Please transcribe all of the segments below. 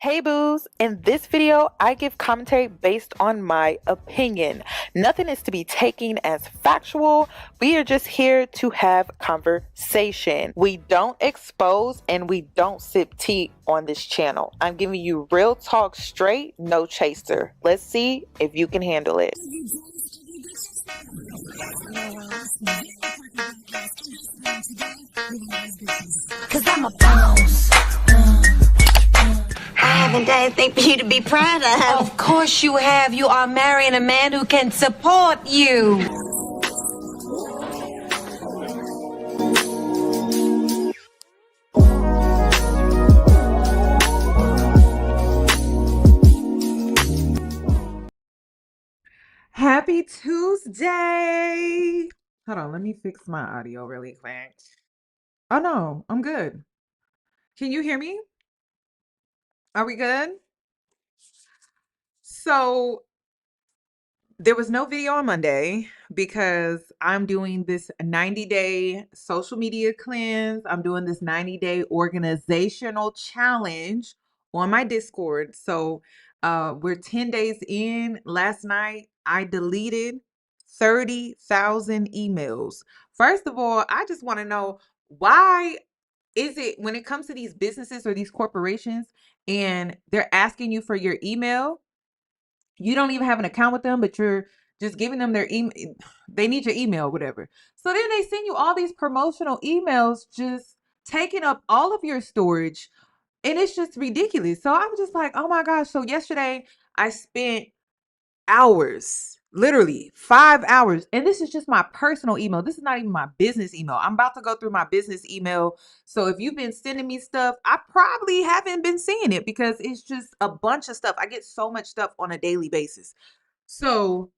Hey boos, in this video I give commentary based on my opinion. Nothing is to be taken as factual. We are just here to have conversation. We don't expose and we don't sip tea on this channel. I'm giving you real talk straight, no chaser. Let's see if you can handle it. Cause I'm a boss. I haven't done anything for you to be proud of. Of course you have. You are marrying a man who can support you. Happy Tuesday. Hold on, let me fix my audio really quick. Oh no, I'm good. Can you hear me? Are we good? So there was no video on Monday because I'm doing this 90-day social media cleanse. I'm doing this 90-day organizational challenge on my Discord. So we're 10 days in. Last night, I deleted 30,000 emails. First of all, I just want to know, why is it when it comes to these businesses or these corporations and they're asking you for your email, you don't even have an account with them, but you're just giving them their email. They need your email, whatever. So then they send you all these promotional emails, just taking up all of your storage. And it's just ridiculous. So I'm just like, oh my gosh. So yesterday I spent hours, literally 5 hours. And this is just my personal email. This is not even my business email. I'm about to go through my business email. So if you've been sending me stuff, I probably haven't been seeing it because it's just a bunch of stuff. I get so much stuff on a daily basis. So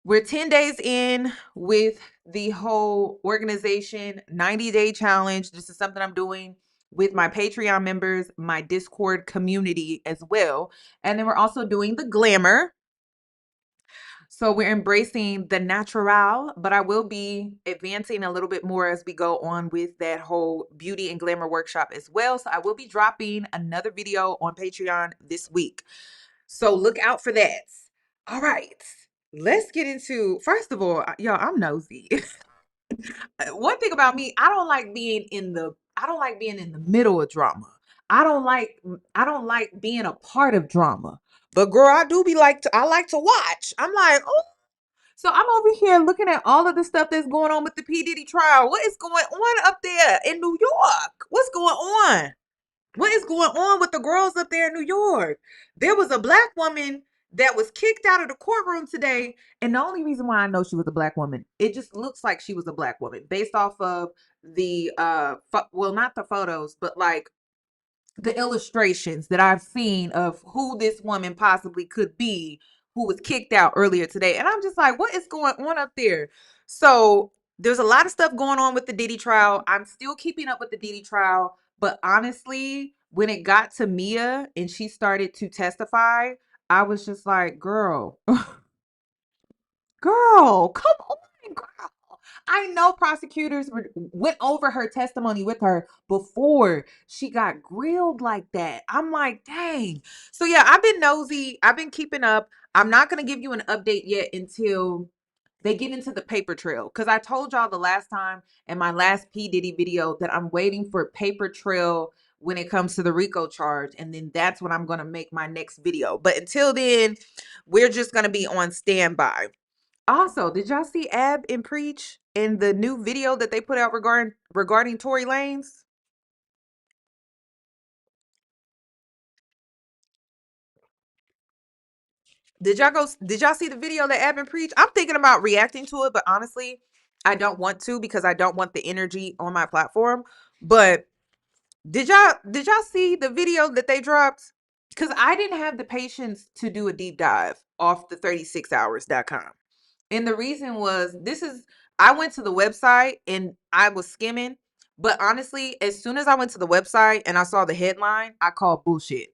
we're 10 days in with the whole organization 90-day challenge. This is something I'm doing with my Patreon members, my Discord community as well. And then we're also doing the glamour. So we're embracing the natural, but I will be advancing a little bit more as we go on with that whole beauty and glamour workshop as well. So I will be dropping another video on Patreon this week. So look out for that. All right. Let's get into, first of all, y'all, I'm nosy. One thing about me, I don't like being in the middle of drama. I don't like being a part of drama. But girl, I like to watch. I'm like, oh. So I'm over here looking at all of the stuff that's going on with the P. Diddy trial. What is going on up there in New York? What's going on? What is going on with the girls up there in New York? There was a black woman that was kicked out of the courtroom today. And the only reason why I know she was a black woman, it just looks like she was a black woman based off of the, well, not the photos, but like the illustrations that I've seen of who this woman possibly could be who was kicked out earlier today. And I'm just like, what is going on up there? So there's a lot of stuff going on with the Diddy trial. I'm still keeping up with the Diddy trial. But honestly, when it got to Mia and she started to testify, I was just like, girl, girl, come on, girl. I know prosecutors went over her testimony with her before she got grilled like that. I'm like, dang. So yeah, I've been nosy. I've been keeping up. I'm not going to give you an update yet until they get into the paper trail. Because I told y'all the last time in my last P. Diddy video that I'm waiting for paper trail when it comes to the RICO charge. And then that's when I'm going to make my next video. But until then, we're just going to be on standby. Also, did y'all see Ab and Preach in the new video that they put out regarding Tory Lanez? Did y'all see the video that Ab and Preach? I'm thinking about reacting to it, but honestly, I don't want to because I don't want the energy on my platform. But did y'all see the video that they dropped? Because I didn't have the patience to do a deep dive off the 36hours.com. And the reason was I went to the website and I was skimming. But honestly, as soon as I went to the website and I saw the headline, I called bullshit.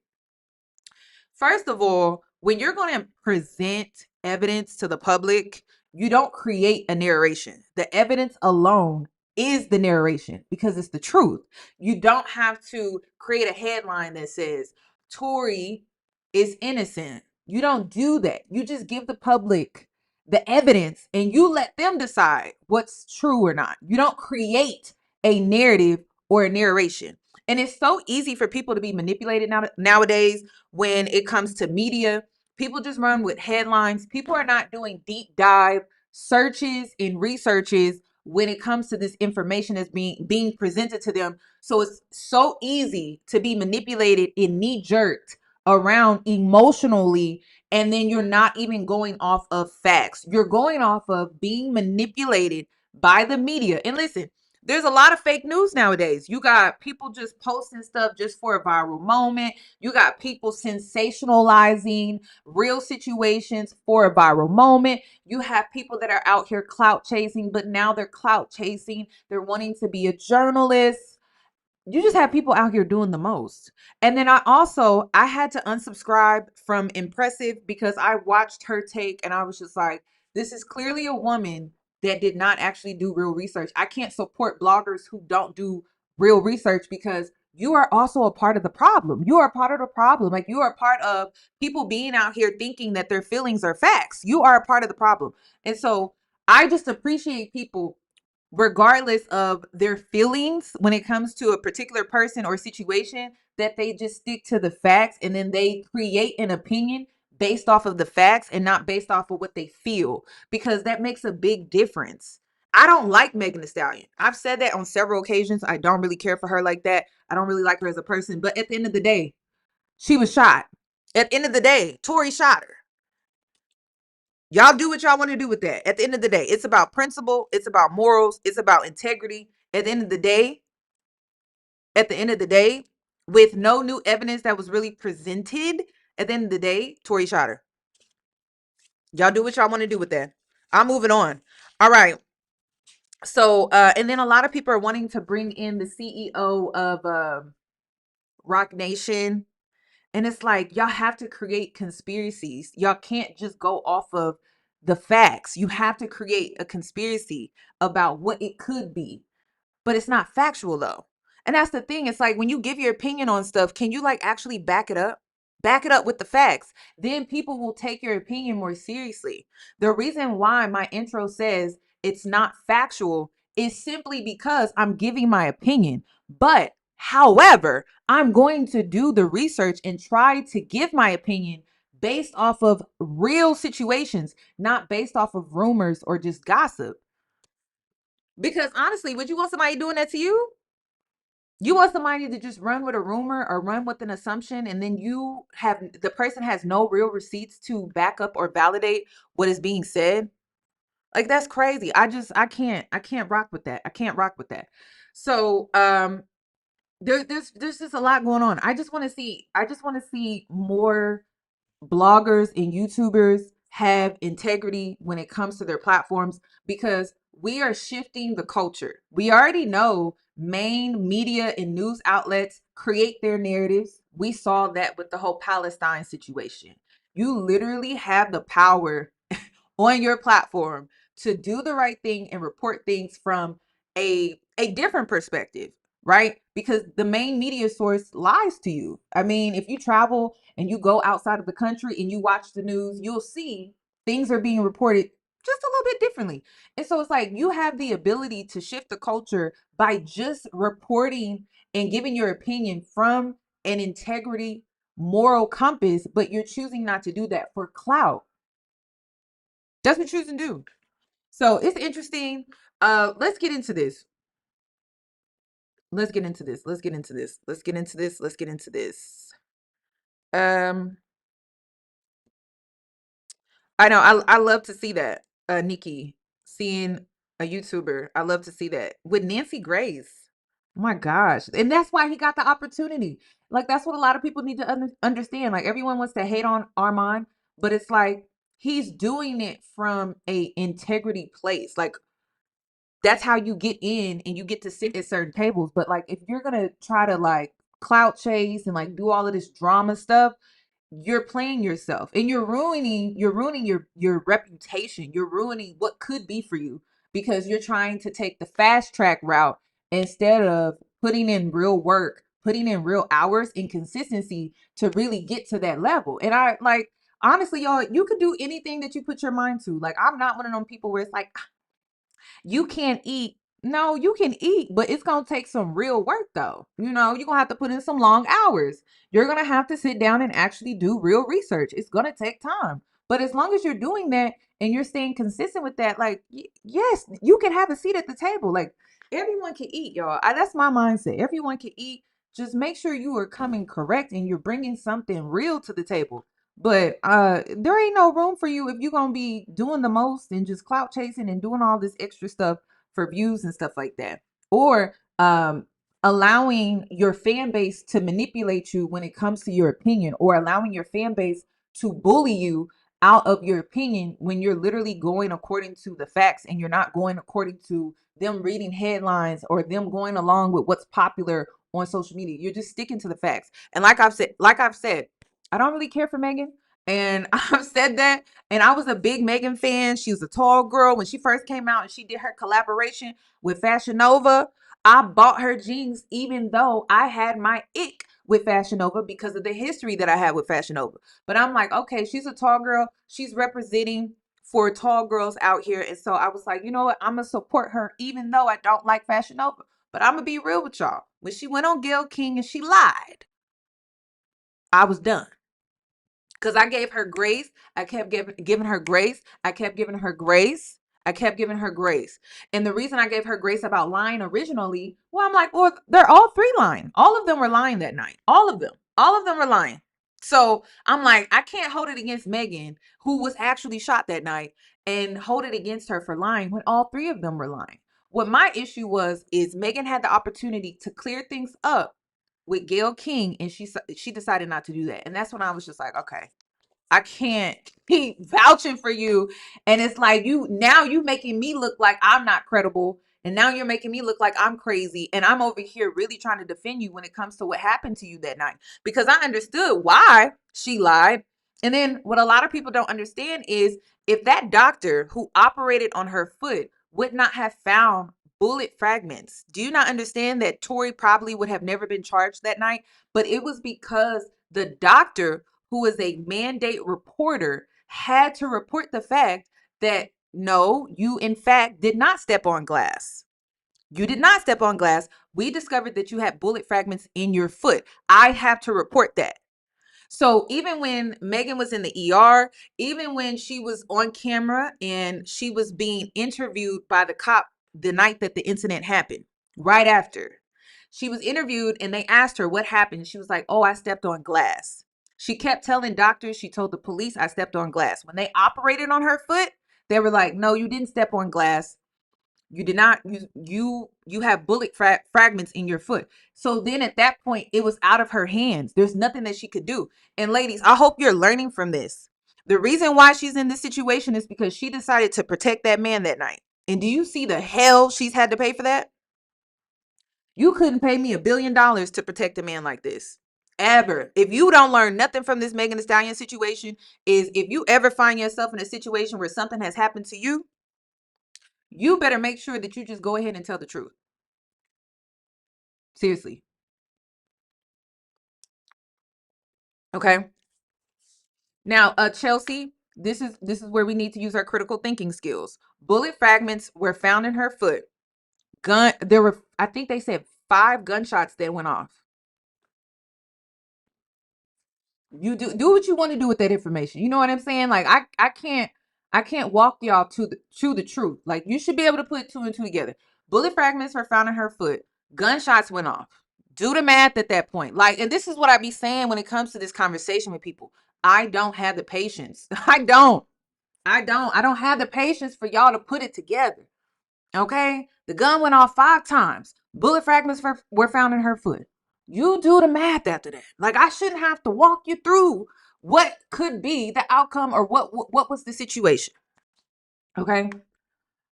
First of all, when you're going to present evidence to the public, you don't create a narration. The evidence alone is the narration because it's the truth. You don't have to create a headline that says Tory is innocent. You don't do that. You just give the public the evidence and you let them decide what's true or not. You don't create a narrative or a narration. And it's so easy for people to be manipulated nowadays when it comes to media. People just run with headlines. People are not doing deep dive searches and researches when it comes to this information that's being presented to them. So it's so easy to be manipulated and knee-jerked around emotionally, and then you're not even going off of facts. You're going off of being manipulated by the media. And listen, there's a lot of fake news nowadays. You got people just posting stuff just for a viral moment. You got people sensationalizing real situations for a viral moment. You have people that are out here clout chasing, but now they're clout chasing. They're wanting to be a journalist. You just have people out here doing the most. And then I had to unsubscribe from Impressive because I watched her take and I was just like, this is clearly a woman that did not actually do real research. I can't support bloggers who don't do real research because you are also a part of the problem. You are a part of the problem. Like, you are a part of people being out here thinking that their feelings are facts. You are a part of the problem. And so I just appreciate people, regardless of their feelings when it comes to a particular person or situation, that they just stick to the facts and then they create an opinion based off of the facts and not based off of what they feel, because that makes a big difference. I don't like Megan Thee Stallion. I've said that on several occasions. I don't really care for her like that. I don't really like her as a person, but at the end of the day, she was shot. At the end of the day, Tory shot her. Y'all do what y'all want to do with that. At the end of the day, it's about principle. It's about morals. It's about integrity. At the end of the day, with no new evidence that was really presented, at the end of the day, Tory shot her. Y'all do what y'all want to do with that. I'm moving on. All right. So, and then a lot of people are wanting to bring in the CEO of Rock Nation. And it's like, y'all have to create conspiracies. Y'all can't just go off of the facts. You have to create a conspiracy about what it could be, but it's not factual though. And that's the thing. It's like, when you give your opinion on stuff, can you like actually back it up? Back it up with the facts. Then people will take your opinion more seriously. The reason why my intro says it's not factual is simply because I'm giving my opinion. But however, I'm going to do the research and try to give my opinion based off of real situations, not based off of rumors or just gossip. Because honestly, would you want somebody doing that to you? You want somebody to just run with a rumor or run with an assumption, and then the person has no real receipts to back up or validate what is being said? Like, that's crazy. I can't rock with that. I can't rock with that. So, there's just a lot going on. I just want to see more bloggers and YouTubers have integrity when it comes to their platforms, because we are shifting the culture. We already know main media and news outlets create their narratives. We saw that with the whole Palestine situation. You literally have the power on your platform to do the right thing and report things from a different perspective, right? Because the main media source lies to you. I mean, if you travel and you go outside of the country and you watch the news, you'll see things are being reported just a little bit differently. And so it's like, you have the ability to shift the culture by just reporting and giving your opinion from an integrity, moral compass, but you're choosing not to do that for clout. That's what you're choosing to do. So it's interesting. Let's get into this. Let's get into this. Let's get into this. Let's get into this. Let's get into this. I know I love to see that. Nikki, seeing a YouTuber. I love to see that with Nancy Grace. Oh my gosh. And that's why he got the opportunity. Like, that's what a lot of people need to understand. Like, everyone wants to hate on Armand, but it's like, he's doing it from a integrity place. Like, that's how you get in and you get to sit at certain tables. But like, if you're gonna try to like clout chase and like do all of this drama stuff, you're playing yourself and you're ruining your reputation. You're ruining what could be for you, because you're trying to take the fast track route instead of putting in real work putting in real hours and consistency to really get to that level. And I like, honestly, y'all, you can do anything that you put your mind to. Like, I'm not one of them people where it's like, you can't eat. No, you can eat, but it's going to take some real work though. You know, you're going to have to put in some long hours. You're going to have to sit down and actually do real research. It's going to take time. But as long as you're doing that and you're staying consistent with that, like, yes, you can have a seat at the table. Like, everyone can eat, y'all. That's my mindset. Everyone can eat. Just make sure you are coming correct and you're bringing something real to the table. But there ain't no room for you if you're gonna be doing the most and just clout chasing and doing all this extra stuff for views and stuff like that, or allowing your fan base to manipulate you when it comes to your opinion, or allowing your fan base to bully you out of your opinion when you're literally going according to the facts and you're not going according to them reading headlines or them going along with what's popular on social media. You're just sticking to the facts. And like I've said, I don't really care for Megan. And I've said that. And I was a big Megan fan. She was a tall girl when she first came out and she did her collaboration with Fashion Nova. I bought her jeans even though I had my ick with Fashion Nova because of the history that I had with Fashion Nova. But I'm like, okay, she's a tall girl. She's representing for tall girls out here. And so I was like, you know what? I'm going to support her even though I don't like Fashion Nova. But I'm going to be real with y'all. When she went on Gayle King and she lied, I was done. Because I gave her grace. I kept giving her grace. I kept giving her grace. I kept giving her grace. And the reason I gave her grace about lying originally, well, I'm like, well, they're all three lying. All of them were lying that night. All of them. All of them were lying. So I'm like, I can't hold it against Megan, who was actually shot that night, and hold it against her for lying when all three of them were lying. What my issue was is Megan had the opportunity to clear things up with Gayle King, and she decided not to do that. And that's when I was just like, okay, I can't keep vouching for you. And it's like you making me look like I'm not credible. And now you're making me look like I'm crazy. And I'm over here really trying to defend you when it comes to what happened to you that night. Because I understood why she lied. And then what a lot of people don't understand is if that doctor who operated on her foot would not have found bullet fragments, do you not understand that Tory probably would have never been charged that night? But it was because the doctor, who is a mandate reporter, had to report the fact that no, you in fact did not step on glass. You did not step on glass. We discovered that you had bullet fragments in your foot. I have to report that. So even when Megan was in the ER, even when she was on camera and she was being interviewed by the cop the night that the incident happened, right after, she was interviewed and they asked her what happened. She was like, oh, I stepped on glass. She kept telling doctors, she told the police, I stepped on glass. When they operated on her foot, they were like, no, you didn't step on glass. You did not. You have bullet fragments in your foot. So then at that point, it was out of her hands. There's nothing that she could do. And ladies, I hope you're learning from this. The reason why she's in this situation is because she decided to protect that man that night. And do you see the hell she's had to pay for that? You couldn't pay me $1 billion to protect a man like this. Ever. If you don't learn nothing from this Megan Thee Stallion situation, is if you ever find yourself in a situation where something has happened to you, you better make sure that you just go ahead and tell the truth. Seriously. Okay. Now, Chelsea, this is where we need to use our critical thinking skills. Bullet fragments were found in her foot. There were, I think they said 5 gunshots that went off. You do what you want to do with that information. You know what I'm saying? Like I can't walk y'all to the truth. Like you should be able to put 2 and 2 together. Bullet fragments were found in her foot. Gunshots went off. Do the math at that point. Like, and this is what I be saying when it comes to this conversation with people. I don't have the patience. I don't have the patience for y'all to put it together. Okay? The gun went off 5 times. Bullet fragments were found in her foot. You do the math after that. Like, I shouldn't have to walk you through what could be the outcome or what was the situation. Okay?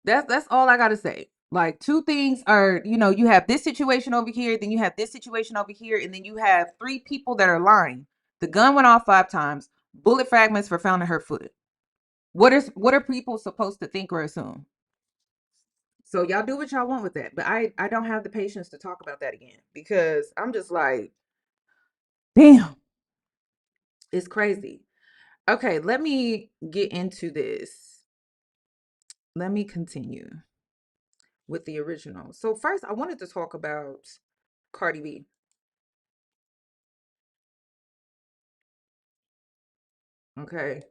That's all I got to say. Like, 2 things are, you have this situation over here, then you have this situation over here, and then you have 3 people that are lying. The gun went off 5 times. Bullet fragments were found in her foot. What are people supposed to think or assume? So y'all do what y'all want with that. But I don't have the patience to talk about that again because I'm just like, damn, it's crazy. Okay, let me get into this. Let me continue with the original. So first, I wanted to talk about Cardi B. Okay.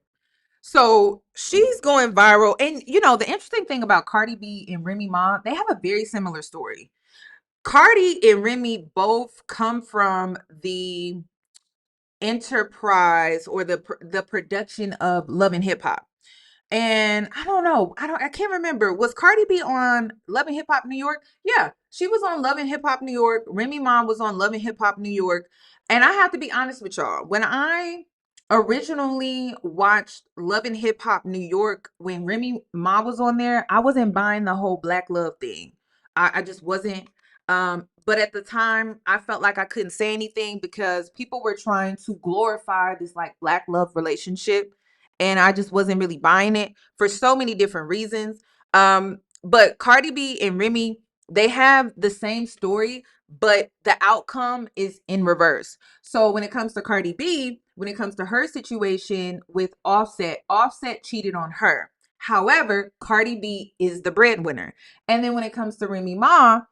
So she's going viral. And you know, the interesting thing about Cardi B and Remy Ma, they have a very similar story. Cardi and Remy both come from the enterprise or the production of Love and Hip Hop. And I don't know. I can't remember. Was Cardi B on Love and Hip Hop New York? Yeah, she was on Love and Hip Hop New York. Remy Ma was on Love and Hip Hop New York. And I have to be honest with y'all. When I originally watched Love and Hip Hop New York, when Remy Ma was on there, I wasn't buying the whole Black love thing. I just wasn't. But at the time, I felt like I couldn't say anything because people were trying to glorify this like Black love relationship, and I just wasn't really buying it for so many different reasons. But Cardi B and Remy, they have the same story, but the outcome is in reverse. So when it comes to Cardi B, when it comes to her situation with Offset, Offset cheated on her. However, Cardi B is the breadwinner. And then when it comes to Remy Ma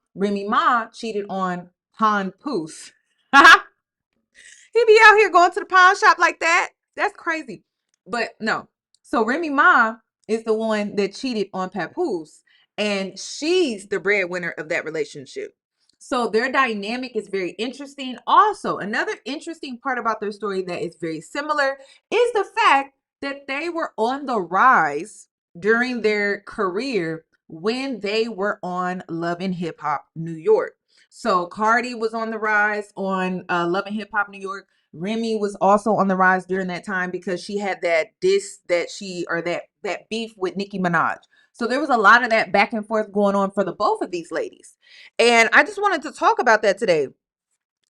cheated on Pawnpoose. He be out here going to the pawn shop like that. That's crazy. But no. So Remy Ma is the one that cheated on Pappoose, and she's the breadwinner of that relationship. So their dynamic is very interesting. Also, another interesting part about their story that is very similar is the fact that they were on the rise during their career when they were on Love and Hip Hop New York. So Cardi was on the rise on Love and Hip Hop New York. Remy was also on the rise during that time because she had that that beef with Nicki Minaj. So there was a lot of that back and forth going on for the both of these ladies. And I just wanted to talk about that today.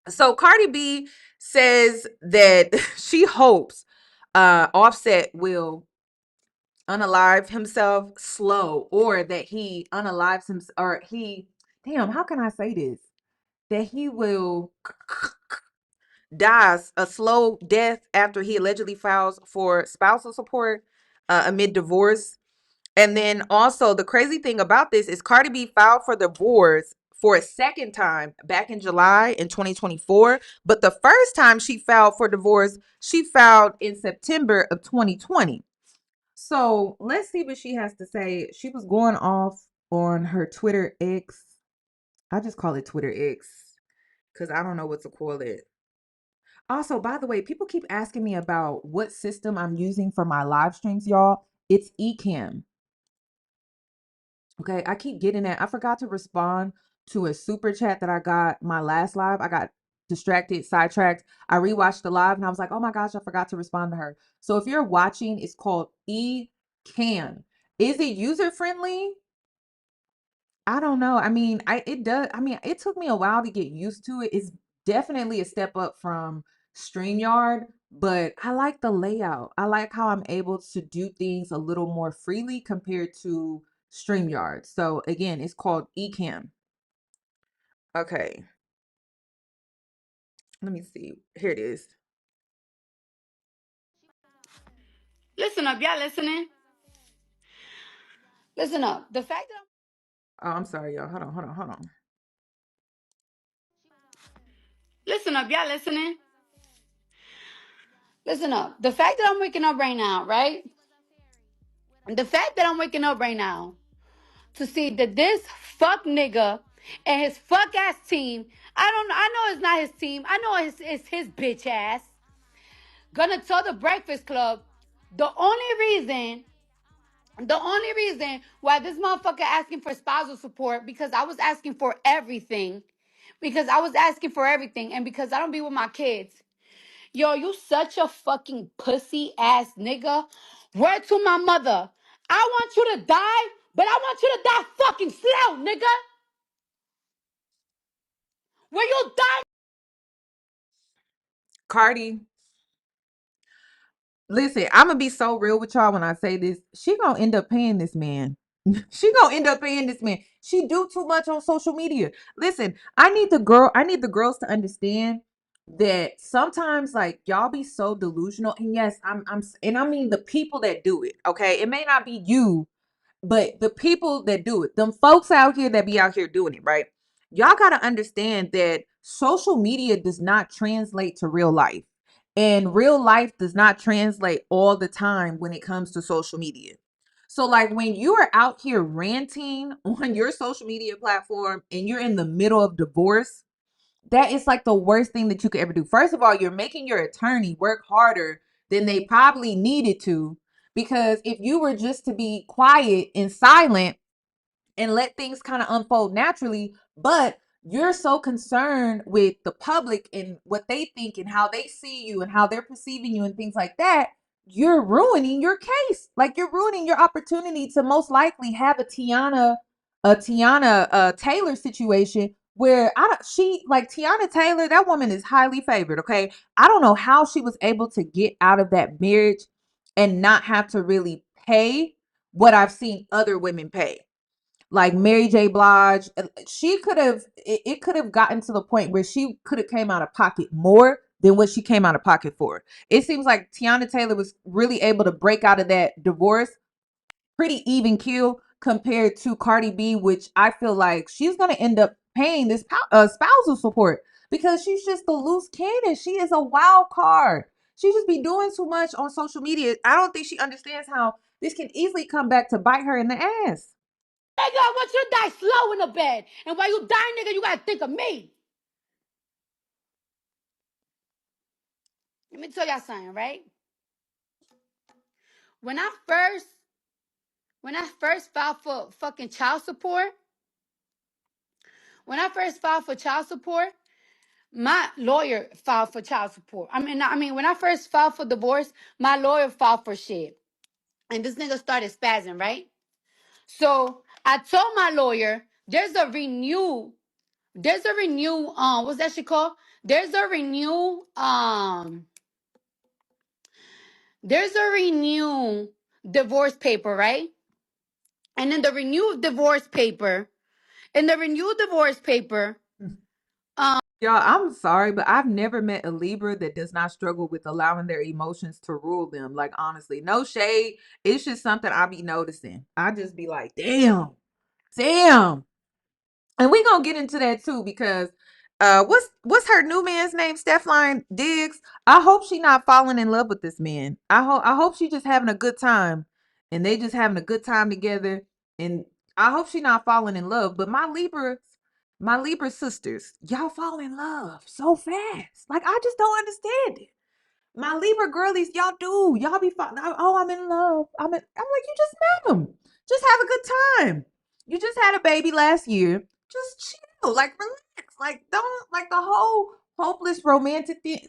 So Cardi B says that she hopes Offset will unalive himself slow, or that he unalives himself, or he, damn, how can I say this? That he will dies a slow death after he allegedly files for spousal support amid divorce. And then also the crazy thing about this is Cardi B filed for divorce for a second time back in July in 2024. But the first time she filed for divorce, she filed in September of 2020. So let's see what she has to say. She was going off on her Twitter X. I just call it Twitter X because I don't know what to call it. Also, by the way, people keep asking me about what system I'm using for my live streams, y'all. It's Ecamm. Okay, I keep getting that. I forgot to respond to a super chat that I got my last live. I got distracted, sidetracked. I rewatched the live and I was like, oh my gosh, I forgot to respond to her. So if you're watching, it's called Ecamm. Is it user friendly? I don't know. I mean, it took me a while to get used to it. It's definitely a step up from StreamYard, but I like the layout. I like how I'm able to do things a little more freely compared to StreamYard. So again, it's called Ecamm. Okay. Let me see. Here it is. Listen up, y'all listening? Listen up. The fact that Oh, I'm sorry, y'all. Hold on. listen up, y'all listening? Listen up. The fact that I'm waking up right now, right? The fact that I'm waking up right now to see that this fuck nigga and his fuck ass team, I know it's not his team. I know it's his bitch ass. Gonna tell the Breakfast Club the only reason why this motherfucker asking for spousal support, because I was asking for everything. Because I was asking for everything. And because I don't be with my kids. Yo, you such a fucking pussy ass nigga. Word to my mother. I want you to die, but I want you to die fucking slow, nigga. Where you die. Cardi. Listen, I'm gonna be so real with y'all when I say this. She gonna end up paying this man. She gonna end up paying this man. She do too much on social media. Listen, I need the girls to understand that sometimes like y'all be so delusional. And yes, and I mean the people that do it, okay? It may not be you, but the people that do it, them folks out here that be out here doing it, right? Y'all got to understand that social media does not translate to real life. And real life does not translate all the time when it comes to social media. So, like when you are out here ranting on your social media platform and you're in the middle of divorce, that is like the worst thing that you could ever do. First of all, you're making your attorney work harder than they probably needed to, because if you were just to be quiet and silent and let things kind of unfold naturally, but you're so concerned with the public and what they think and how they see you and how they're perceiving you and things like that, you're ruining your case. Like you're ruining your opportunity to most likely have a Tiana Taylor situation where she like Tiana Taylor, that woman is highly favored. Okay. I don't know how she was able to get out of that marriage and not have to really pay what I've seen other women pay, like Mary J. Blige. She could have, it could have gotten to the point where she could have came out of pocket more than what she came out of pocket for. It seems like Tiana Taylor was really able to break out of that divorce pretty even kill compared to Cardi B, which I feel like she's going to end up paying this spousal support because she's just a loose cannon. She is a wild card. She just be doing too much on social media. I don't think she understands how this can easily come back to bite her in the ass. Nigga, I want you to die slow in the bed. And while you die, nigga, you gotta think of me. Let me tell y'all something, right? When I first filed for fucking child support, my lawyer filed for child support. When I first filed for divorce, my lawyer filed for shit. And this nigga started spazzing, right? So I told my lawyer, what's that shit called? There's a renew divorce paper, right? And in the renewed divorce paper, Y'all, I'm sorry, but I've never met a Libra that does not struggle with allowing their emotions to rule them. Like, honestly, no shade. It's just something I be noticing. I just be like, damn. And we gonna get into that too, because what's her new man's name? Stefan Diggs. I hope she not falling in love with this man. I hope she just having a good time and they just having a good time together. And I hope she not falling in love. But my Libra sisters, y'all fall in love so fast. Like I just don't understand it. My Libra girlies, y'all do. Y'all be fine. Oh, I'm in love. I'm like, you just met him. Just have a good time. You just had a baby last year. Just chill. Like relax. Like don't like the whole hopeless romantic thing.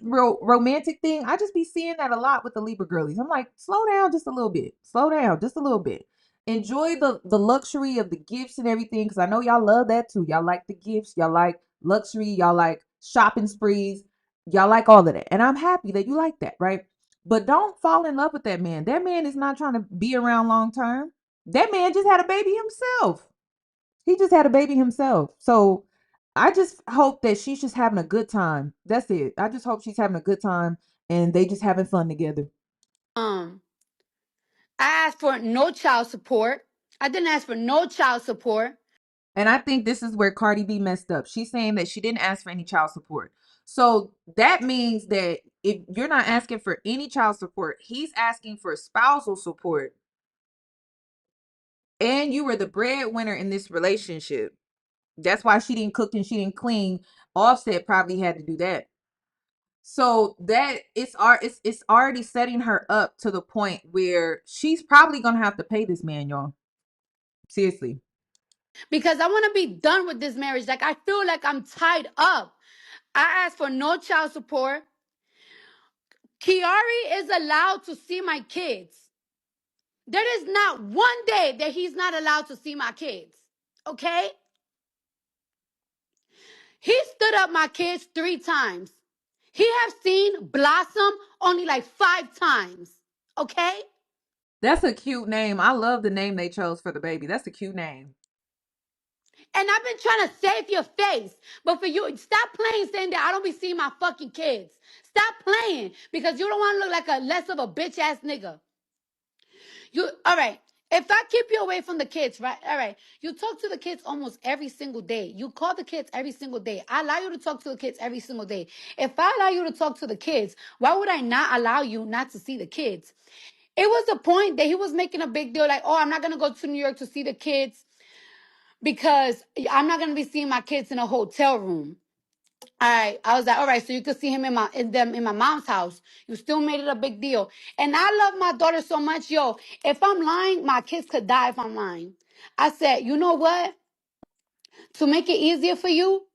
I just be seeing that a lot with the Libra girlies. I'm like, slow down just a little bit. Slow down just a little bit. Enjoy the luxury of the gifts and everything, because I know y'all love that too. Y'all like the gifts. Y'all like luxury. Y'all like shopping sprees. Y'all like all of that. And I'm happy that you like that, right? But don't fall in love with that man. That man is not trying to be around long term. That man just had a baby himself. He just had a baby himself. So I just hope that she's just having a good time. That's it. I just hope she's having a good time and they just having fun together. I asked for no child support. I didn't ask for no child support. And I think this is where Cardi B messed up. She's saying that she didn't ask for any child support. So that means that if you're not asking for any child support, he's asking for spousal support. And you were the breadwinner in this relationship. That's why she didn't cook and she didn't clean. Offset probably had to do that. So that it's already setting her up to the point where she's probably gonna have to pay this man, y'all. Seriously. Because I want to be done with this marriage. Like, I feel like I'm tied up. I asked for no child support. Kiari is allowed to see my kids. There is not one day that he's not allowed to see my kids. Okay? He stood up my kids 3 times. He have seen Blossom only like 5 times. Okay? That's a cute name. I love the name they chose for the baby. That's a cute name. And I've been trying to save your face. But for you, stop playing saying that I don't be seeing my fucking kids. Stop playing because you don't want to look like a less of a bitch ass nigga. All right. If I keep you away from the kids, right? All right. You talk to the kids almost every single day. You call the kids every single day. I allow you to talk to the kids every single day. If I allow you to talk to the kids, why would I not allow you not to see the kids? It was a point that he was making a big deal like, oh, I'm not going to go to New York to see the kids because I'm not going to be seeing my kids in a hotel room. All right. I was like, all right, so you could see him in my mom's house. You still made it a big deal. And I love my daughter so much. Yo, if I'm lying, my kids could die if I'm lying. I said, you know what? To make it easier for you,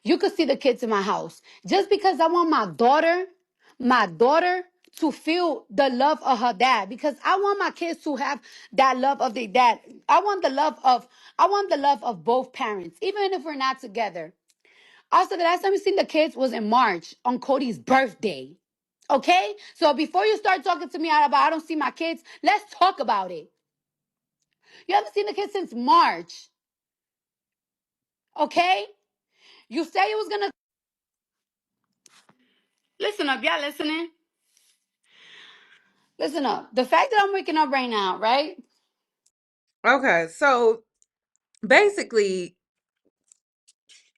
you could see the kids in my house. Just because I want my daughter to feel the love of her dad. Because I want my kids to have that love of their dad. I want the love of both parents, even if we're not together. Also, the last time we seen the kids was in March on Cody's birthday. Okay? So before you start talking to me about I don't see my kids, let's talk about it. You haven't seen the kids since March. Okay? You say you was gonna listen up, y'all listening? Listen up. The fact that I'm waking up right now, right? Okay, so basically,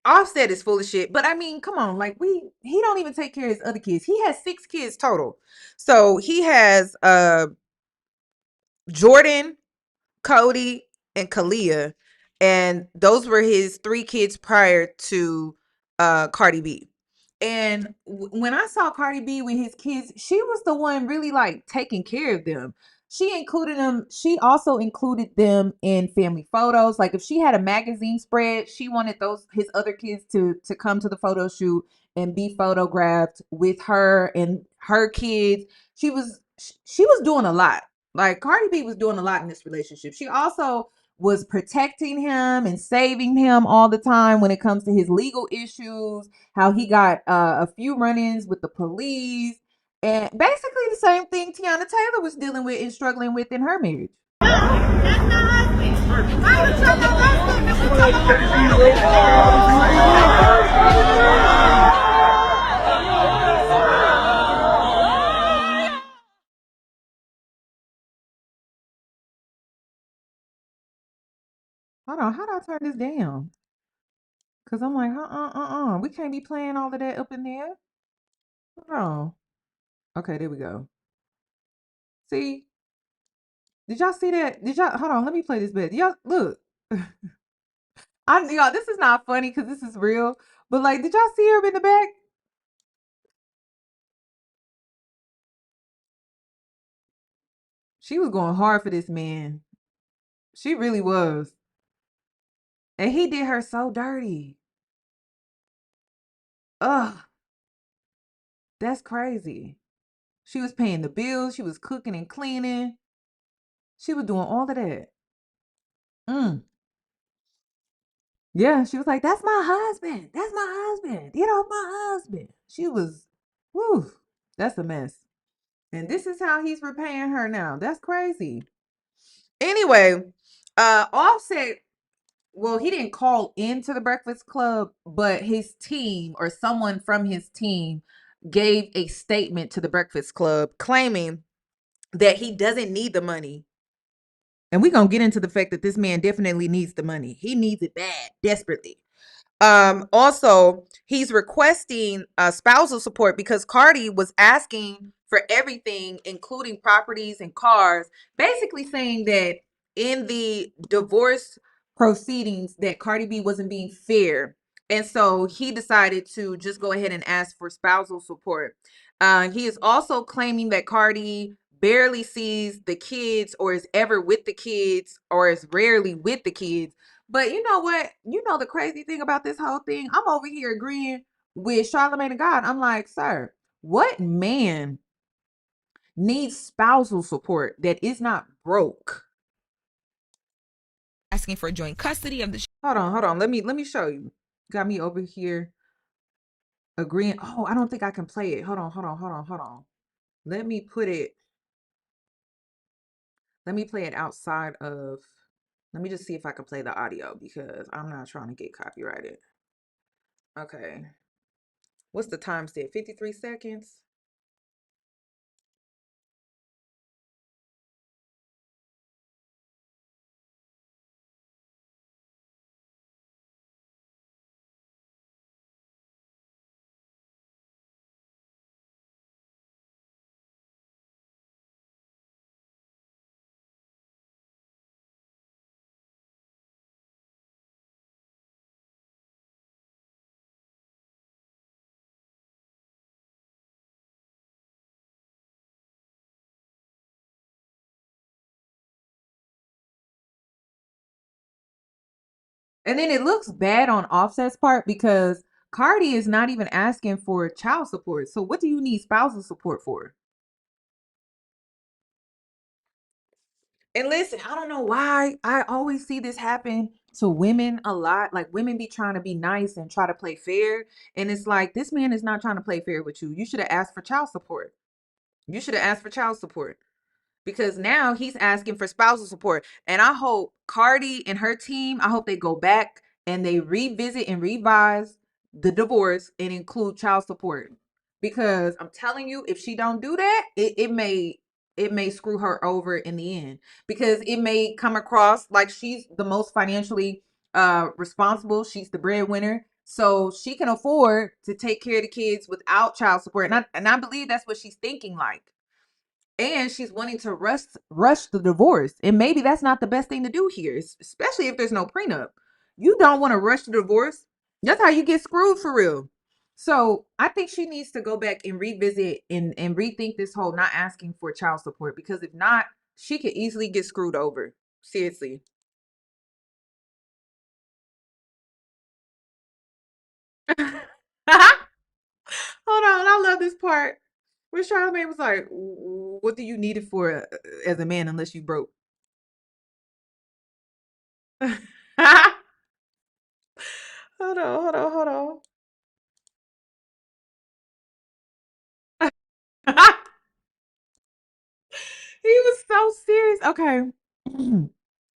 Offset is full of shit. But I mean, come on, like he don't even take care of his other kids. He has 6 kids total. So he has Jordan, Cody, and Kalia, and those were his 3 kids prior to Cardi B. And when I saw Cardi B with his kids, she was the one really like taking care of them. She included them. She also included them in family photos. Like if she had a magazine spread, she wanted his other kids to come to the photo shoot and be photographed with her and her kids. She was doing a lot. Like Cardi B was doing a lot in this relationship. She also was protecting him and saving him all the time when it comes to his legal issues, how he got a few run-ins with the police, and basically the same thing Tiana Taylor was dealing with and struggling with in her marriage. Hold on, how do I turn this down? Cause I'm like, we can't be playing all of that up in there. Hold on. Okay, there we go. See, did y'all see that? Did y'all hold on? Let me play this bit. Y'all look. Y'all. This is not funny because this is real. But like, did y'all see her in the back? She was going hard for this man. She really was, and he did her so dirty. Ugh, that's crazy. She was paying the bills. She was cooking and cleaning. She was doing all of that. Mm. Yeah, she was like, "That's my husband. That's my husband. Get off my husband." She was, whew, that's a mess. And this is how he's repaying her now. That's crazy. Anyway, Offset, well, he didn't call into the Breakfast Club, but his team or someone from his team gave a statement to the Breakfast Club claiming that he doesn't need the money. And we're going to get into the fact that this man definitely needs the money. He needs it bad, desperately. Also, he's requesting spousal support because Cardi was asking for everything, including properties and cars, basically saying that in the divorce proceedings that Cardi B wasn't being fair. And so he decided to just go ahead and ask for spousal support. He is also claiming that Cardi barely sees the kids or is ever with the kids or is rarely with the kids. But you know what? You know the crazy thing about this whole thing? I'm over here agreeing with Charlamagne and God. I'm like, sir, what man needs spousal support that is not broke? Asking for joint custody of the Hold on. Let me show you. Got me over here agreeing. Oh, I don't think I can play it. Hold on. Let me put it. Let me play it outside of. Let me just see if I can play the audio because I'm not trying to get copyrighted. Okay. What's the time stamp? 53 seconds. And then it looks bad on Offset's part because Cardi is not even asking for child support. So what do you need spousal support for? And listen, I don't know why I always see this happen to women a lot. Like women be trying to be nice and try to play fair. And it's like, this man is not trying to play fair with you. You should have asked for child support. You should have asked for child support. Because now he's asking for spousal support. And I hope Cardi and her team, I hope they go back and they revisit and revise the divorce and include child support. Because I'm telling you, if she don't do that, it may screw her over in the end. Because it may come across like she's the most financially responsible. She's the breadwinner. So she can afford to take care of the kids without child support. And I believe that's what she's thinking like. And she's wanting to rush the divorce. And maybe that's not the best thing to do here, especially if there's no prenup. You don't want to rush the divorce. That's how you get screwed for real. So I think she needs to go back and revisit and rethink this whole not asking for child support, because if not, she could easily get screwed over. Seriously. Hold on, I love this part. Where Charlamagne was like, "What do you need it for as a man unless you broke?" Hold on, hold on, hold on. He was so serious. Okay.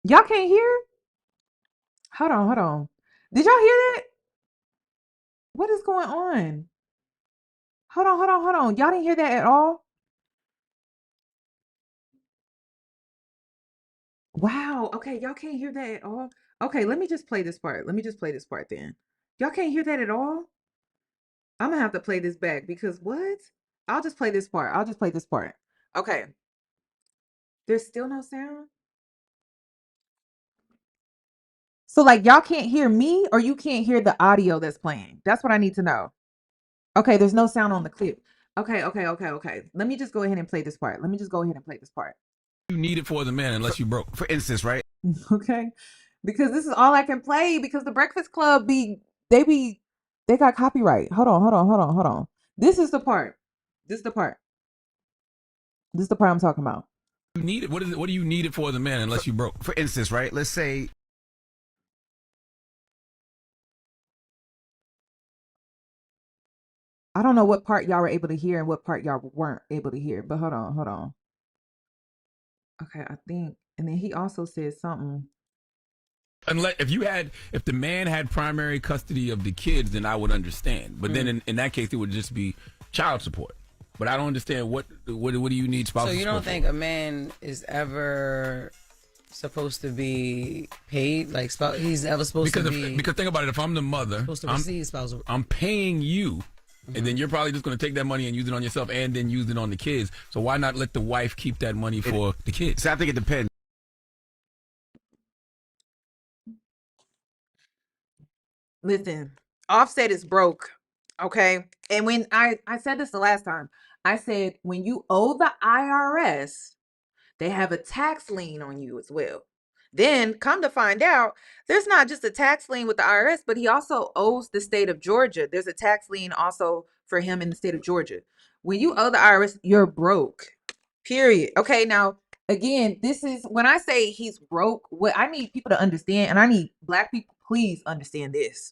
Y'all can't hear? Hold on, hold on. Did y'all hear that? What is going on? Hold on, hold on, hold on. Y'all didn't hear that at all? Wow. Okay, y'all can't hear that at all. Okay, let me just play this part. Let me just play this part then. Y'all can't hear that at all? I'm gonna have to play this back because what? I'll just play this part. I'll just play this part. Okay. There's still no sound? So like y'all can't hear me or you can't hear the audio that's playing. That's what I need to know. Okay, there's no sound on the clip. Okay, okay, okay, okay. Let me just go ahead and play this part. Let me just go ahead and play this part. You need it for the man unless you broke. For instance, right? Okay. Because this is all I can play because the Breakfast Club they got copyright. Hold on, hold on, hold on, hold on. This is the part. This is the part. This is the part I'm talking about. You need it. What is it? What do you need it for the man unless you broke? For instance, right? Let's say I don't know what part y'all were able to hear and what part y'all weren't able to hear, but hold on, hold on. Okay, I think, and then he also said something. unless if the man had primary custody of the kids, then I would understand. But then in that case, it would just be child support. But I don't understand what do you need spousal So you support don't think for? a man is ever supposed to be paid? Like he's ever supposed to be Because think about it, if I'm the mother, supposed to receive spousal? I'm paying you. And then you're probably just going to take that money and use it on yourself and then use it on the kids. So why not let the wife keep that money for the kids? So I think it depends. Listen, Offset is broke. Okay. And when I said this the last time, I said when you owe the IRS, they have a tax lien on you as well. Then come to find out, there's not just a tax lien with the IRS, but he also owes the state of Georgia. There's a tax lien also for him in the state of Georgia. When you owe the IRS, you're broke. Period. Okay. Now, again, this is when I say he's broke, what I need people to understand, and I need Black people, please understand this.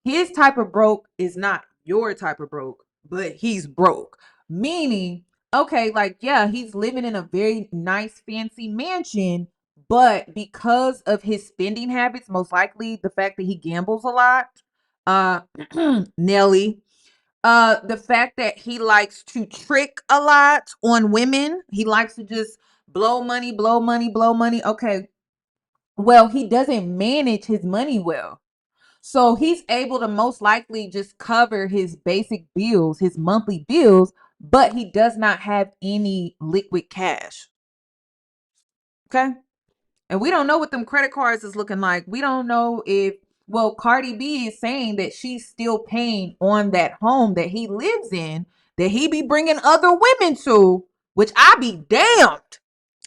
His type of broke is not your type of broke, but he's broke. Meaning okay, like, yeah, he's living in a very nice, fancy mansion, but because of his spending habits, most likely the fact that he gambles a lot, Nelly, the fact that he likes to trick a lot on women, he likes to just blow money, blow money, blow money. Okay, well, he doesn't manage his money well. So he's able to most likely just cover his basic bills, his monthly bills, but he does not have any liquid cash. Okay. And we don't know what them credit cards is looking like. We don't know if, well, Cardi B is saying that she's still paying on that home that he lives in, that he be bringing other women to, which I be damned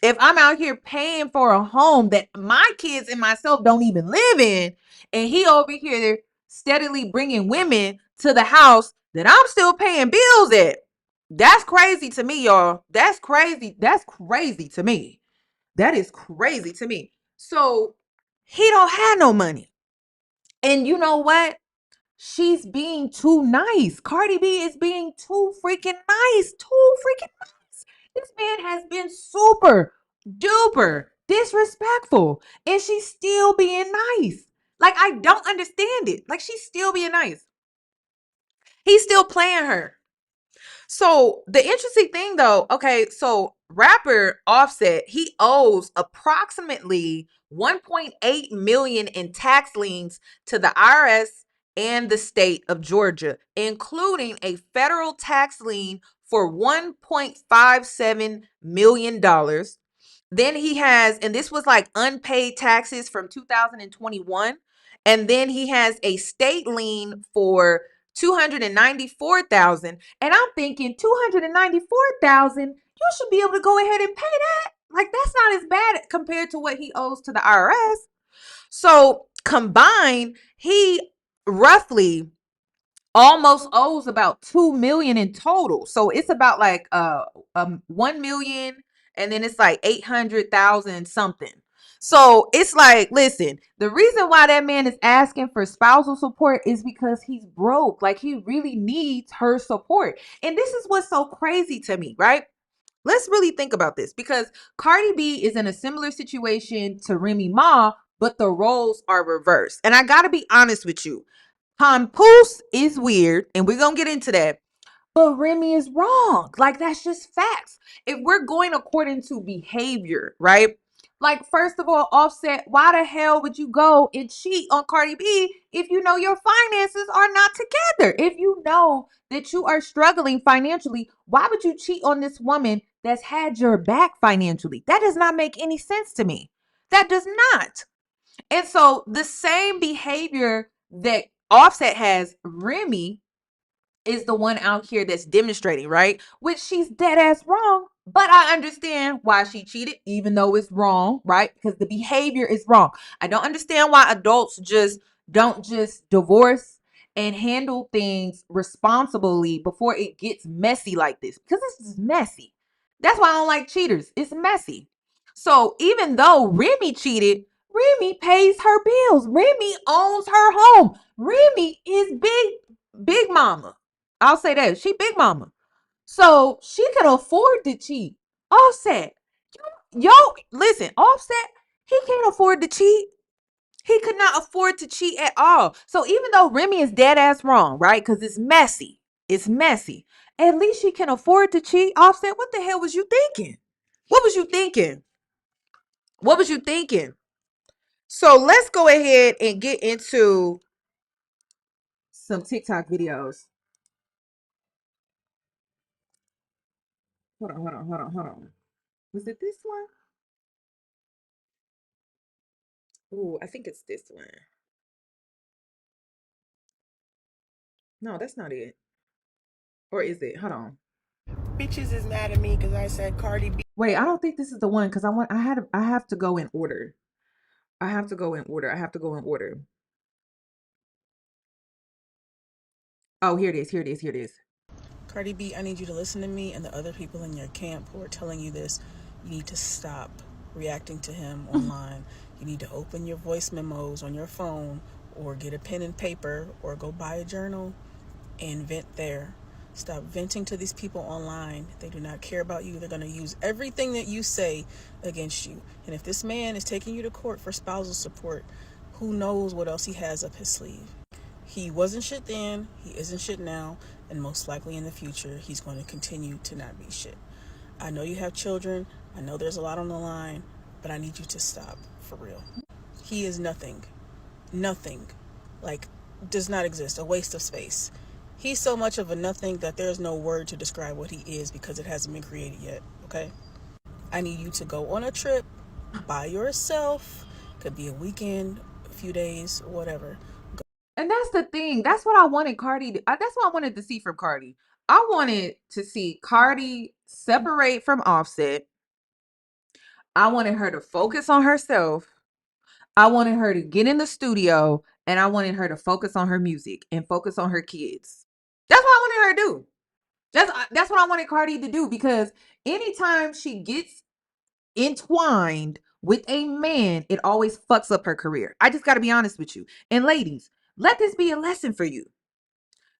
if I'm out here paying for a home that my kids and myself don't even live in, and he over here steadily bringing women to the house that I'm still paying bills at. That's crazy to me, y'all. That's crazy. That's crazy to me. That is crazy to me. So he don't have no money. And you know what? She's being too nice. Cardi B is being too freaking nice. Too freaking nice. This man has been super duper disrespectful. And she's still being nice. Like, I don't understand it. Like, she's still being nice. He's still playing her. So the interesting thing though, okay, so rapper Offset, he owes approximately 1.8 million in tax liens to the IRS and the state of Georgia, including a federal tax lien for $1.57 million. Then he has, and this was like unpaid taxes from 2021. And then he has a state lien for 294,000. And I'm thinking 294,000, you should be able to go ahead and pay that. Like, that's not as bad compared to what he owes to the IRS. So combined, he roughly almost owes about 2 million in total. So it's about like 1 million, and then it's like 800,000 something. So it's like, listen, the reason why that man is asking for spousal support is because he's broke. Like, he really needs her support. And this is what's so crazy to me, right? Let's really think about this, because Cardi B is in a similar situation to Remy Ma, but the roles are reversed. And I got to be honest with you. Pawnpoose is weird, and we're going to get into that. But Remy is wrong. Like, that's just facts. If we're going according to behavior, right? Like, first of all, Offset, why the hell would you go and cheat on Cardi B if you know your finances are not together? If you know that you are struggling financially, why would you cheat on this woman that's had your back financially? That does not make any sense to me. That does not. And so the same behavior that Offset has, Remy is the one out here that's demonstrating, right? Which she's dead ass wrong. But I understand why she cheated, even though it's wrong, right? Because the behavior is wrong. I don't understand why adults don't just divorce and handle things responsibly before it gets messy like this. Because this is messy. That's why I don't like cheaters. It's messy. So even though Remy cheated, Remy pays her bills. Remy owns her home. Remy is big mama. I'll say that. She big mama. So she can afford to cheat. Offset. Yo, listen, Offset, he can't afford to cheat. He could not afford to cheat at all. So even though Remy is dead ass wrong, right? Because it's messy. It's messy. At least she can afford to cheat. Offset, what the hell was you thinking? What was you thinking? What was you thinking? So let's go ahead and get into some TikTok videos. Hold on. Was it this one? Oh, I think it's this one. No, that's not it. Or is it? Hold on. Bitches is mad at me because I said Cardi B. Wait, I don't think this is the one, because I have to go in order. I have to go in order. Oh, here it is. Cardi B, I need you to listen to me and the other people in your camp who are telling you this. You need to stop reacting to him online. You need to open your voice memos on your phone, or get a pen and paper, or go buy a journal and vent there. Stop venting to these people online. They do not care about you. They're going to use everything that you say against you. And if this man is taking you to court for spousal support, who knows what else he has up his sleeve. He wasn't shit then, he isn't shit now, and most likely in the future, he's going to continue to not be shit. I know you have children. I know there's a lot on the line, but I need you to stop, for real. He is nothing. Nothing. Like, does not exist. A waste of space. He's so much of a nothing that there's no word to describe what he is because it hasn't been created yet, okay? I need you to go on a trip by yourself. Could be a weekend, a few days, whatever. And that's the thing. That's what I wanted Cardi to, that's what I wanted to see from Cardi. I wanted to see Cardi separate from Offset. I wanted her to focus on herself. I wanted her to get in the studio, and I wanted her to focus on her music and focus on her kids. That's what I wanted her to do. That's what I wanted Cardi to do, because anytime she gets entwined with a man, it always fucks up her career. I just got to be honest with you. And ladies, let this be a lesson for you.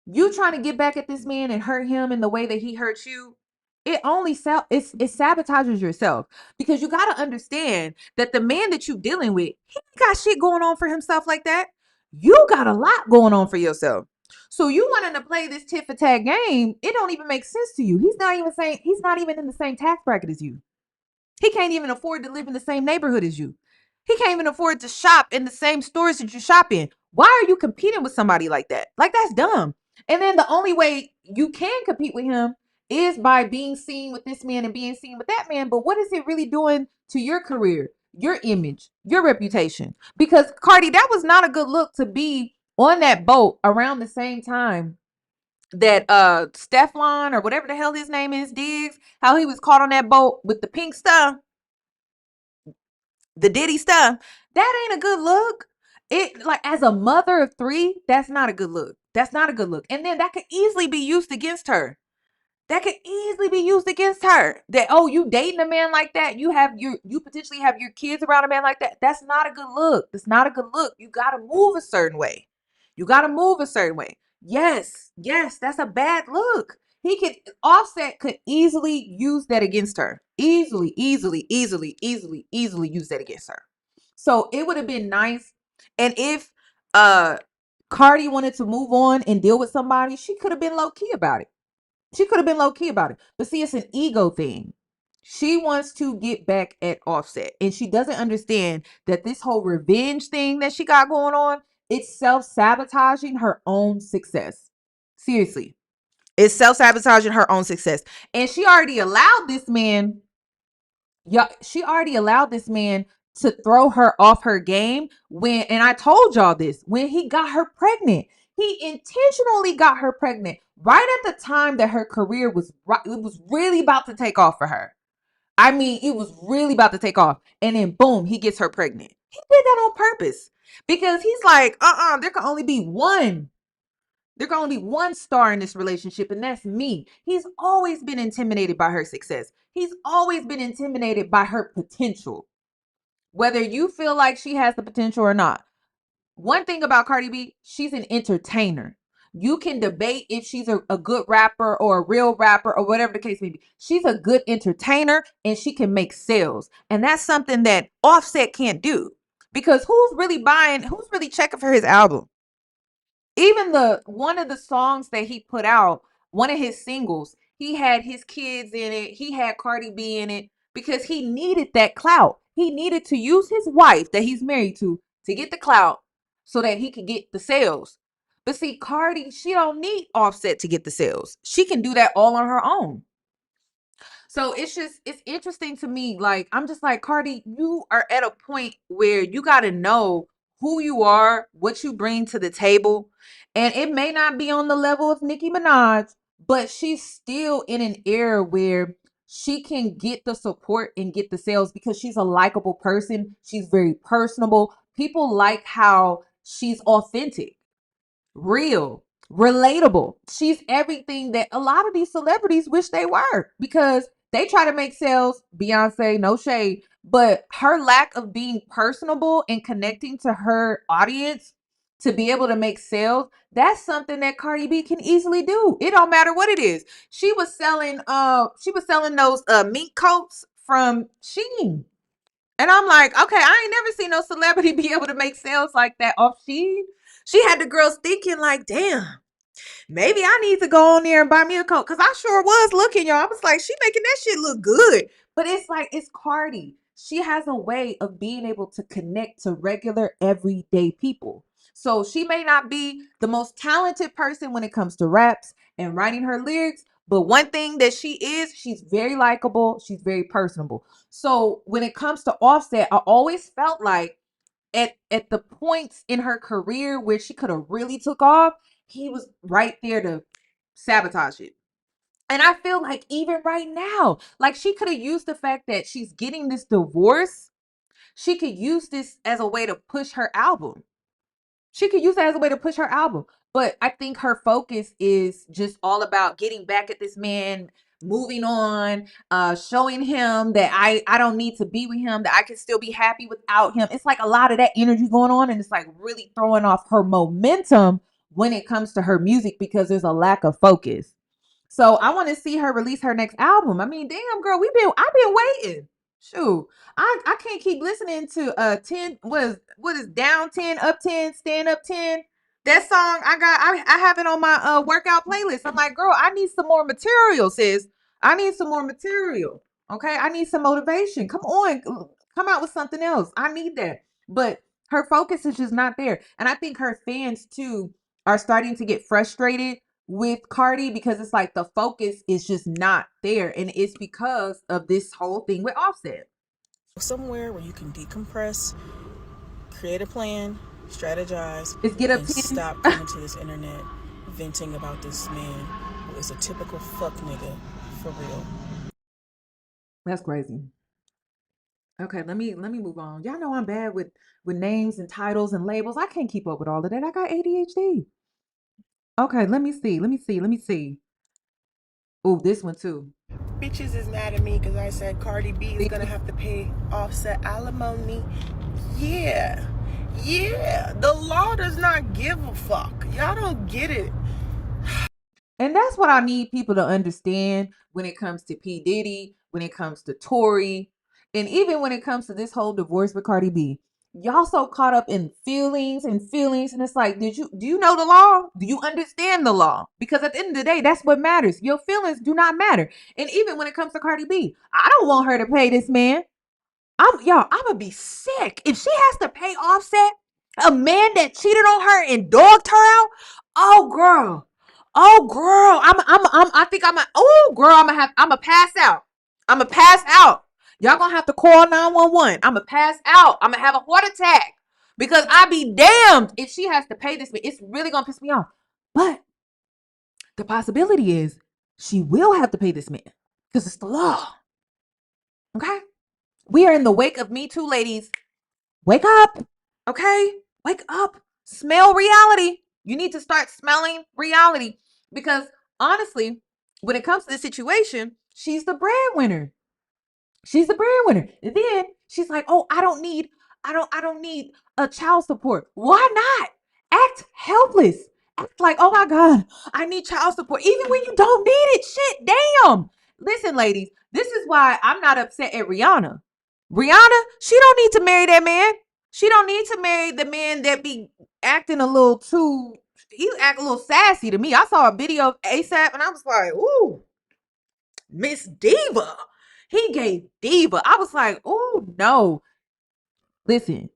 You trying to get back at this man and hurt him in the way that he hurt you, it only it sabotages yourself, because you got to understand that the man that you dealing with, he ain't got shit going on for himself like that. You got a lot going on for yourself. So you wanting to play this tit for tat game, it don't even make sense to you. He's not even in the same tax bracket as you. He can't even afford to live in the same neighborhood as you. He can't even afford to shop in the same stores that you shop in. Why are you competing with somebody like that? Like, that's dumb. And then the only way you can compete with him is by being seen with this man and being seen with that man. But what is it really doing to your career, your image, your reputation? Because Cardi, that was not a good look to be on that boat around the same time that Stefan, or whatever the hell his name is, Diggs, how he was caught on that boat with the pink stuff, the Diddy stuff. That ain't a good look. It, like, as a mother of 3, that's not a good look. That's not a good look. And then that could easily be used against her. That could easily be used against her. That, oh, you dating a man like that, you potentially have your kids around a man like that. That's not a good look. That's not a good look. You got to move a certain way. You got to move a certain way. Yes, that's a bad look. Offset could easily use that against her. Easily use that against her. So it would have been nice. And if Cardi wanted to move on and deal with somebody, she could have been low key about it. But see, it's an ego thing. She wants to get back at Offset, and she doesn't understand that this whole revenge thing that she got going on, it's self-sabotaging her own success. Seriously. It's self-sabotaging her own success. And she already allowed this man to throw her off her game and I told y'all this, when he got her pregnant. He intentionally got her pregnant right at the time that her career was really about to take off for her. I mean, it was really about to take off. And then boom, he gets her pregnant. He did that on purpose, because he's like, there can only be one. There can only be one star in this relationship, and that's me. He's always been intimidated by her success. He's always been intimidated by her potential, whether you feel like she has the potential or not. One thing about Cardi B, she's an entertainer. You can debate if she's a good rapper or a real rapper or whatever the case may be. She's a good entertainer, and she can make sales. And that's something that Offset can't do, because who's really checking for his album? Even one of the songs that he put out, one of his singles, he had his kids in it. He had Cardi B in it, because he needed that clout. He needed to use his wife that he's married to get the clout so that he could get the sales. But see, Cardi, she don't need Offset to get the sales. She can do that all on her own. So it's interesting to me. Like, I'm just like, Cardi, you are at a point where you got to know who you are, what you bring to the table. And it may not be on the level of Nicki Minaj, but she's still in an era where she can get the support and get the sales, because she's a likable person. She's very personable. People like how she's authentic, real, relatable. She's everything that a lot of these celebrities wish they were, because they try to make sales. Beyonce, no shade, but her lack of being personable and connecting to her audience to be able to make sales, that's something that Cardi B can easily do. It don't matter what it is. She was selling those mink coats from Shein. And I'm like, okay, I ain't never seen no celebrity be able to make sales like that off Shein. She had the girls thinking like, damn, maybe I need to go on there and buy me a coat. Cause I sure was looking, y'all. I was like, she making that shit look good. But it's like, it's Cardi. She has a way of being able to connect to regular everyday people. So she may not be the most talented person when it comes to raps and writing her lyrics, but one thing that she is, she's very likable. She's very personable. So when it comes to Offset, I always felt like at the points in her career where she could have really took off, he was right there to sabotage it. And I feel like even right now, like she could have used the fact that she's getting this divorce. She could use this as a way to push her album. She could use that as a way to push her album. But I think her focus is just all about getting back at this man, moving on, showing him that I don't need to be with him, that I can still be happy without him. It's like a lot of that energy going on, and it's like really throwing off her momentum when it comes to her music because there's a lack of focus. So I want to see her release her next album. I mean, damn girl, I've been waiting. Shoot. I can't keep listening to 10 what is down 10, up 10, stand up 10. That song I have it on my workout playlist. I'm like, girl, I need some more material, sis. I need some more material. Okay? I need some motivation. Come on. Come out with something else. I need that. But her focus is just not there. And I think her fans too are starting to get frustrated with Cardi because it's like the focus is just not there. And it's because of this whole thing with Offset. Somewhere where you can decompress, create a plan, strategize, It's get up and 10. stop coming to this internet venting about this man who is a typical fuck nigga for real. That's crazy. Okay, let me move on. Y'all know I'm bad with names and titles and labels. I can't keep up with all of that. I got ADHD. Okay, let me see. Oh, this one too. Bitches is mad at me because I said Cardi B is gonna have to pay Offset alimony. Yeah. The law does not give a fuck. Y'all don't get it. And that's what I need people to understand when it comes to P. Diddy, when it comes to Tory, and even when it comes to this whole divorce with Cardi B. Y'all so caught up in feelings, and it's like, do you know the law? Do you understand the law? Because at the end of the day, that's what matters. Your feelings do not matter. And even when it comes to Cardi B, I don't want her to pay this man. I'm gonna be sick if she has to pay Offset, a man that cheated on her and dogged her out. Oh girl, I think I'm gonna pass out. I'm gonna pass out. Y'all gonna have to call 911. I'm gonna pass out. I'm gonna have a heart attack because I be damned if she has to pay this man. It's really gonna piss me off. But the possibility is she will have to pay this man because it's the law. Okay. We are in the wake of Me Too, ladies. Wake up. Okay? Wake up. Smell reality. You need to start smelling reality because honestly, when it comes to this situation, she's the breadwinner. And then she's like, "Oh, I don't need a child support." Why not? Act helpless. Act like, "Oh my God, I need child support," even when you don't need it. Shit, damn. Listen, ladies, this is why I'm not upset at Rihanna. Rihanna, she don't need to marry that man. She don't need to marry the man that be acting a little too. He act a little sassy to me. I saw a video of ASAP and I was like, "Ooh, Miss Diva." He gave Diva. I was like, "Oh no." Listen,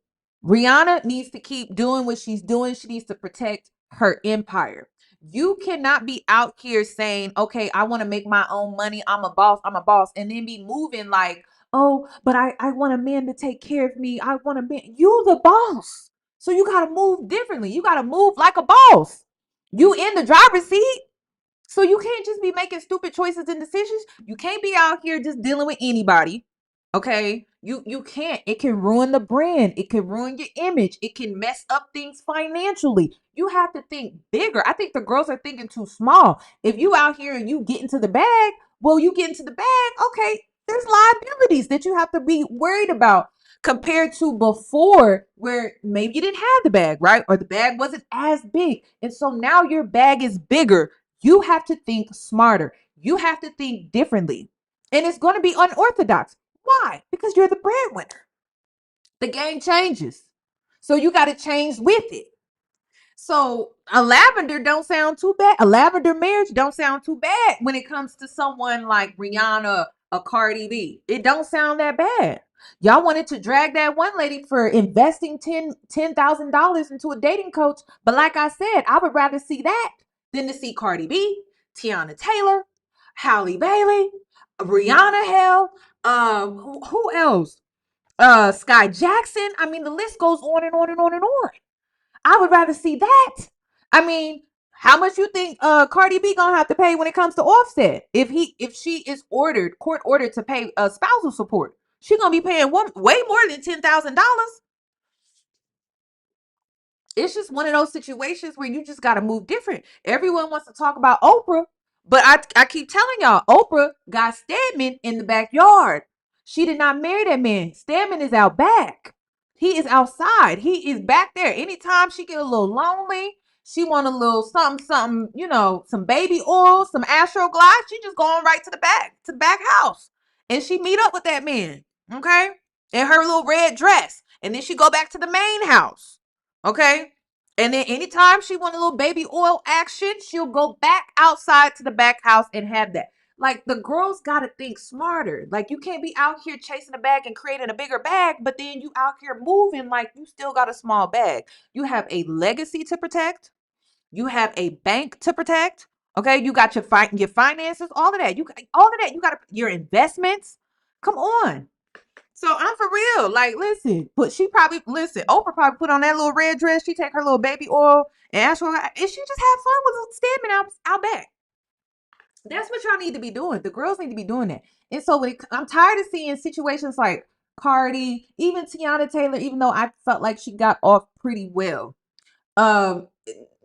Rihanna needs to keep doing what she's doing. She needs to protect her empire. You cannot be out here saying, "Okay, I want to make my own money. I'm a boss. And then be moving like, "Oh, but I want a man to take care of me. I want a man." You the boss. So you got to move differently. You got to move like a boss. You in the driver's seat. So you can't just be making stupid choices and decisions. You can't be out here just dealing with anybody. Okay? You can't. It can ruin the brand. It can ruin your image. It can mess up things financially. You have to think bigger. I think the girls are thinking too small. If you out here and you get into the bag, well, you get into the bag. Okay, there's liabilities that you have to be worried about. compared to before where maybe you didn't have the bag, right? Or the bag wasn't as big. And so now your bag is bigger. You have to think smarter. You have to think differently. And it's going to be unorthodox. Why? Because you're the breadwinner. The game changes. So you got to change with it. So a lavender don't sound too bad. A lavender marriage don't sound too bad when it comes to someone like Rihanna or Cardi B. It don't sound that bad. Y'all wanted to drag that one lady for investing $10,000 into a dating coach. But like I said, I would rather see that than to see Cardi B, Tiana Taylor, Halle Bailey, Rihanna, hell, who else? Sky Jackson. I mean, the list goes on and on and on and on. I would rather see that. I mean, how much you think Cardi B gonna have to pay when it comes to Offset? If she is court ordered to pay spousal support, she gonna be paying way more than $10,000. It's just one of those situations where you just got to move different. Everyone wants to talk about Oprah, but I keep telling y'all, Oprah got Stedman in the backyard. She did not marry that man. Stedman is out back. He is outside. He is back there. Anytime she get a little lonely, she want a little something, some baby oil, some Astroglide, she just going right to the back house. And she meet up with that man, okay? In her little red dress. And then she go back to the main house. Okay. And then anytime she want a little baby oil action, she'll go back outside to the back house and have that. Like, the girls got to think smarter. Like, you can't be out here chasing a bag and creating a bigger bag, but then you out here moving like you still got a small bag. You have a legacy to protect. You have a bank to protect. Okay. You got your finances, all of that. You got your investments. Come on. So I'm for real. Like, listen, Oprah probably put on that little red dress. She take her little baby oil and ask her, and she just have fun with Stedman out back. That's what y'all need to be doing. The girls need to be doing that. And so I'm tired of seeing situations like Cardi, even Tiana Taylor, even though I felt like she got off pretty well.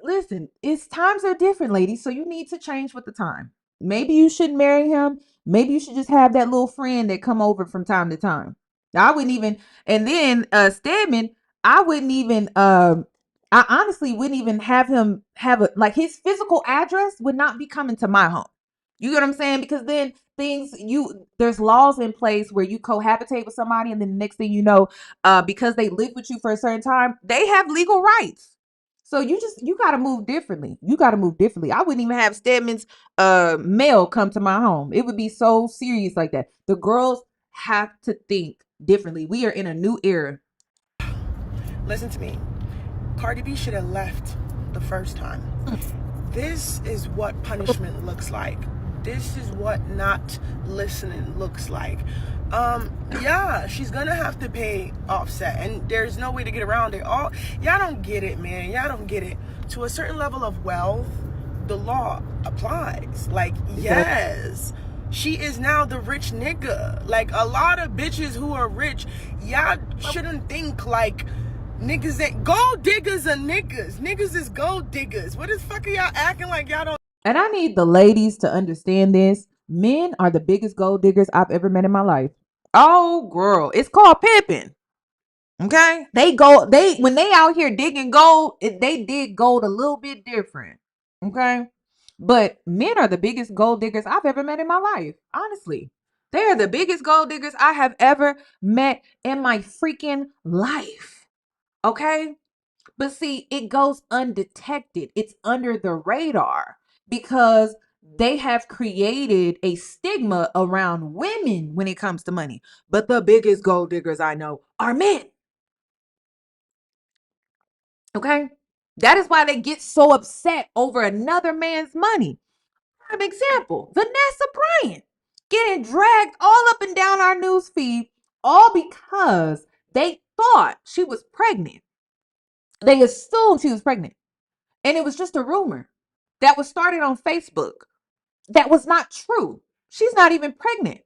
Listen, times are different, ladies. So you need to change with the time. Maybe you shouldn't marry him. Maybe you should just have that little friend that come over from time to time. I wouldn't even, and then Stedman, I honestly wouldn't even have him like his physical address would not be coming to my home. You get what I'm saying? Because then there's laws in place where you cohabitate with somebody, and then the next thing you know, because they live with you for a certain time, they have legal rights. So you got to move differently. I wouldn't even have Stedman's mail come to my home. It would be so serious like that. The girls have to think differently. We are in a new era. Listen to me. Cardi B should have left the first time. This is what punishment looks like. This is what not listening looks like. Yeah, she's gonna have to pay Offset, and there's no way to get around it. Y'all don't get it, man. Y'all don't get it. To a certain level of wealth, the law applies. Like, yes, she is now the rich nigga. Like, a lot of bitches who are rich, y'all shouldn't think like niggas ain't gold diggers are niggas. Niggas is gold diggers. What the fuck are y'all acting like y'all don't? And I need the ladies to understand this. Men are the biggest gold diggers I've ever met in my life. Oh, girl, it's called pimping. Okay, when they out here digging gold, they dig gold a little bit different. Okay, but men are the biggest gold diggers I've ever met in my life. Honestly, they are the biggest gold diggers I have ever met in my freaking life. Okay, but see, it goes undetected. It's under the radar because they have created a stigma around women when it comes to money. But the biggest gold diggers I know are men. Okay? That is why they get so upset over another man's money. Prime example, Vanessa Bryant getting dragged all up and down our news feed, all because they thought she was pregnant. They assumed she was pregnant. And it was just a rumor that was started on Facebook. That was not true. She's not even pregnant.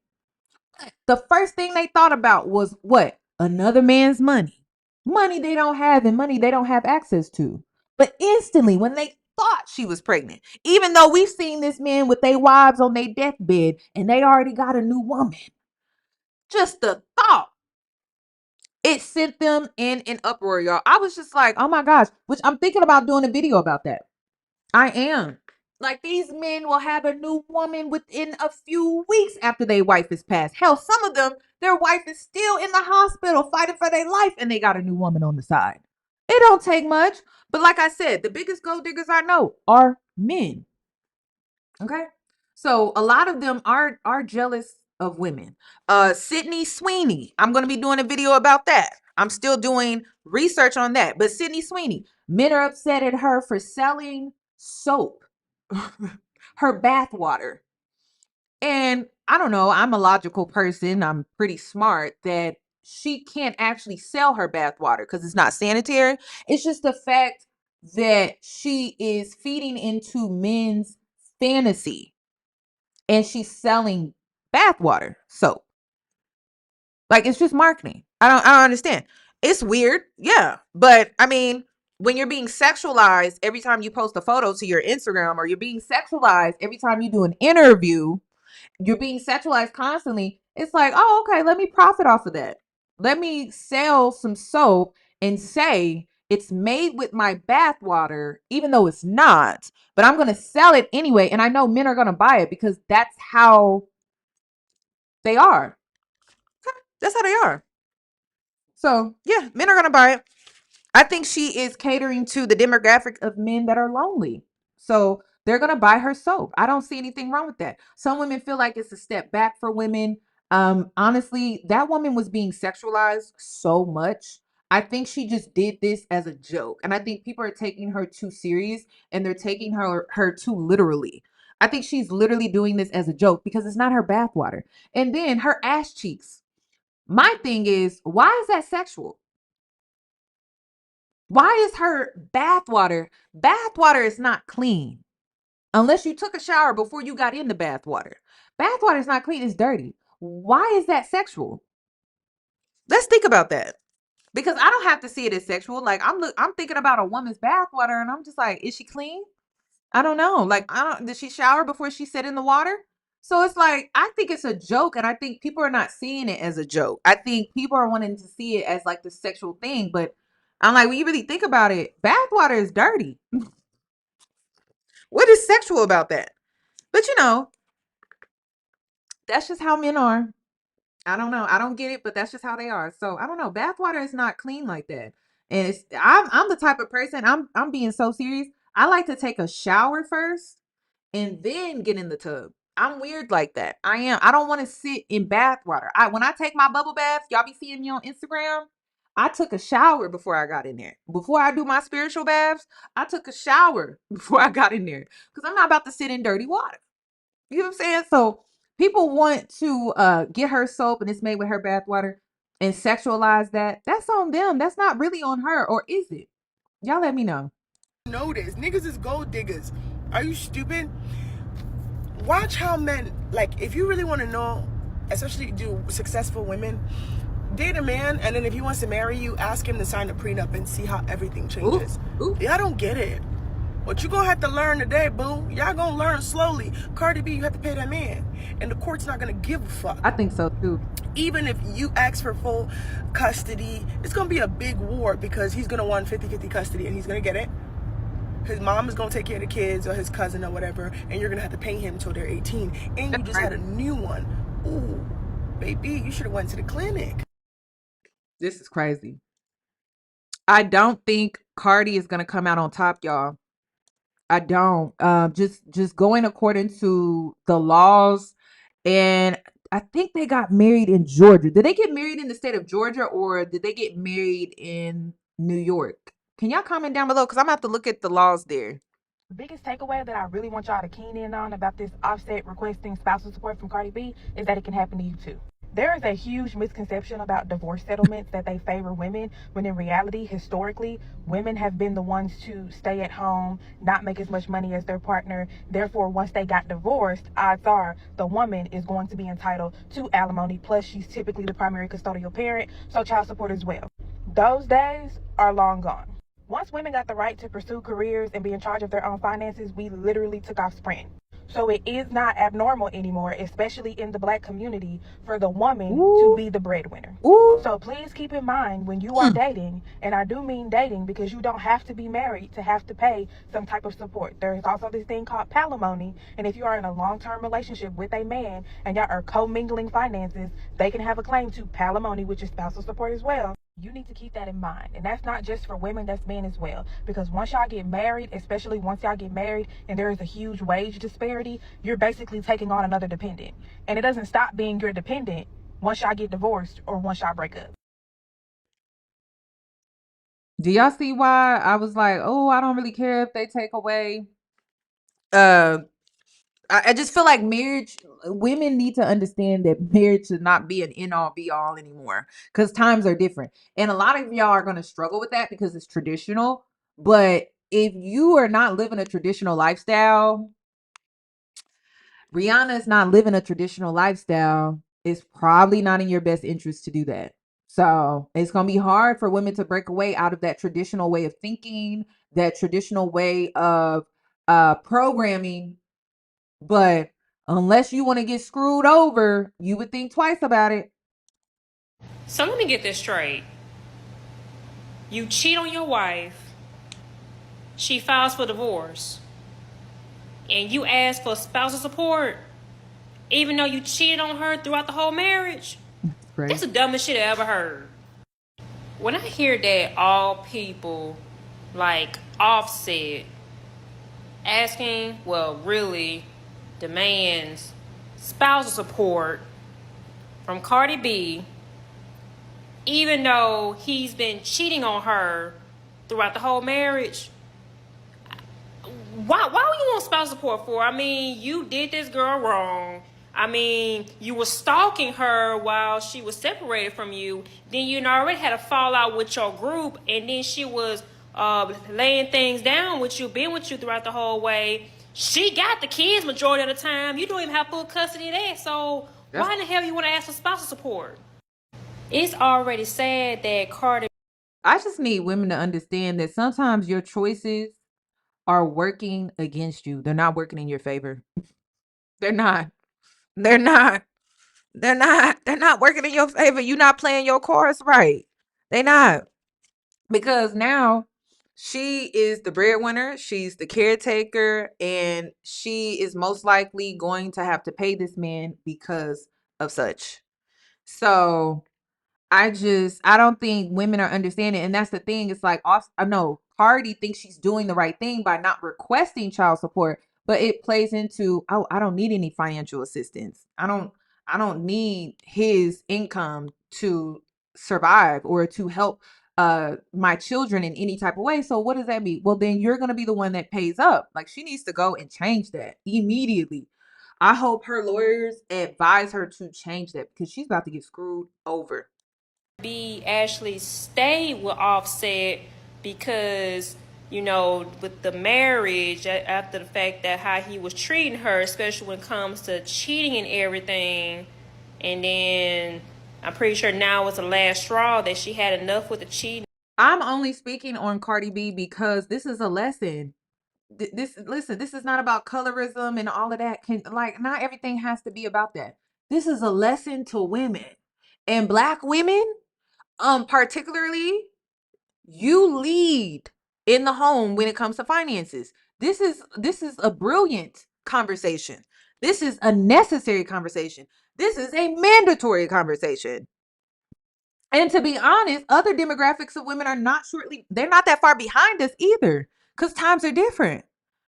The first thing they thought about was what? Another man's money. Money they don't have and money they don't have access to. But instantly, when they thought she was pregnant, even though we've seen this man with their wives on their deathbed and they already got a new woman, just the thought It sent them in an uproar, y'all. I was just like, oh my gosh, which I'm thinking about doing a video about that. I am. Like, these men will have a new woman within a few weeks after their wife is passed. Hell, some of them, their wife is still in the hospital fighting for their life and they got a new woman on the side. It don't take much. But like I said, the biggest gold diggers I know are men. Okay? So a lot of them are jealous of women. Sydney Sweeney, I'm going to be doing a video about that. I'm still doing research on that. But Sydney Sweeney, men are upset at her for selling soap, her bath water. And I don't know, I'm a logical person. I'm pretty smart that she can't actually sell her bath water because it's not sanitary. It's just the fact that she is feeding into men's fantasy and she's selling bath water soap. Like, it's just marketing. I don't understand. It's weird. Yeah. But I mean, when you're being sexualized every time you post a photo to your Instagram, or you're being sexualized every time you do an interview, you're being sexualized constantly. It's like, oh, okay, let me profit off of that. Let me sell some soap and say it's made with my bath water, even though it's not, but I'm going to sell it anyway. And I know men are going to buy it because that's how they are. That's how they are. So yeah, men are going to buy it. I think she is catering to the demographic of men that are lonely. So they're going to buy her soap. I don't see anything wrong with that. Some women feel like it's a step back for women. Honestly, that woman was being sexualized so much. I think she just did this as a joke. And I think people are taking her too serious and they're taking her too literally. I think she's literally doing this as a joke because it's not her bathwater. And then her ass cheeks. My thing is, why is that sexual? Why is her bathwater is not clean unless you took a shower before you got in the bathwater. Bathwater is not clean, it's dirty. Why is that sexual? Let's think about that. Because I don't have to see it as sexual. Like, I'm thinking about a woman's bathwater and I'm just like, is she clean? I don't know. Like, did she shower before she sat in the water? So it's like, I think it's a joke, and I think people are not seeing it as a joke. I think people are wanting to see it as like the sexual thing, but I'm like, when you really think about it, bathwater is dirty. What is sexual about that? But you know, that's just how men are. I don't know. I don't get it, but that's just how they are. So I don't know. Bathwater is not clean like that. And I'm the type of person, I'm being so serious. I like to take a shower first and then get in the tub. I'm weird like that. I am. I don't want to sit in bath water. When I take my bubble baths, y'all be seeing me on Instagram. I took a shower before I got in there. Before I do my spiritual baths, I took a shower before I got in there because I'm not about to sit in dirty water. You know what I'm saying? So people want to get her soap and it's made with her bath water and sexualize that. That's on them. That's not really on her, or is it? Y'all let me know. Notice, niggas is gold diggers. Are you stupid? Watch how men, like, if you really want to know, especially do successful women, date a man, and then if he wants to marry you, ask him to sign a prenup and see how everything changes. Ooh. Y'all don't get it. What you gonna have to learn today, boo. Y'all gonna learn slowly. Cardi B, you have to pay that man, and the court's not gonna give a fuck. I think so too. Even if you ask for full custody, it's gonna be a big war because he's gonna want 50-50 custody, and he's gonna get it. His mom is gonna take care of the kids, or his cousin, or whatever, and you're gonna have to pay him until they're 18. And you just had a new one. Ooh, baby, you should have went to the clinic. This is crazy. I don't think Cardi is gonna come out on top, y'all. I don't. Just going according to the laws, and I think they got married in Georgia. Did they get married in the state of Georgia, or did they get married in New York? Can y'all comment down below? Because I'm going to have to look at the laws there. The biggest takeaway that I really want y'all to keen in on about this Offset requesting spousal support from Cardi B is that it can happen to you too. There is a huge misconception about divorce settlements that they favor women, when in reality, historically, women have been the ones to stay at home, not make as much money as their partner. Therefore, once they got divorced, odds are the woman is going to be entitled to alimony. Plus, she's typically the primary custodial parent, so child support as well. Those days are long gone. Once women got the right to pursue careers and be in charge of their own finances, we literally took off sprinting. So it is not abnormal anymore, especially in the Black community, for the woman to be the breadwinner. So please keep in mind when you are dating, and I do mean dating because you don't have to be married to have to pay some type of support. There is also this thing called palimony, and if you are in a long-term relationship with a man and y'all are commingling finances, they can have a claim to palimony, which is spousal support as well. You need to keep that in mind. And that's not just for women, that's men as well. Because once y'all get married, especially once y'all get married and there is a huge wage disparity, you're basically taking on another dependent. And it doesn't stop being your dependent once y'all get divorced or once y'all break up. Do y'all see why I was like, oh, I don't really care if they take away I just feel like marriage, women need to understand that marriage should not be an end all be all anymore because times are different. And a lot of y'all are going to struggle with that because it's traditional. But if you are not living a traditional lifestyle, Rihanna is not living a traditional lifestyle. It's probably not in your best interest to do that. So it's going to be hard for women to break away out of that traditional way of thinking, that traditional way of programming. But unless you want to get screwed over, you would think twice about it. So let me get this straight. You cheat on your wife, she files for divorce, and you ask for spousal support, even though you cheated on her throughout the whole marriage? Right. That's the dumbest shit I ever heard. When I hear that all people like Offset asking, well, really demands spousal support from Cardi B, even though he's been cheating on her throughout the whole marriage, why would you want spousal support for? I mean, you did this girl wrong. I mean, you were stalking her while she was separated from you. Then you already had a fallout with your group, and then she was laying things down with you, being with you throughout the whole way. She got the kids majority of the time. You don't even have full custody of that. So why in the hell you want to ask for spousal support? It's already sad that Cardi. I just need women to understand that sometimes your choices are working against you. They're not working in your favor. They're not. They're not. They're not. They're not working in your favor. You're not playing your cards right. They not. Because now she is the breadwinner. She's the caretaker. And she is most likely going to have to pay this man because of such. So I don't think women are understanding. And that's the thing. It's like, I know Cardi thinks she's doing the right thing by not requesting child support, but it plays into, oh, I don't need any financial assistance. I don't need his income to survive or to help my children in any type of way. So what does that mean? Well, then you're going to be the one that pays up. Like, she needs to go and change that immediately. I hope her lawyers advise her to change that because she's about to get screwed over. B actually stayed with Offset because, you know, with the marriage, after the fact that how he was treating her, especially when it comes to cheating and everything. And then I'm pretty sure now was the last straw that she had enough with the cheating. I'm only speaking on Cardi B because this is a lesson. This is not about colorism and all of that. Not everything has to be about that. This is a lesson to women and Black women. Particularly, you lead in the home when it comes to finances. This is a brilliant conversation. This is a necessary conversation. This is a mandatory conversation. And to be honest, other demographics of women they're not that far behind us either, because times are different.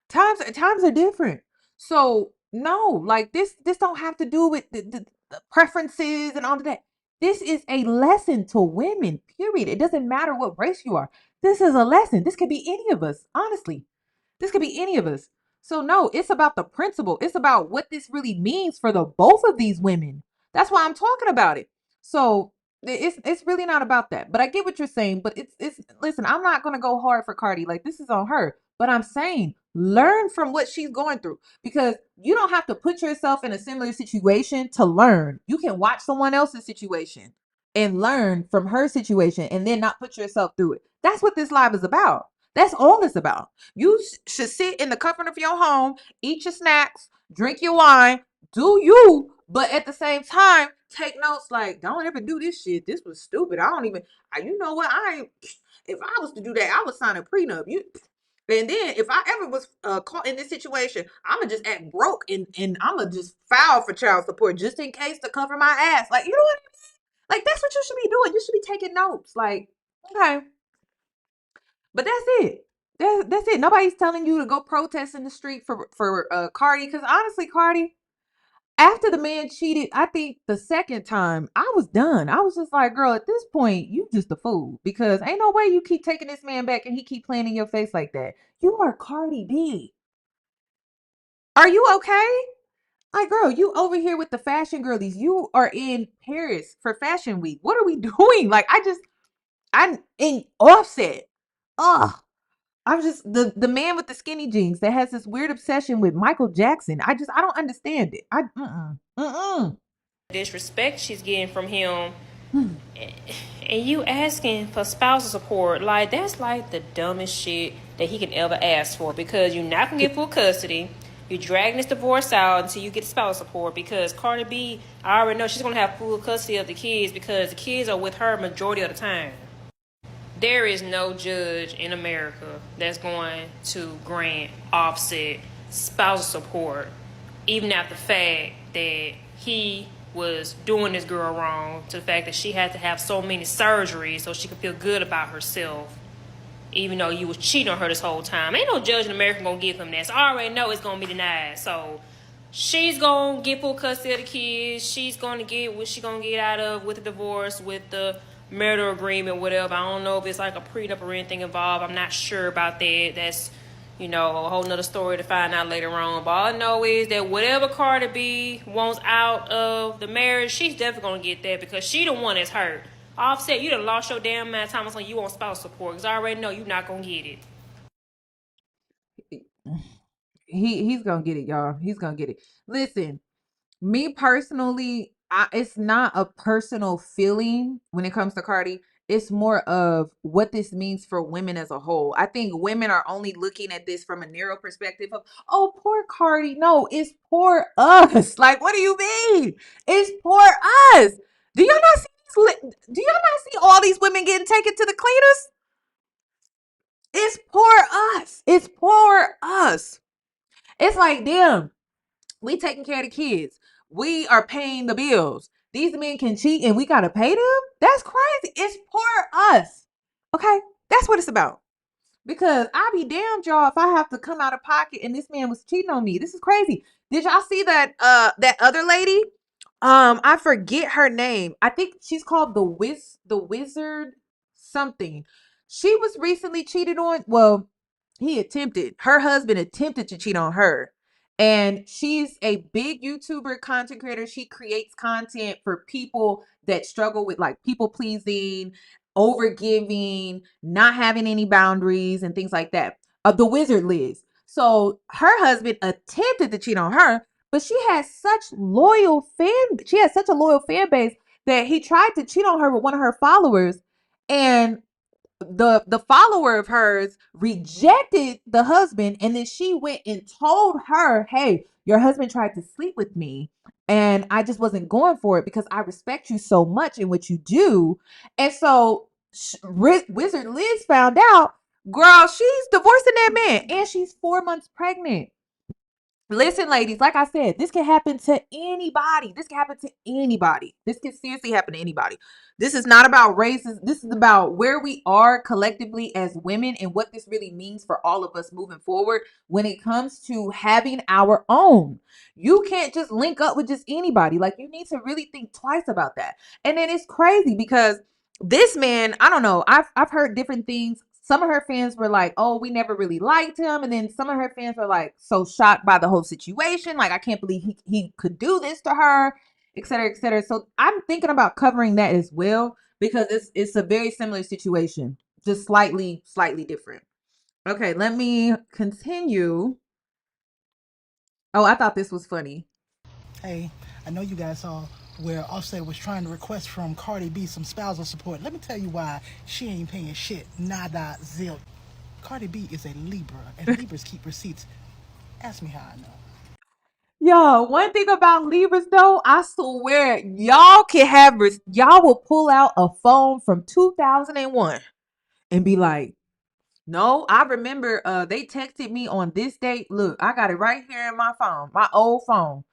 Times are different. So no, like this don't have to do with the preferences and all of that. This is a lesson to women, period. It doesn't matter what race you are. This is a lesson. This could be any of us, honestly. This could be any of us. So no, it's about the principle. It's about what this really means for the both of these women. That's why I'm talking about it. So it's really not about that. But I get what you're saying. But it's listen, I'm not gonna go hard for Cardi. Like, this is on her. But I'm saying learn from what she's going through, because you don't have to put yourself in a similar situation to learn. You can watch someone else's situation and learn from her situation and then not put yourself through it. That's what this live is about. That's all it's about. You should sit in the comfort of your home, eat your snacks, drink your wine, do you, but at the same time, take notes like, don't ever do this shit. This was stupid. I don't even, you know what? If I was to do that, I would sign a prenup. And then if I ever was caught in this situation, I'ma just act broke and I'ma just file for child support just in case to cover my ass. Like, you know what I mean? Like, that's what you should be doing. You should be taking notes. Like, okay. But that's it. That's it. Nobody's telling you to go protest in the street for Cardi. Because honestly, Cardi, after the man cheated, I think the second time, I was done. I was just like, girl, at this point, you just a fool. Because ain't no way you keep taking this man back and he keep playing in your face like that. You are Cardi B. Are you okay? Like, girl, you over here with the fashion girlies. You are in Paris for Fashion Week. What are we doing? Like, I'm in Offset. Ugh. I'm just the man with the skinny jeans that has this weird obsession with Michael Jackson. I don't understand it. Disrespect she's getting from him, and you asking for spousal support, like that's like the dumbest shit that he can ever ask for, because you're not gonna get full custody. You're dragging this divorce out until you get spousal support, because Cardi B, I already know she's gonna have full custody of the kids because the kids are with her majority of the time. There is no judge in America that's going to grant Offset spousal support, even after the fact that he was doing this girl wrong, to the fact that she had to have so many surgeries so she could feel good about herself, even though you was cheating on her this whole time. Ain't no judge in America gonna give him that. So I already know it's gonna be denied. So she's gonna get full custody of the kids. She's gonna get what she's gonna get out of with the divorce, with the marital agreement, whatever. I don't know if it's like a prenup or anything involved. I'm not sure about that. That's, a whole nother story to find out later on. But all I know is that whatever Cardi B wants out of the marriage, she's definitely gonna get that, because she the one that's hurt. Offset, you done lost your damn mind time on you want spouse support, because I already know you're not gonna get it. He's gonna get it, y'all. He's gonna get it. Listen, me personally, it's not a personal feeling when it comes to Cardi. It's more of what this means for women as a whole. I think women are only looking at this from a narrow perspective of, oh, poor Cardi. No, it's poor us. Like, what do you mean? It's poor us. Do y'all not see all these women getting taken to the cleaners? It's poor us. It's poor us. It's like, damn, we taking care of the kids. We are paying the bills. These men can cheat and we gotta pay them? That's crazy. It's poor us. Okay? That's what it's about. Because I be damned, y'all, if I have to come out of pocket and this man was cheating on me. This is crazy. Did y'all see that that other lady? I forget her name. I think she's called the Wizard something. She was recently cheated on. Well, her husband attempted to cheat on her. And she's a big YouTuber content creator. She creates content for people that struggle with like people pleasing, over giving, not having any boundaries and things like that. The Wizard Liz. So her husband attempted to cheat on her, but she has such a loyal fan base that he tried to cheat on her with one of her followers, and the follower of hers rejected the husband, and then she went and told her, hey, your husband tried to sleep with me and I just wasn't going for it because I respect you so much in what you do. And so Wizard Liz found out, girl, she's divorcing that man and she's 4 months pregnant. Listen, ladies, like I said, this can happen to anybody. This can happen to anybody. This can seriously happen to anybody. This is not about races. This is about where we are collectively as women and what this really means for all of us moving forward when it comes to having our own. You can't just link up with just anybody. Like, you need to really think twice about that. And then it's crazy because this man, I don't know, I've heard different things. Some of her fans were like, oh, we never really liked him. And then some of her fans were like so shocked by the whole situation. Like, I can't believe he could do this to her, et cetera, et cetera. So I'm thinking about covering that as well, because it's a very similar situation, just slightly different. Okay, let me continue. Oh, I thought this was funny. Hey, I know you guys saw where Offset was trying to request from Cardi B some spousal support. Let me tell you why she ain't paying shit. Nada, zil. Cardi B is a Libra, and Libras keep receipts. Ask me how I know. Yo, one thing about Libras though, I swear y'all can have y'all will pull out a phone from 2001 and be like, no, I remember they texted me on this date. Look, I got it right here in my phone, my old phone.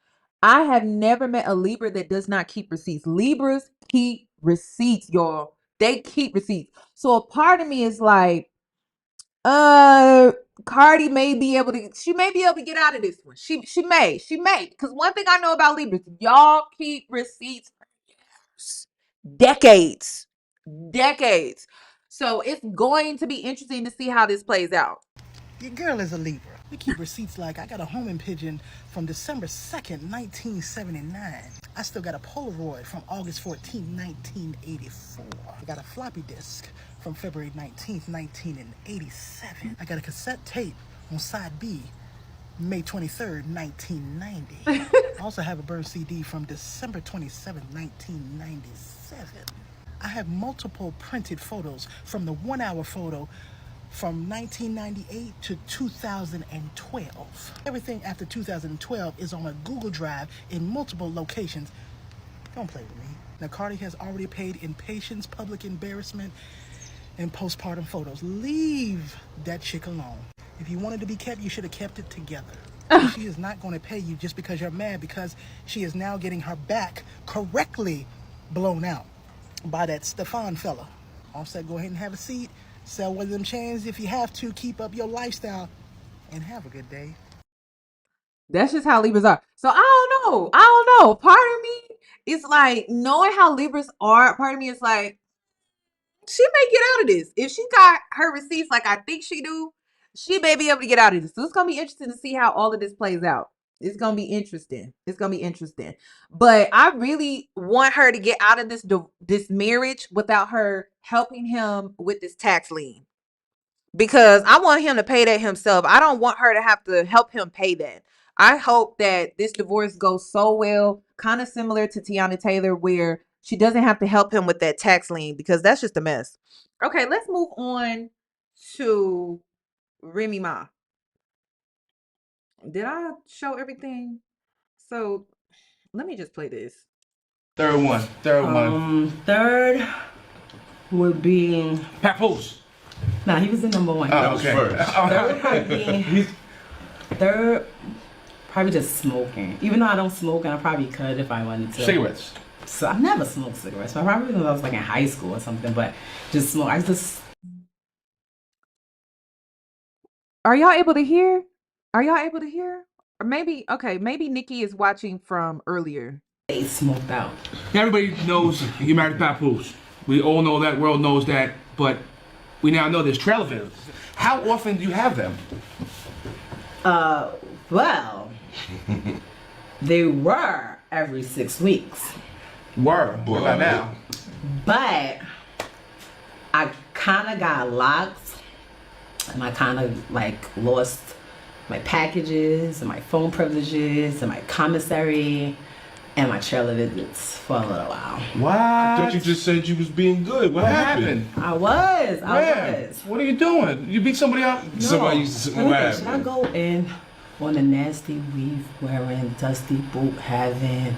I have never met a Libra that does not keep receipts. Libras keep receipts, y'all. They keep receipts. So a part of me is like, Cardi may be able to, she may be able to get out of this one. She may. Because one thing I know about Libras, y'all keep receipts for years, decades. So it's going to be interesting to see how this plays out. Your girl is a Libra. We keep receipts like I got a homing pigeon from December 2nd, 1979. I still got a Polaroid from August 14th, 1984. I got a floppy disk from February 19th, 1987. I got a cassette tape on side B, May 23rd, 1990. I also have a burned CD from December 27th, 1997. I have multiple printed photos from the 1 hour photo from 1998 to 2012. Everything after 2012 is on a Google Drive in multiple locations. Don't play with me. Now, Cardi has already paid in patience, public embarrassment, and postpartum photos. Leave that chick alone. If you wanted to be kept, you should have kept it together. She is not going to pay you just because you're mad, because she is now getting her back correctly blown out by that Stefan fella. Offset, go ahead and have a seat. Sell one of them chains if you have to. Keep up your lifestyle and have a good day. That's just how Libras are. So I don't know. Part of me is like, knowing how Libras are, part of me is like, she may get out of this. If she got her receipts like I think she do, she may be able to get out of this. So it's going to be interesting to see how all of this plays out. It's going to be interesting. But I really want her to get out of this marriage without her helping him with this tax lien. Because I want him to pay that himself. I don't want her to have to help him pay that. I hope that this divorce goes so well, kind of similar to Teyana Taylor, where she doesn't have to help him with that tax lien, because that's just a mess. Okay, let's move on to Remy Ma. Did I show everything? So let me just play this. Third one. Third would be Papoose. Nah, he was the number one. Oh, okay. Third, probably just smoking. Even though I don't smoke, and I probably could if I wanted to. Cigarettes. So I've never smoked cigarettes. But probably when I was like in high school or something. But just smoke. Are y'all able to hear? Or maybe Nikki is watching from earlier. They smoked out. Everybody knows you married Papoose. We all know that. World knows that. But we now know there's trail videos. How often do you have them? Well, they were every 6 weeks. What about now? But I kind of got locked, and I kind of like lost my packages and my phone privileges and my commissary and my trailer visits for a little while. What? I thought you just said you was being good. What happened? I was. What are you doing? You beat somebody up? No. Somebody used to. Should I go in on a nasty weave wearing, dusty boot having,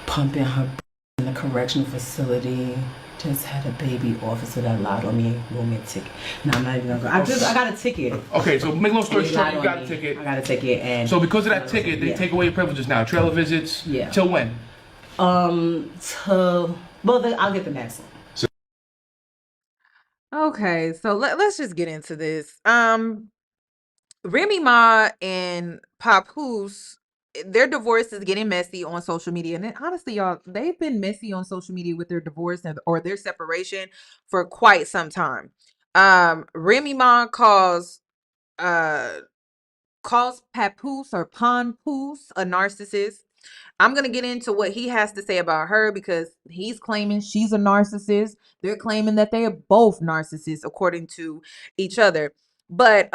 pumping her in the correctional facility? Just had a baby officer that lied on me, wrote me a ticket. No, I'm not even gonna go. I got a ticket. Okay, so make long story short, you got a ticket. I got a ticket, and so because of that ticket, they take away your privileges now. Trailer visits. Yeah. Till when? I'll get the next one. Okay, so let's just get into this. Remy Ma and Papoose, their divorce is getting messy on social media. And honestly, y'all, they've been messy on social media with their divorce or their separation for quite some time. Remy Ma calls Papoose or Pawnpoose a narcissist. I'm going to get into what he has to say about her, because he's claiming she's a narcissist. They're claiming that they are both narcissists according to each other. But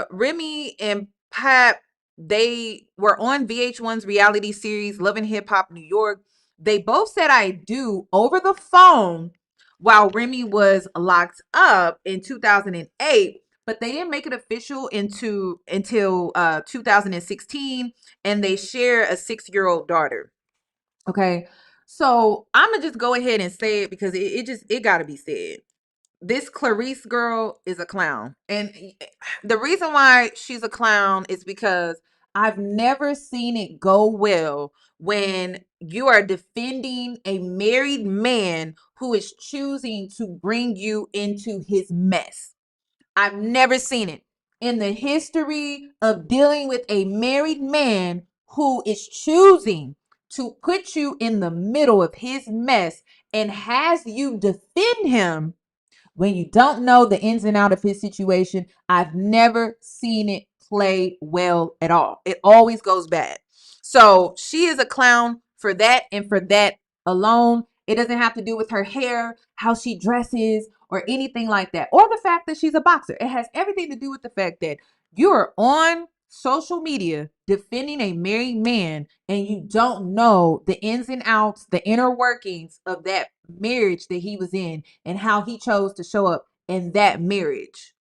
Remy and Pap, they were on VH1's reality series Love and Hip Hop New York. They both said I do over the phone while Remy was locked up in 2008 but they didn't make it official until 2016, and they share a 6-year-old daughter. Okay, so I'm gonna just go ahead and say it because it got to be said. This Clarissa girl is a clown, and the reason why she's a clown is because I've never seen it go well when you are defending a married man who is choosing to bring you into his mess. I've never seen it in the history of dealing with a married man who is choosing to put you in the middle of his mess and has you defend him when you don't know the ins and out of his situation. I've never seen it play well at all. It always goes bad. So she is a clown for that, and for that alone. It doesn't have to do with her hair, how she dresses, or anything like that, or the fact that she's a boxer. It has everything to do with the fact that you're on social media defending a married man and you don't know the ins and outs, the inner workings of that marriage that he was in and how he chose to show up in that marriage.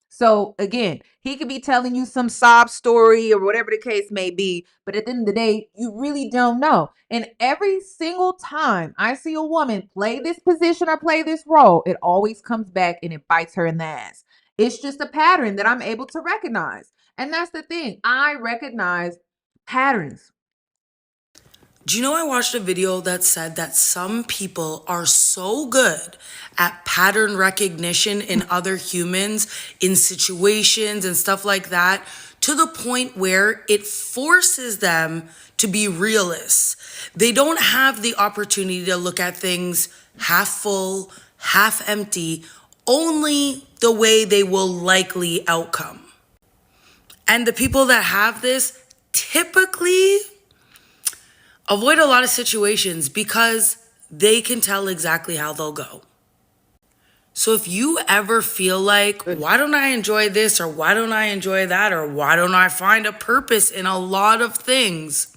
So again, he could be telling you some sob story or whatever the case may be, but at the end of the day, you really don't know. And every single time I see a woman play this position or play this role, it always comes back and it bites her in the ass. It's just a pattern that I'm able to recognize. And that's the thing. I recognize patterns. Do you know I watched a video that said that some people are so good at pattern recognition in other humans, in situations and stuff like that, to the point where it forces them to be realists. They don't have the opportunity to look at things half full, half empty, only the way they will likely outcome. And the people that have this typically avoid a lot of situations because they can tell exactly how they'll go. So if you ever feel like, why don't I enjoy this, or why don't I enjoy that, or why don't I find a purpose in a lot of things,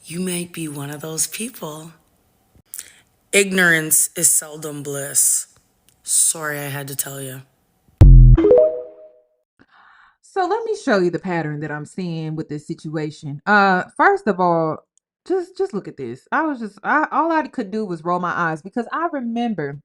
you might be one of those people. Ignorance is seldom bliss. Sorry I had to tell you. So let me show you the pattern that I'm seeing with this situation. First of all, just look at this. All I could do was roll my eyes because I remember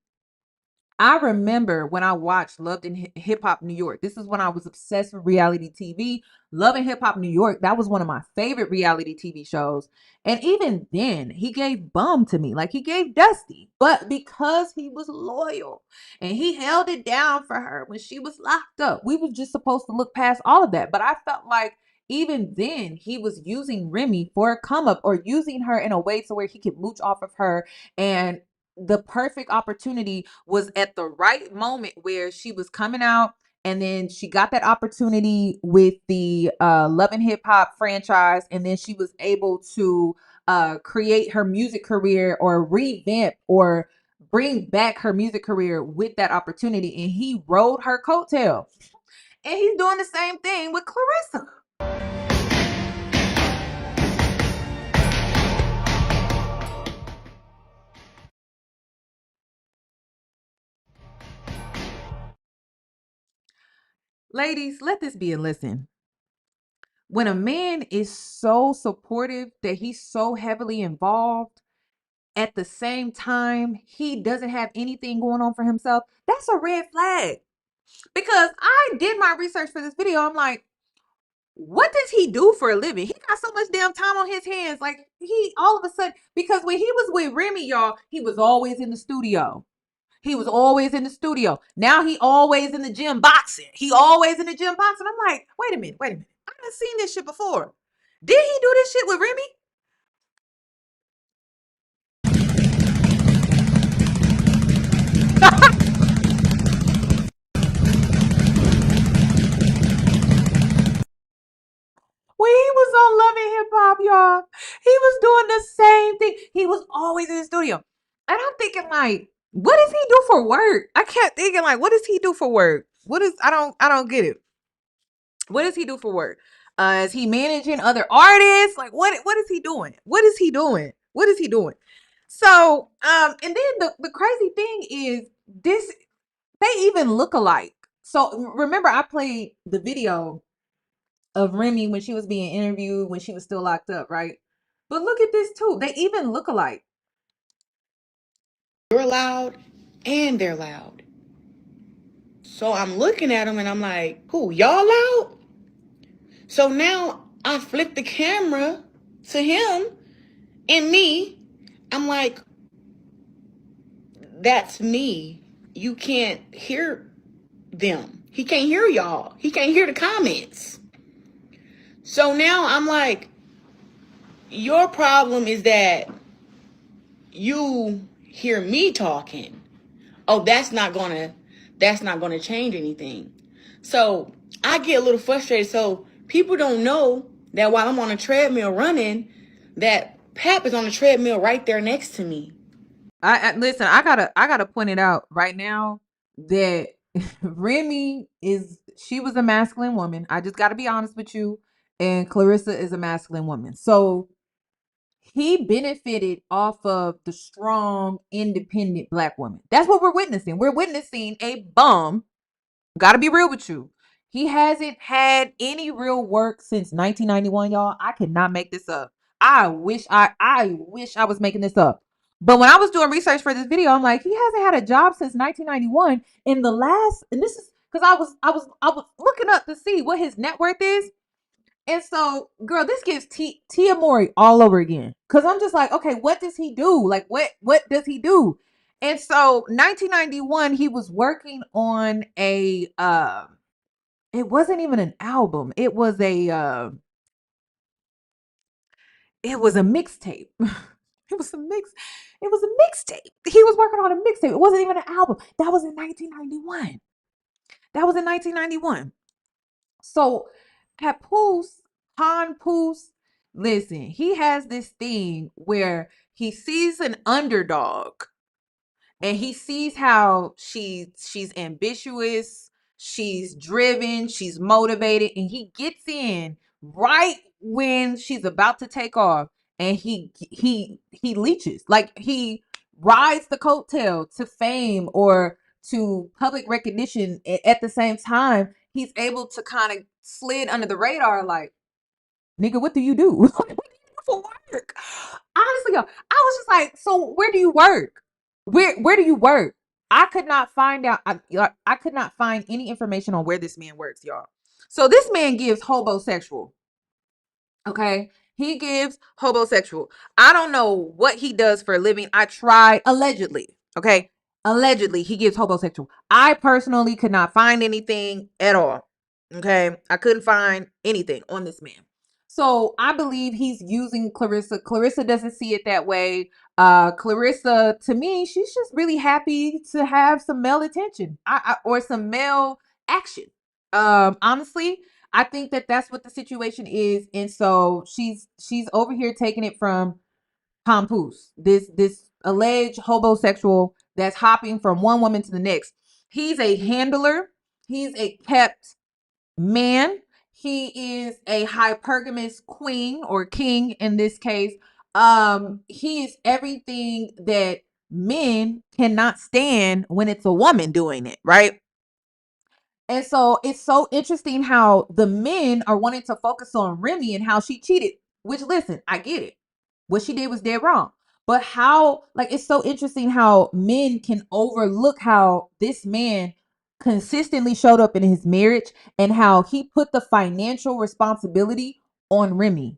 when I watched Loved in Hip Hop New York. This is when I was obsessed with reality TV. Love and Hip Hop New York, that was one of my favorite reality TV shows. And even then, he gave bum to me, like he gave Dusty. But because he was loyal and he held it down for her when she was locked up, we were just supposed to look past all of that. But I felt like even then, he was using Remy for a come up, or using her in a way to where he could mooch off of her. And the perfect opportunity was at the right moment where she was coming out, and then she got that opportunity with the Love and Hip Hop franchise, and then she was able to create her music career, or revamp or bring back her music career with that opportunity, and he rode her coattail. And he's doing the same thing with Clarissa. Ladies, let this be a lesson. When a man is so supportive that he's so heavily involved, at the same time he doesn't have anything going on for himself, that's a red flag. Because I did my research for this video. I'm like, what does he do for a living? He got so much damn time on his hands. Like, he all of a sudden, because when he was with Remy, y'all, he was always in the studio. He was always in the studio. Now he always in the gym boxing. He always in the gym boxing. I'm like, wait a minute. I haven't seen this shit before. Did he do this shit with Remy? When he was on Love and Hip Hop, y'all, he was doing the same thing. He was always in the studio. And I'm thinking, like, what does he do for work? I kept thinking, like, what does he do for work? I don't get it. What does he do for work? Is he managing other artists? Like, what is he doing? What is he doing? So, and then the crazy thing is this, they even look alike. So remember, I played the video of Remy when she was being interviewed when she was still locked up, right? But look at this too. They even look alike. You're loud and they're loud. So I'm looking at them and I'm like, who, y'all loud? So now I flip the camera to him and me. I'm like, that's me. You can't hear them. He can't hear y'all. He can't hear the comments. So now I'm like, your problem is that you hear me talking. Oh, that's not gonna change anything. So I get a little frustrated. So people don't know that while I'm on a treadmill running, that Pap is on the treadmill right there next to me. I listen, I gotta point it out right now that Remy she was a masculine woman. I just gotta be honest with you. And Clarissa is a masculine woman. So he benefited off of the strong, independent black woman. That's what we're witnessing. We're witnessing a bum. Gotta be real with you. He hasn't had any real work since 1991, y'all. I cannot make this up. I wish I was making this up. But when I was doing research for this video, I'm like, he hasn't had a job since 1991. And this is because I was looking up to see what his net worth is. And so, girl, this gives Tia Mori all over again. Cause I'm just like, okay, what does he do? Like, what does he do? And so 1991, he was working on a it wasn't even an album. It was a mixtape. It was a mixtape. He was working on a mixtape. It wasn't even an album. That was in 1991. So Pawnpoose, listen, he has this thing where he sees an underdog and he sees how she's ambitious, she's driven, she's motivated, and he gets in right when she's about to take off, and he leeches. Like, he rides the coattail to fame or to public recognition. At the same time, he's able to kind of slid under the radar, like, nigga, what do you do? What do you do for work? Honestly, I was just like, so where do you work? Where do you work? I could not find out. I could not find any information on where this man works, y'all. So this man gives Hobosexual. Okay. He gives Hobosexual. I don't know what he does for a living. I tried, allegedly. Okay. Allegedly, he gives Hobosexual. I personally could not find anything at all. Okay. I couldn't find anything on this man. So I believe he's using Clarissa. Clarissa doesn't see it that way. Clarissa, to me, she's just really happy to have some male attention, or some male action. Honestly, I think that that's what the situation is, and so she's over here taking it from Pawnpoose, this alleged Hobosexual that's hopping from one woman to the next. He's a handler. He's a kept man. He is a hypergamous queen or king in this case. He is everything that men cannot stand when it's a woman doing it, right? And so it's so interesting how the men are wanting to focus on Remy and how she cheated, which, listen, I get it. What she did was dead wrong. But how, like, it's so interesting how men can overlook how this man consistently showed up in his marriage and how he put the financial responsibility on Remy.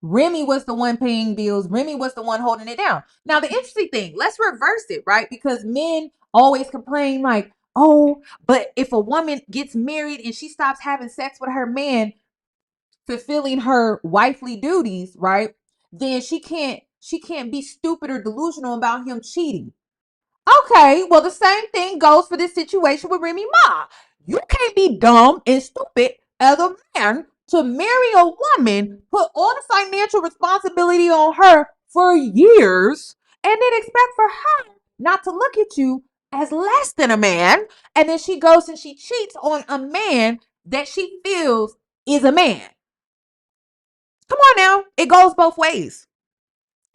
Remy was the one paying bills. Remy was the one holding it down. Now, the interesting thing, let's reverse it, right? Because men always complain like, oh, but if a woman gets married and she stops having sex with her man, fulfilling her wifely duties, right? Then she can't be stupid or delusional about him cheating. Okay, well, the same thing goes for this situation with Remy Ma. You can't be dumb and stupid as a man to marry a woman, put all the financial responsibility on her for years, and then expect for her not to look at you as less than a man. And then she goes and she cheats on a man that she feels is a man. Come on now. It goes both ways.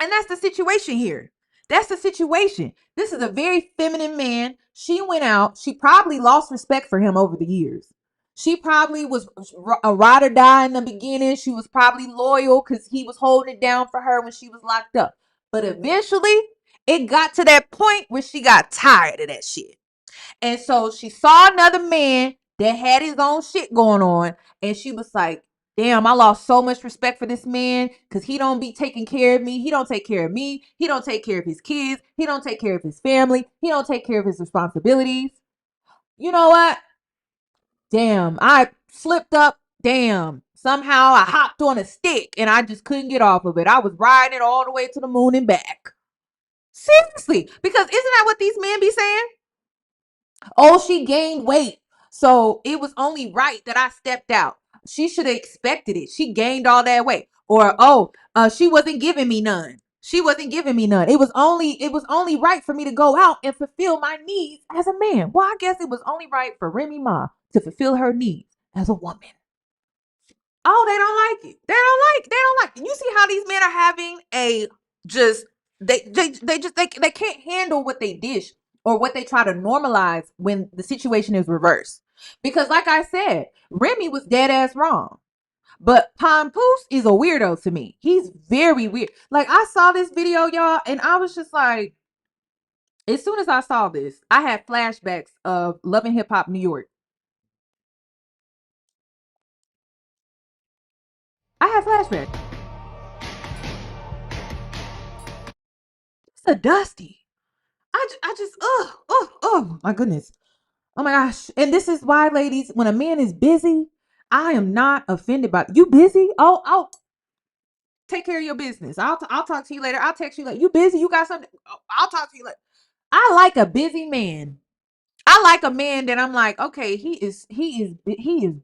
And that's the situation here. That's the situation. This is a very feminine man. She went out. She probably lost respect for him over the years. She probably was a ride or die in the beginning. She was probably loyal because he was holding it down for her when she was locked up. But eventually, it got to that point where she got tired of that shit. And so she saw another man that had his own shit going on. And she was like, damn, I lost so much respect for this man because he don't be taking care of me. He don't take care of me. He don't take care of his kids. He don't take care of his family. He don't take care of his responsibilities. You know what? Damn, I slipped up. Damn. Somehow I hopped on a stick and I just couldn't get off of it. I was riding it all the way to the moon and back. Seriously. Because isn't that what these men be saying? Oh, she gained weight. So it was only right that I stepped out. She should have expected it. She gained all that weight. Or, she wasn't giving me none. She wasn't giving me none. It was only right for me to go out and fulfill my needs as a man. Well, I guess it was only right for Remy Ma to fulfill her needs as a woman. Oh, they don't like it. They don't like it. You see how these men are having a just they can't handle what they dish or what they try to normalize when the situation is reversed. Because like I said, Remy was dead ass wrong. But Pawnpoose is a weirdo to me. He's very weird. Like I saw this video, y'all, and I was just like, as soon as I saw this, I had flashbacks of Love and Hip Hop New York. I had flashbacks. It's a Dusty. I just, oh my goodness. Oh my gosh. And this is why, ladies, when a man is busy, I am not offended by you busy. Oh, take care of your business. I'll talk to you later. I'll text you later. You busy? You got something? I'll talk to you later. I like a busy man. I like a man that I'm like, okay, he is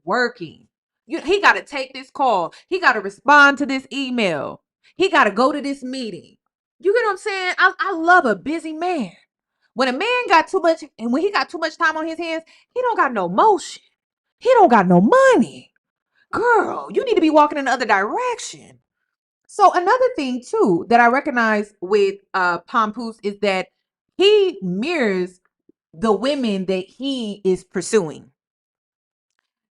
working. He got to take this call. He got to respond to this email. He got to go to this meeting. You get what I'm saying? I love a busy man. When a man got too much, and when he got too much time on his hands, he don't got no motion. He don't got no money. Girl, you need to be walking in the other direction. So another thing too that I recognize with Papoose is that he mirrors the women that he is pursuing.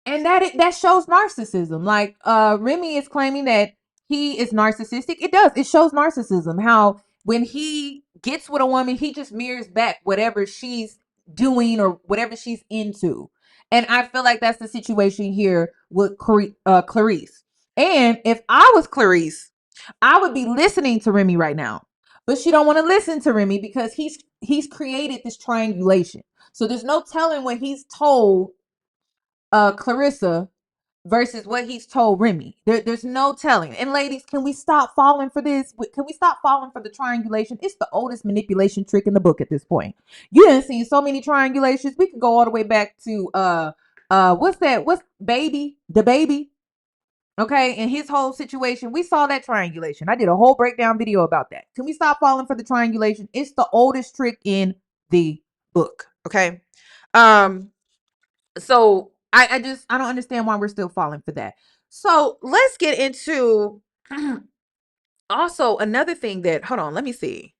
And that shows narcissism. Like Remy is claiming that he is narcissistic. It does. It shows narcissism. How when he gets with a woman, he just mirrors back whatever she's doing or whatever she's into. And I feel like that's the situation here with Clarice. And if I was Clarice, I would be listening to Remy right now. But she don't want to listen to Remy because he's created this triangulation. So there's no telling what he's told Clarissa versus what he's told Remy. There's no telling. And ladies, can we stop falling for this? Can we stop falling for the triangulation? It's the oldest manipulation trick in the book at this point. You done seen so many triangulations. We could go all the way back to what's that? What's baby? The baby? Okay, and his whole situation, we saw that triangulation. I did a whole breakdown video about that. Can we stop falling for the triangulation? It's the oldest trick in the book. Okay. So I don't understand why we're still falling for that. So let's get into also another thing that, hold on, let me see.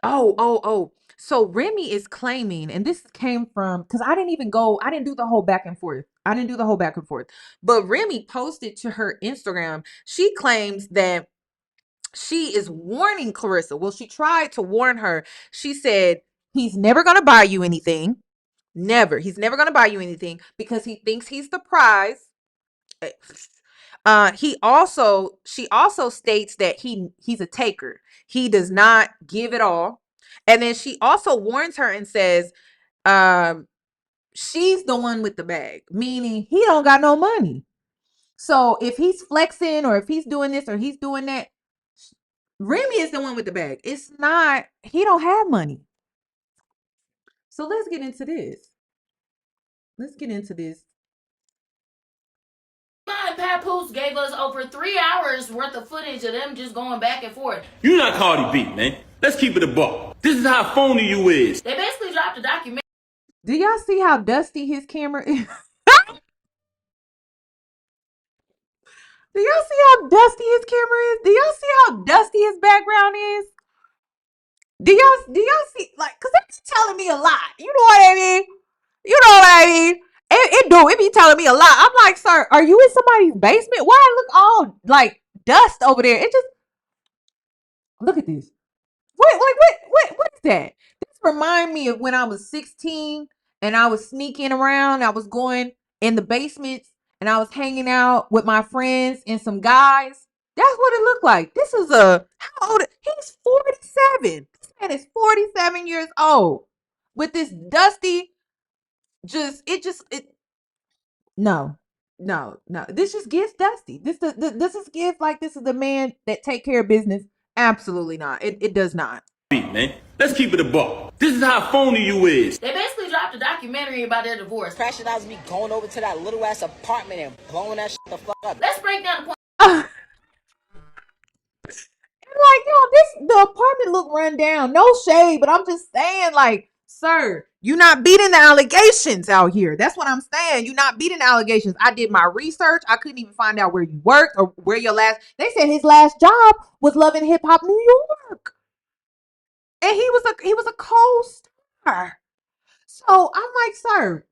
Oh. So Remy is claiming, and this came from, because I didn't do the whole back and forth. But Remy posted to her Instagram. She claims that she is warning Clarissa. Well, she tried to warn her. She said, he's never going to buy you anything. Never. He's never going to buy you anything because he thinks he's the prize. She also states that he's a taker. He does not give it all. And then she also warns her and says, she's the one with the bag, meaning he don't got no money. So if he's flexing or if he's doing this or he's doing that, Remy is the one with the bag. It's not, he don't have money. So let's get into this. And Pappoose gave us over 3 hours worth of footage of them just going back and forth. You not Cardi B, man. Let's keep it a buck. This is how phony you is. They basically dropped a documentary. Do y'all see how dusty his camera is? Do y'all see how dusty his camera is? Do y'all see how dusty his background is? Do y'all see, like, cause it's telling me a lot. You know what I mean? You know what I mean? It be telling me a lot. I'm like, sir, are you in somebody's basement? Why it look all like dust over there? It just look at this. What is that? This remind me of when I was 16 and I was sneaking around. I was going in the basements and I was hanging out with my friends and some guys. That's what it looked like. This is how old? He's 47. This man is 47 years old with this dusty. No. This just gives dusty. This is give like this is the man that take care of business. Absolutely not. It does not. Man, let's keep it a buck. This is how phony you is. They basically dropped a documentary about their divorce. Crashing out me going over to that little ass apartment and blowing that shit the fuck up. Let's break down the point. Like, yo, the apartment look run down. No shade, but I'm just saying, like, sir, you're not beating the allegations out here. That's what I'm saying. You're not beating the allegations. I did my research. I couldn't even find out where you worked or where your last. They said his last job was Love and Hip Hop New York, and he was a co-star. So I'm like, sir,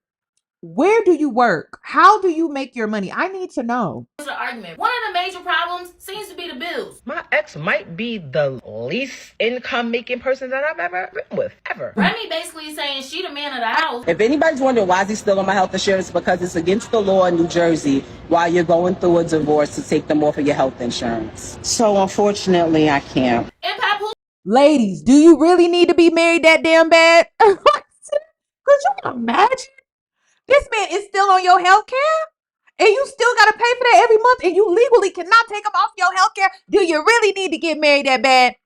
where do you work? How do you make your money? I need to know. It's an argument. One of the major problems seems to be the bills. My ex might be the least income making person that I've ever been with, ever. Remy basically saying she the man of the house. If anybody's wondering why is he still on my health insurance, because it's against the law in New Jersey while you're going through a divorce to take them off of your health insurance. So unfortunately, I can't. And Pappoose. Ladies, do you really need to be married that damn bad? Could you imagine? This man is still on your health care and you still got to pay for that every month and you legally cannot take him off your health care. Do you really need to get married that bad?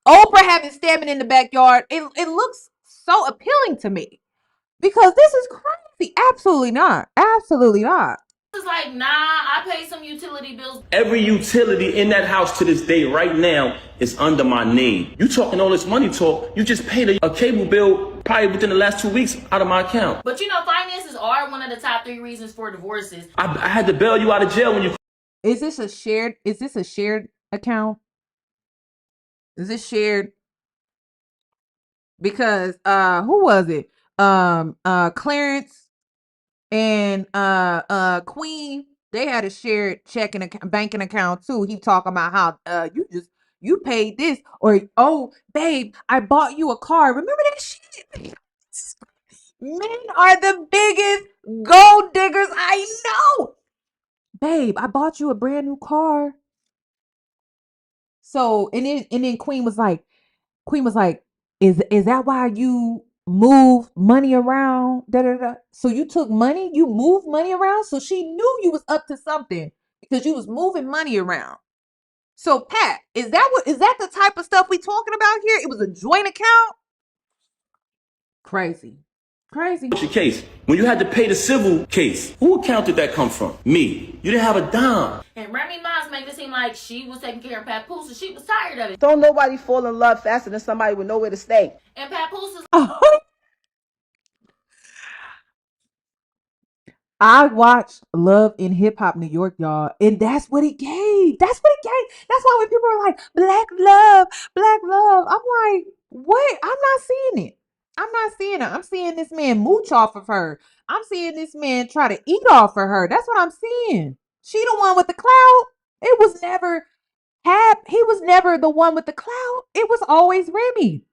Oprah having stabbing in the backyard. It looks so appealing to me because this is crazy. Absolutely not. Absolutely not. It's like, nah, I pay some utility bills. Every utility in that house to this day right now is under my name. You talking all this money talk, you just paid a cable bill probably within the last 2 weeks out of my account. But you know, finances are one of the top 3 reasons for divorces. I had to bail you out of jail when you... Is this a shared account? Is this shared? Because who was it? Clarence and Queen, they had a shared checking account, banking account too. He talking about how you paid this, or oh babe, I bought you a car. Remember that shit? Men are the biggest gold diggers I know. Babe, I bought you a brand new car. So and then Queen was like, is that why you move money around? Da, da, da. So you took money, you moved money around. So she knew you was up to something because you was moving money around. So Pat, is that the type of stuff we talking about here? It was a joint account? Crazy. What's your case? When you had to pay the civil case, who account did that come from? Me. You didn't have a dime. And Remy Ma's making it seem like she was taking care of Pappoose and she was tired of it. Don't nobody fall in love faster than somebody with nowhere to stay. And Pappoose is... I watched Love in Hip Hop New York, y'all, and that's what it gave. That's why when people are like, black love, I'm like, what? I'm not seeing it. I'm seeing this man mooch off of her. I'm seeing this man try to eat off of her. That's what I'm seeing. She the one with the clout. It was never he was never the one with the clout. It was always Remy.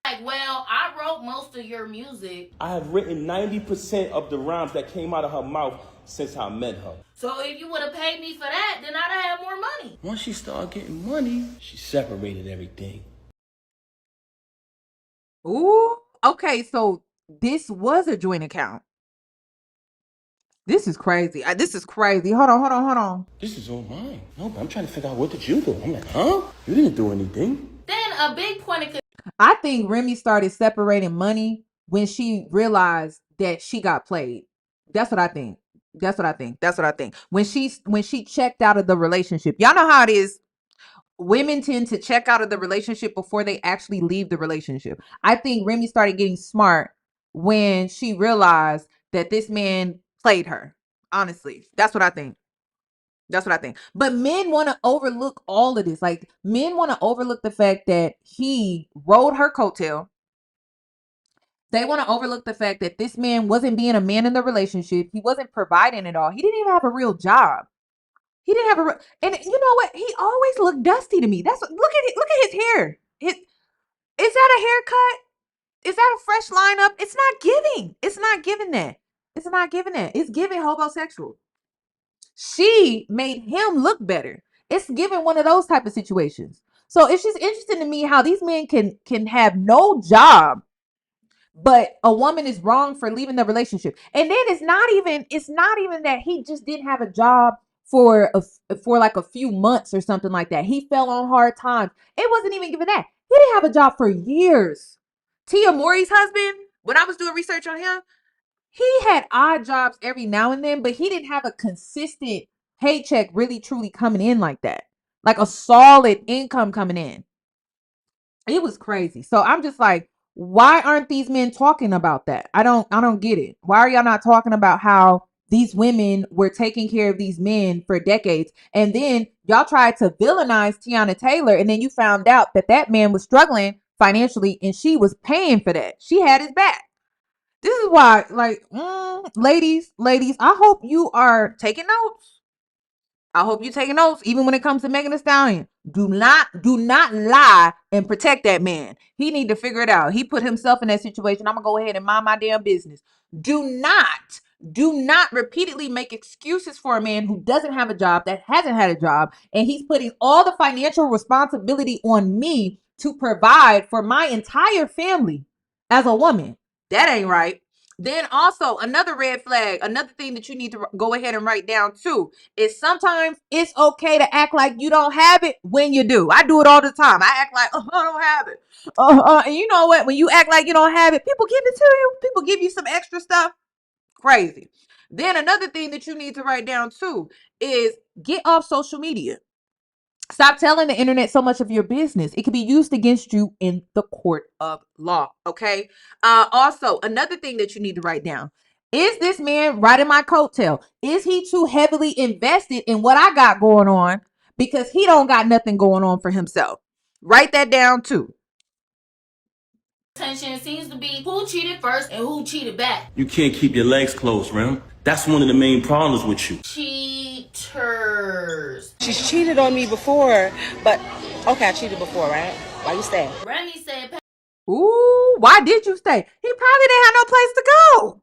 Like, well, I wrote most of your music. I have written 90% of the rhymes that came out of her mouth since I met her. So if you would have paid me for that, then I'd have had more money. Once she started getting money, she separated everything. Ooh, okay, so this was a joint account. This is crazy. Hold on. This is all mine. No, but I'm trying to figure out what did you do? I'm like, huh? You didn't do anything. Then a big point of... I think Remy started separating money when she realized that she got played. That's what I think. When she checked out of the relationship. Y'all know how it is. Women tend to check out of the relationship before they actually leave the relationship. I think Remy started getting smart when she realized that this man played her. Honestly, that's what I think. That's what I think. But men want to overlook all of this. Like, men want to overlook the fact that he rode her coattail. They want to overlook the fact that this man wasn't being a man in the relationship. He wasn't providing at all. He didn't even have a real job. He didn't have a and you know what? He always looked dusty to me. That's what, look at it. Look at his hair. Is that a haircut? Is that a fresh lineup? It's not giving. It's not giving that. It's not giving that. It's giving hobosexual. She made him look better. It's giving one of those type of situations. So it's just interesting to me how these men can have no job, but a woman is wrong for leaving the relationship. And then it's not even that he just didn't have a job for like a few months or something like that. He fell on hard times. It wasn't even given that. He didn't have a job for years. Tia Mowry's husband, when I was doing research on him, he had odd jobs every now and then, but he didn't have a consistent paycheck really truly coming in like that. Like a solid income coming in. It was crazy. So I'm just like, why aren't these men talking about that? I don't get it. Why are y'all not talking about how these women were taking care of these men for decades? And then y'all tried to villainize Tiana Taylor, and then you found out that that man was struggling financially and she was paying for that. She had his back. This is why, like, ladies, I hope you are taking notes. I hope you're taking notes, even when it comes to Megan Thee Stallion. Do not lie and protect that man. He need to figure it out. He put himself in that situation. I'm gonna go ahead and mind my damn business. Do not repeatedly make excuses for a man who doesn't have a job, that hasn't had a job, and he's putting all the financial responsibility on me to provide for my entire family as a woman. That ain't right. Then also another red flag, another thing that you need to go ahead and write down too, is sometimes it's okay to act like you don't have it when you do. I do it all the time. I act like, oh, I don't have it. And you know what? When you act like you don't have it, people give it to you. People give you some extra stuff. Crazy. Then another thing that you need to write down too is get off social media. Stop telling the internet so much of your business. It can be used against you in the court of law. Okay. Also, another thing that you need to write down. Is this man riding my coattail? Is he too heavily invested in what I got going on because he don't got nothing going on for himself? Write that down too. Attention seems to be who cheated first and who cheated back. You can't keep your legs closed, Rem. That's one of the main problems with you. Cheaters. She's cheated on me before, but okay, I cheated before, right? Why you stay? Remy said. Ooh, why did you stay? He probably didn't have no place to go.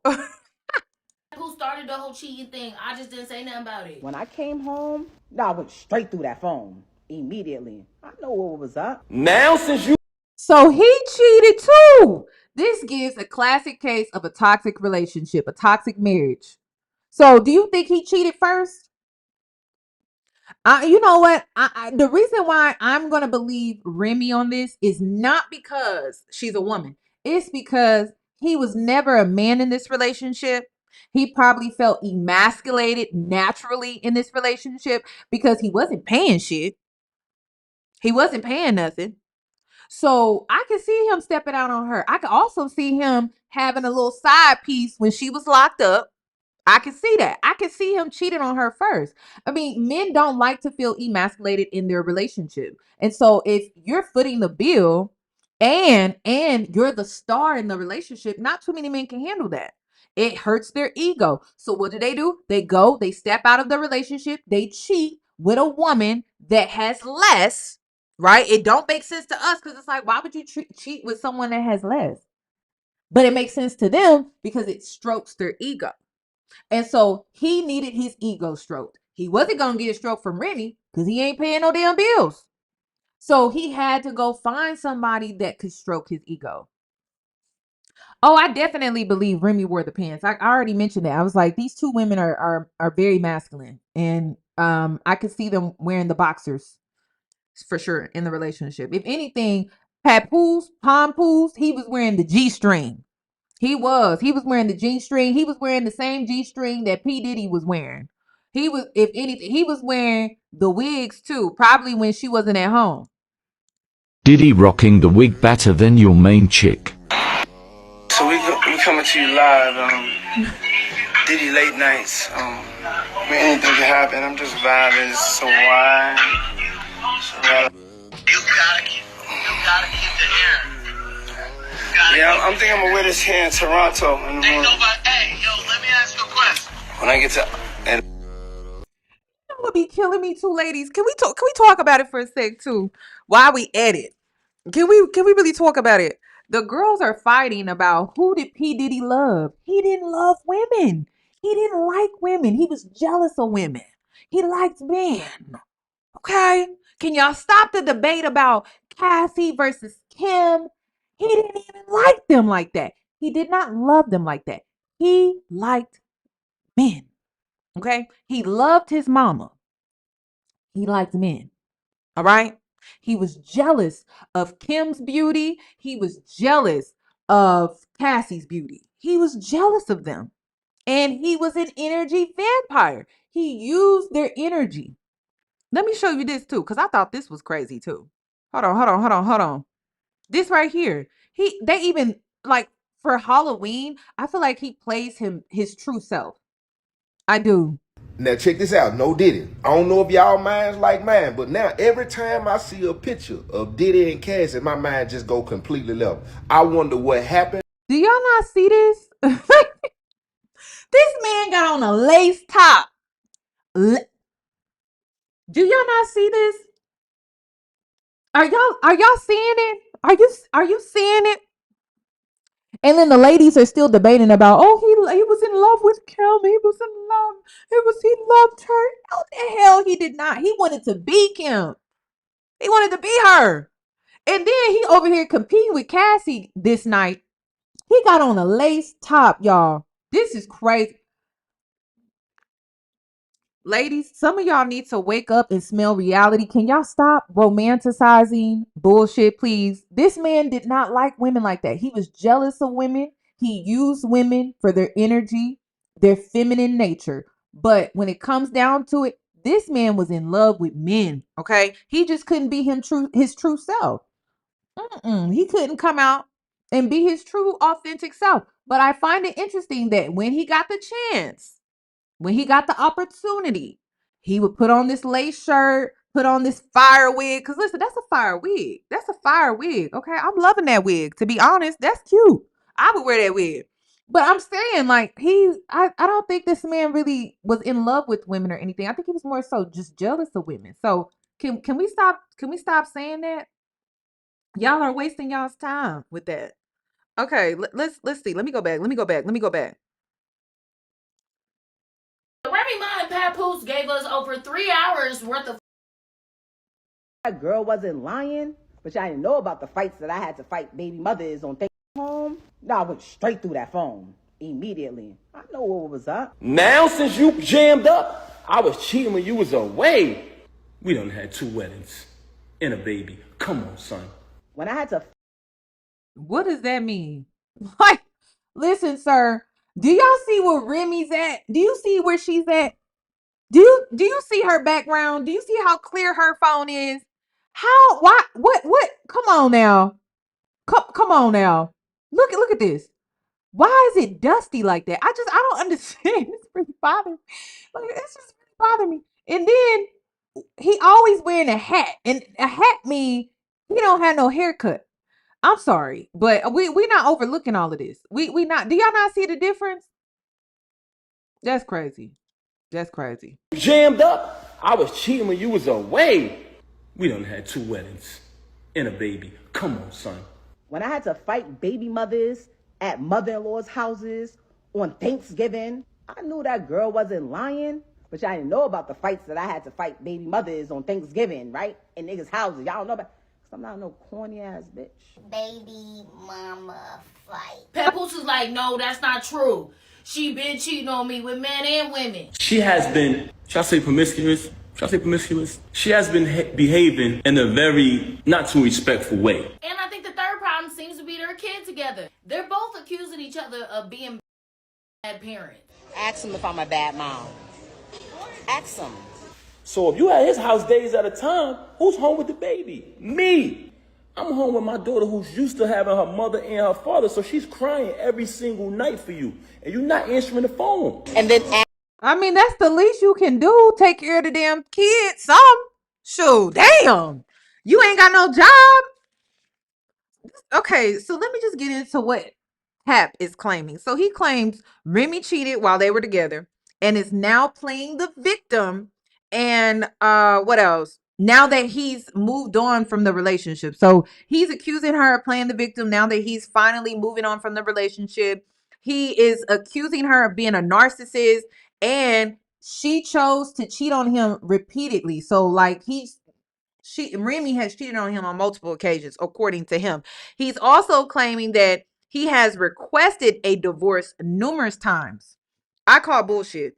Who started the whole cheating thing? I just didn't say nothing about it. When I came home, I went straight through that phone immediately. I know what was up. Now since you... So he cheated too. This gives a classic case of a toxic relationship, a toxic marriage. So do you think he cheated first? You know what? The reason why I'm going to believe Remy on this is not because she's a woman. It's because he was never a man in this relationship. He probably felt emasculated naturally in this relationship because he wasn't paying shit. He wasn't paying nothing. So I could see him stepping out on her. I could also see him having a little side piece when she was locked up. I can see that. I can see him cheating on her first. I mean, men don't like to feel emasculated in their relationship. And so if you're footing the bill and you're the star in the relationship, not too many men can handle that. It hurts their ego. So what do? They step out of the relationship. They cheat with a woman that has less, right? It don't make sense to us because it's like, why would you cheat with someone that has less? But it makes sense to them because it strokes their ego. And so he needed his ego stroked. He wasn't going to get a stroke from Remy because he ain't paying no damn bills. So he had to go find somebody that could stroke his ego. Oh, I definitely believe Remy wore the pants. I already mentioned that. I was like, these two women are very masculine. And I could see them wearing the boxers for sure in the relationship. If anything, Pawnpoose, he was wearing the G-string. He was wearing the G-string. He was wearing the same G-string that P. Diddy was wearing. He was, if anything, he was wearing the wigs too, probably when she wasn't at home. Diddy rocking the wig better than your main chick. So we coming to you live, Diddy Late Nights. anything can happen. I'm just vibing. So why? You gotta keep the hair. Yeah, I'm thinking I'm gonna wear this here in Toronto. Ain't nobody. Hey, yo, let me ask you a question. When I get to That would be killing me too, ladies. Can we talk about it for a sec too? Why we edit? Can we really talk about it? The girls are fighting about who did P. Diddy love. He didn't love women. He didn't like women. He was jealous of women. He liked men. Okay? Can y'all stop the debate about Cassie versus Kim? He didn't even like them like that. He did not love them like that. He liked men. Okay? He loved his mama. He liked men. All right? He was jealous of Kim's beauty. He was jealous of Cassie's beauty. He was jealous of them. And he was an energy vampire. He used their energy. Let me show you this too, because I thought this was crazy too. Hold on. This right here. They even, like, for Halloween, I feel like he plays his true self. I do. Now check this out, no Diddy. I don't know if y'all minds like mine, but now every time I see a picture of Diddy and Cassie, my mind just go completely left. I wonder what happened. Do y'all not see this? This man got on a lace top. Do y'all not see this? Are y'all seeing it? Are you seeing it? And then the ladies are still debating about, oh, he was in love with Kim. He was in love. He loved her. How the hell he did not? He wanted to be Kim. He wanted to be her. And then he over here competing with Cassie this night. He got on a lace top, y'all. This is crazy. Ladies, some of y'all need to wake up and smell reality. Can y'all stop romanticizing bullshit, please? This man did not like women like that. He was jealous of women. He used women for their energy, their feminine nature. But when it comes down to it, this man was in love with men, okay? He just couldn't be his true self. He couldn't come out and be his true, authentic self. But I find it interesting that when he got the chance, when he got the opportunity, he would put on this lace shirt, put on this fire wig. Because listen, that's a fire wig. That's a fire wig. Okay. I'm loving that wig. To be honest, that's cute. I would wear that wig. But I'm saying, like, I don't think this man really was in love with women or anything. I think he was more so just jealous of women. So can we stop saying that? Y'all are wasting y'all's time with that. Okay, let's see. Let me go back. Remy Ma and Papoose gave us over 3 hours worth of. That girl wasn't lying, but I didn't know about the fights that I had to fight baby mothers on home. No, I went straight through that phone immediately. I know what was up. Now since you jammed up, I was cheating when you was away. We done had 2 weddings and a baby. Come on, son. When I had to. What does that mean? Like, listen, sir. Do y'all see where Remy's at? Do you see where she's at? Do you see her background? Do you see how clear her phone is? How? Why? What? Come on now. Come on now. Look at this. Why is it dusty like that? I don't understand. It's really bothering me. Like, it's just really bothering me. And then he always wearing a hat, and a hat mean he don't have no haircut. I'm sorry, but we not overlooking all of this. We not. Do y'all not see the difference? That's crazy. That's crazy. Jammed up. I was cheating when you was away. We done had 2 weddings and a baby. Come on, son. When I had to fight baby mothers at mother-in-law's houses on Thanksgiving, I knew that girl wasn't lying, but I didn't know about the fights that I had to fight baby mothers on Thanksgiving, right? In niggas' houses. Y'all know about. I'm not no corny ass bitch. Baby mama fight. Papoose is like, no, that's not true. She been cheating on me with men and women. She has been, should I say promiscuous? She has been behaving in a very not too respectful way. And I think the third problem seems to be their kid together. They're both accusing each other of being bad parents. Ask him if I'm a bad mom. Ask him. So if you at his house days at a time, who's home with the baby? Me. I'm home with my daughter who's used to having her mother and her father, so she's crying every single night for you, and you're not answering the phone. And then I mean, that's the least you can do. Take care of the damn kids. Some. Shoot, damn. You ain't got no job. Okay, so let me just get into what Hap is claiming. So he claims Remy cheated while they were together and is now playing the victim. And what else? Now that he's moved on from the relationship. So he's accusing her of playing the victim now that he's finally moving on from the relationship. He is accusing her of being a narcissist and she chose to cheat on him repeatedly. So like Remy has cheated on him on multiple occasions, according to him. He's also claiming that he has requested a divorce numerous times. I call bullshit.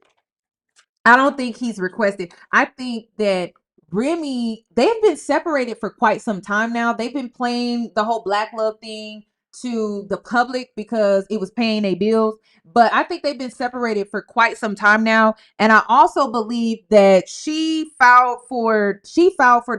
I don't think he's requested. I think that Remy, they've been separated for quite some time now. They've been playing the whole black love thing to the public because it was paying their bills. But I think they've been separated for quite some time now. And I also believe that she filed for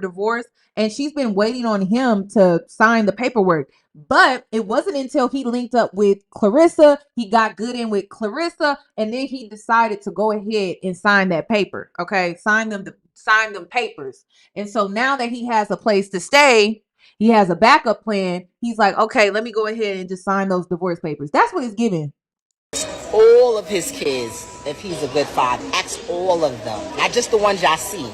divorce and she's been waiting on him to sign the paperwork. But it wasn't until he linked up with Clarissa, he got good in with Clarissa, and then he decided to go ahead and sign that paper. Okay, sign them papers. And so now that he has a place to stay, he has a backup plan. He's like, okay, let me go ahead and just sign those divorce papers. That's what it's giving. All of his kids, if he's a good father. Ask all of them. Not just the ones y'all see.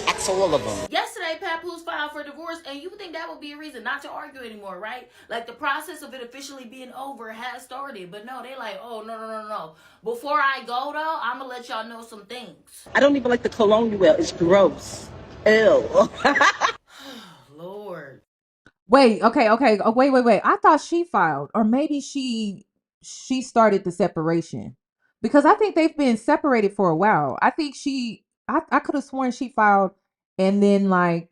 Ask all of them. Yesterday, Pappoose filed for divorce, and you would think that would be a reason not to argue anymore, right? Like, the process of it officially being over has started. But no, they like, oh, no. Before I go, though, I'm going to let y'all know some things. I don't even like the cologne you wear. It's gross. Ew. Lord. Wait, okay. Oh, wait. I thought she filed, or maybe she started the separation because I think they've been separated for a while. I think I could have sworn she filed, and then like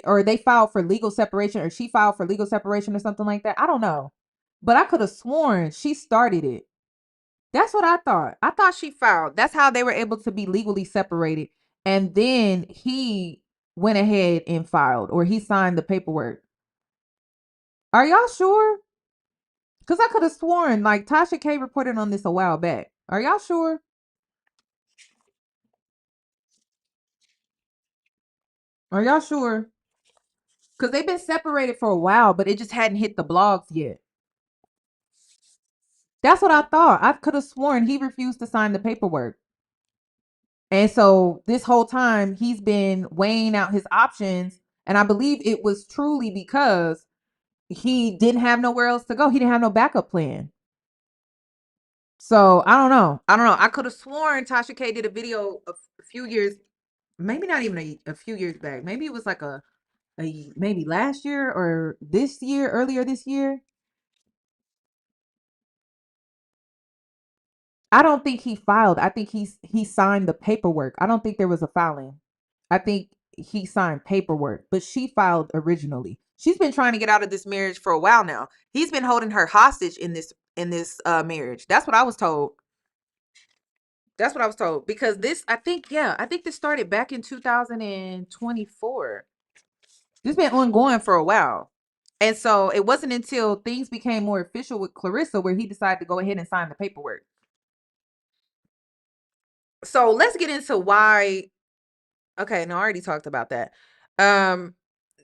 or they filed for legal separation, or she filed for legal separation or something like that. I don't know, but I could have sworn she started it. That's what I thought. I thought she filed. That's how they were able to be legally separated, and then he went ahead and filed, or he signed the paperwork. Are y'all sure? Because I could have sworn, like, Tasha K reported on this a while back. Are y'all sure? Are y'all sure? Because they've been separated for a while, but it just hadn't hit the blogs yet. That's what I thought. I could have sworn he refused to sign the paperwork. And so this whole time, he's been weighing out his options. And I believe it was truly because he didn't have nowhere else to go. He didn't have no backup plan. So I don't know. I could have sworn Tasha K did a video a few years, maybe not even a few years back. Maybe it was like maybe last year or earlier this year. I don't think he filed. I think he signed the paperwork. I don't think there was a filing. I think he signed paperwork, but she filed originally. She's been trying to get out of this marriage for a while now. He's been holding her hostage in this marriage. That's what I was told. Because I think this started back in 2024. This has been ongoing for a while. And so it wasn't until things became more official with Clarissa where he decided to go ahead and sign the paperwork. So let's get into why. Okay, no, I already talked about that.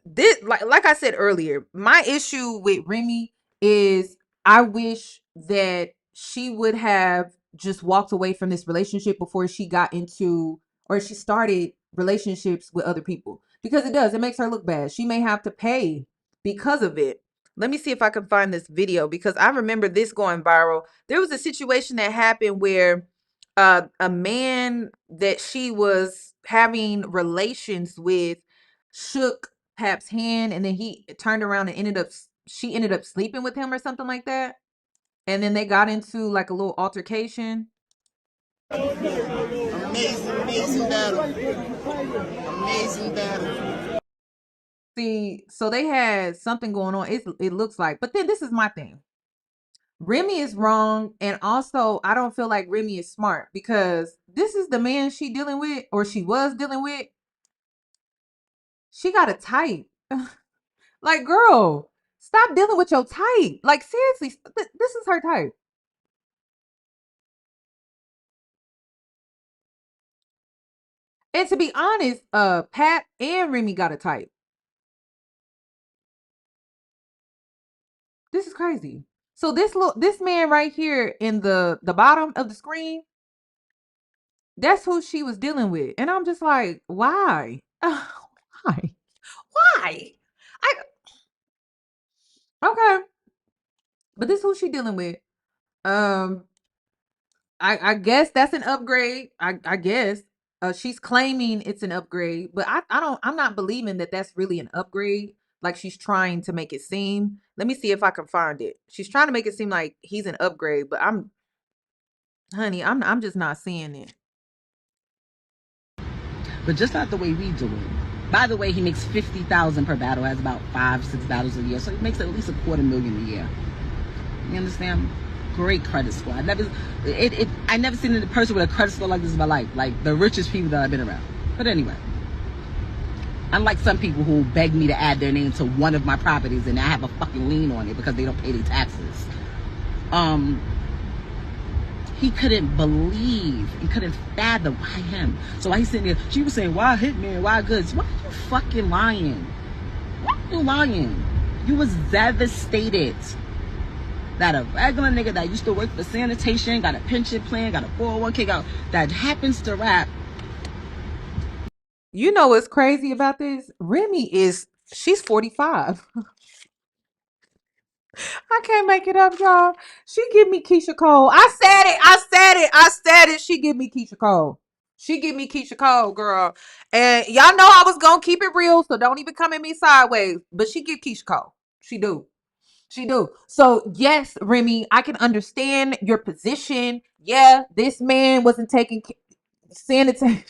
This, like I said earlier, my issue with Remy is I wish that she would have just walked away from this relationship before she got into, or she started relationships with other people, because it makes her look bad. She may have to pay because of it. Let me see if I can find this video, because I remember this going viral. There was a situation that happened where a man that she was having relations with shook Pap's hand, and then he turned around and she ended up sleeping with him or something like that. And then they got into like a little altercation. Amazing battle. Amazing battle. See, so they had something going on. It looks like, but then this is my thing. Remy is wrong, and also I don't feel like Remy is smart, because this is the man she dealing with, or she was dealing with. She got a type. Like, girl, stop dealing with your type. Like, seriously, this is her type. And to be honest, Pat and Remy got a type. This is crazy. So this man right here in the bottom of the screen, that's who she was dealing with. And I'm just like, why? Why? Why? Okay. But this is who she dealing with. I guess that's an upgrade. I guess. She's claiming it's an upgrade, but I'm not believing that that's really an upgrade. Like she's trying to make it seem. Let me see if I can find it. She's trying to make it seem like he's an upgrade, but I'm just not seeing it. But just not the way we do it. By the way, he makes $50,000 per battle, has about 5-6 battles a year, so he makes at least $250,000 a year. You understand? Great credit score. I never seen a person with a credit score like this in my life. Like the richest people that I've been around. But anyway, unlike some people who beg me to add their name to one of my properties and I have a fucking lien on it because they don't pay their taxes. He couldn't believe, he couldn't fathom why him. So why he's sitting there, she was saying, why Hitman, why Goods? Why are you fucking lying? Why are you lying? You was devastated that a regular nigga that used to work for sanitation, got a pension plan, got a 401k, that happens to rap. You know what's crazy about this? Remy she's 45. I can't make it up, y'all. She give me Keyshia Cole. I said it. She give me Keyshia Cole. She give me Keyshia Cole, girl. And y'all know I was gonna keep it real, so don't even come at me sideways. But she give Keyshia Cole. She do. So yes, Remy, I can understand your position. Yeah, this man wasn't taking sanitation.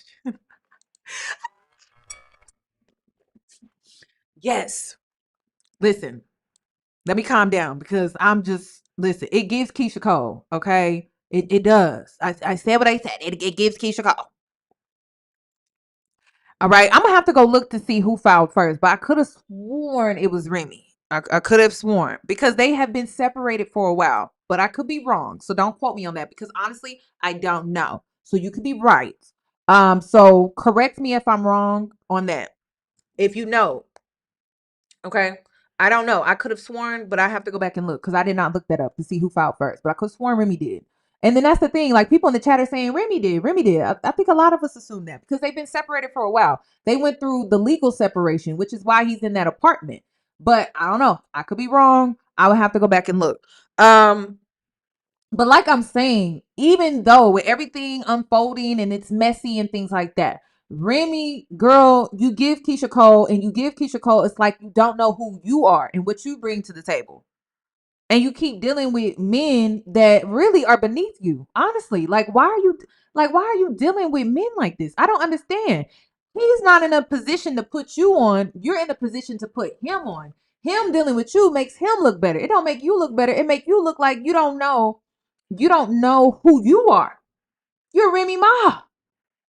Yes. Listen, let me calm down because listen, it gives Keyshia Cole, okay? It does. I said what I said. It gives Keyshia Cole. All right, I'm gonna have to go look to see who filed first, but I could have sworn it was Remy. I could have sworn because they have been separated for a while, but I could be wrong. So don't quote me on that because honestly, I don't know. So you could be right. So correct me if I'm wrong on that. If you know. Okay. I don't know. I could have sworn, but I have to go back and look because I did not look that up to see who filed first. But I could have sworn Remy did. And then that's the thing. Like people in the chat are saying Remy did. I think a lot of us assume that because they've been separated for a while. They went through the legal separation, which is why he's in that apartment. But I don't know. I could be wrong. I would have to go back and look. But like I'm saying, even though with everything unfolding and it's messy and things like that, Remy, girl, you give Keyshia Cole, it's like you don't know who you are and what you bring to the table. And you keep dealing with men that really are beneath you. Honestly, why are you dealing with men like this? I don't understand. He's not in a position to put you on. You're in a position to put him on. Him dealing with you makes him look better. It don't make you look better. It make you look like you don't know who you are. You're Remy Ma.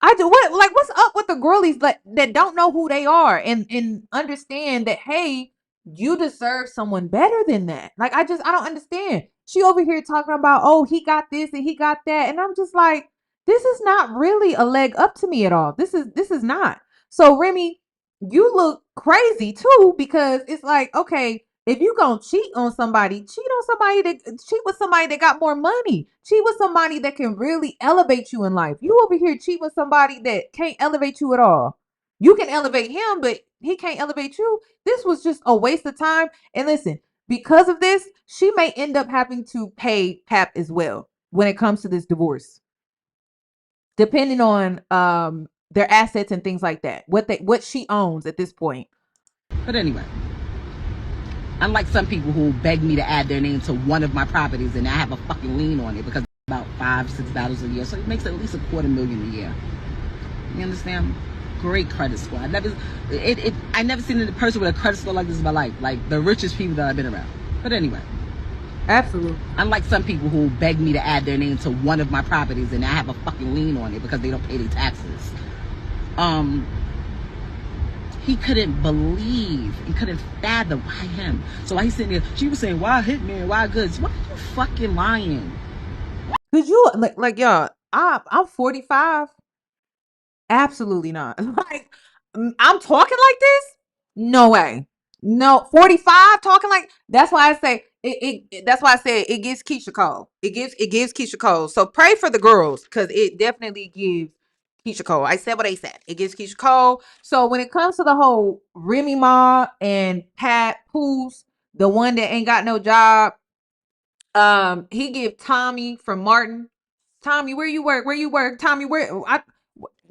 What's up with the girlies that don't know who they are and understand that, hey, you deserve someone better than that. I don't understand. She over here talking about, oh, he got this and he got that. And I'm just like, this is not really a leg up to me at all. This is not. So Remy, you look crazy too, because it's like, okay, if you gonna cheat with somebody that got more money. Cheat with somebody that can really elevate you in life. You over here cheat with somebody that can't elevate you at all. You can elevate him, but he can't elevate you. This was just a waste of time. And listen, because of this, she may end up having to pay Pap as well when it comes to this divorce. Depending on their assets and things like that. What she owns at this point. But anyway, unlike some people who beg me to add their name to one of my properties and I have a fucking lien on it because about 5-6 battles a year, so he makes at least $250,000 a year. You understand? Great credit score. I never seen a person with a credit score like this in my life. Like the richest people that I've been around. But anyway, absolutely. Unlike some people who beg me to add their name to one of my properties and I have a fucking lien on it because they don't pay their taxes. He couldn't believe, he couldn't fathom why him. So why he's sitting there, she was saying, why Hitman, why Goods? Why are you fucking lying? Cause you y'all, I'm 45. Absolutely not. Like, I'm talking like this? No way. No, 45 talking like that's why I say that's why I said it gives Keyshia Cole. It gives Keyshia Cole. So pray for the girls because it definitely gives Keyshia Cole. I said what I said. It gives Keyshia Cole. So when it comes to the whole Remy Ma and Pappoose, the one that ain't got no job, he give Tommy from Martin. Tommy, where you work? Where you work? Tommy,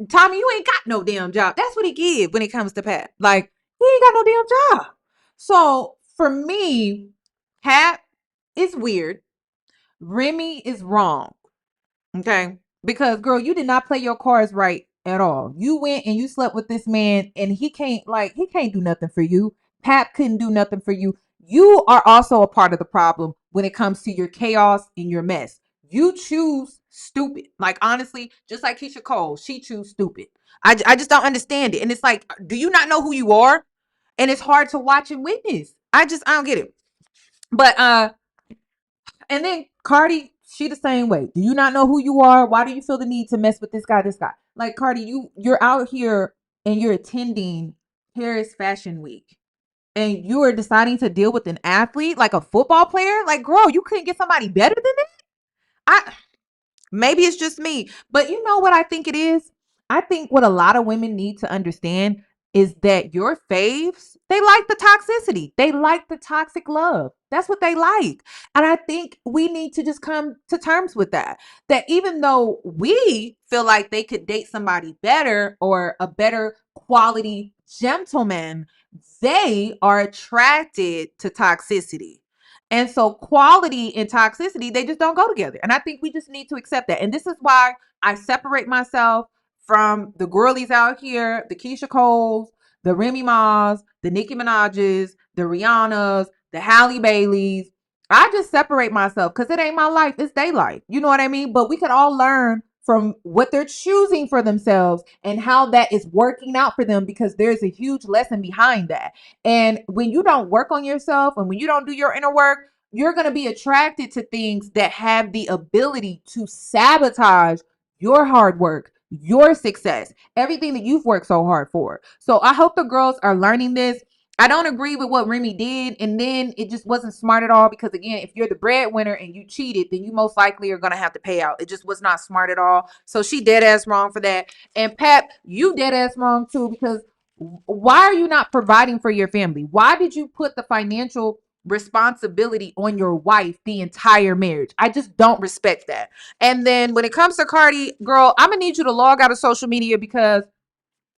Tommy, you ain't got no damn job. That's what he give when it comes to Pat. Like, he ain't got no damn job. So for me, Pat is weird. Remy is wrong. Okay. Because girl, you did not play your cards right at all. You went and you slept with this man and he can't do nothing for you. Pat couldn't do nothing for you. You are also a part of the problem when it comes to your chaos and your mess. You choose stupid. Like honestly, just like Keyshia Cole, she choose stupid. I just don't understand it. And it's like, do you not know who you are? And it's hard to watch and witness. I don't get it. But and then Cardi, she the same way. Do you not know who you are? Why do you feel the need to mess with this guy? Like Cardi, you're out here and you're attending Paris Fashion Week. And you are deciding to deal with an athlete, like a football player. Like, girl, you couldn't get somebody better than that. Maybe it's just me, but you know what I think it is? I think what a lot of women need to understand is that your faves, they like the toxicity. They like the toxic love. That's what they like. And I think we need to just come to terms with that. That even though we feel like they could date somebody better or a better quality gentleman, they are attracted to toxicity. And so quality and toxicity, they just don't go together. And I think we just need to accept that. And this is why I separate myself from the girlies out here, the Keyshia Coles, the Remy Ma's, the Nicki Minaj's, the Rihanna's, the Halle Baileys. I just separate myself because it ain't my life. It's their life. You know what I mean? But we can all learn from what they're choosing for themselves and how that is working out for them because there's a huge lesson behind that. And when you don't work on yourself and when you don't do your inner work, you're going to be attracted to things that have the ability to sabotage your hard work, your success, everything that you've worked so hard for. So I hope the girls are learning this. I don't agree with what Remy did. And then it just wasn't smart at all because, again, if you're the breadwinner and you cheated, then you most likely are going to have to pay out. It just was not smart at all. So she dead ass wrong for that. And Pat, you dead ass wrong too because why are you not providing for your family? Why did you put the financial responsibility on your wife the entire marriage? I just don't respect that. And then when it comes to Cardi, girl, I'm gonna need you to log out of social media because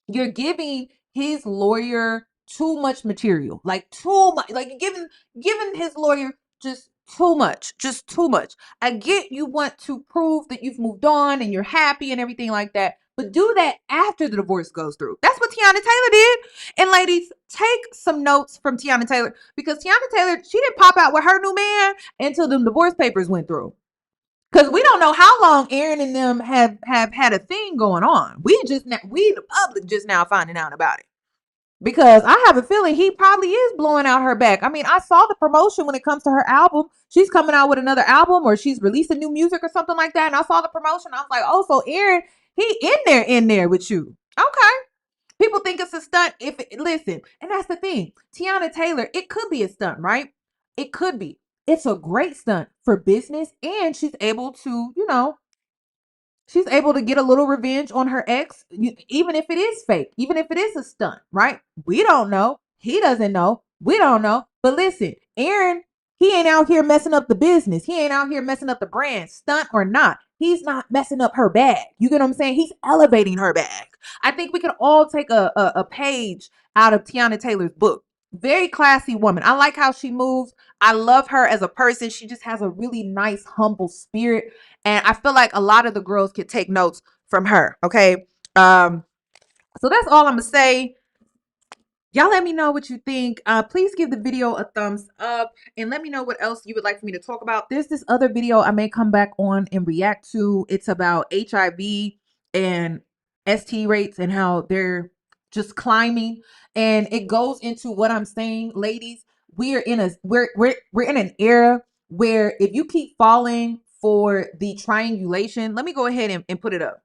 you're giving his lawyer too much material, like too much, like giving his lawyer just too much. I get you want to prove that you've moved on and you're happy and everything like that, but do that after the divorce goes through. That's what Tiana Taylor did. And ladies, take some notes from Tiana Taylor because Tiana Taylor, she didn't pop out with her new man until the divorce papers went through. Because we don't know how long Aaron and them have had a thing going on. We the public just now finding out about it. Because I have a feeling he probably is blowing out her back. I mean, I saw the promotion when it comes to her album. She's coming out with another album or she's releasing new music or something like that. And I saw the promotion. I was like, oh, so Aaron, he in there with you. Okay. People think it's a stunt. Listen, and that's the thing. Tiana Taylor, it could be a stunt, right? It could be. It's a great stunt for business, and she's able to, she's able to get a little revenge on her ex, even if it is fake, even if it is a stunt, right? We don't know. He doesn't know. We don't know. But listen, Aaron, he ain't out here messing up the business. He ain't out here messing up the brand, stunt or not. He's not messing up her bag. You get what I'm saying? He's elevating her bag. I think we can all take a page out of Tiana Taylor's book. Very classy woman. I like how she moves. I love her as a person. She just has a really nice, humble spirit. And I feel like a lot of the girls could take notes from her. Okay. So that's all I'm going to say. Y'all let me know what you think. Please give the video a thumbs up and let me know what else you would like for me to talk about. There's this other video I may come back on and react to. It's about HIV and ST rates and how they're just climbing. And it goes into what I'm saying, ladies. We're in an era where if you keep falling for the triangulation, let me go ahead and put it up.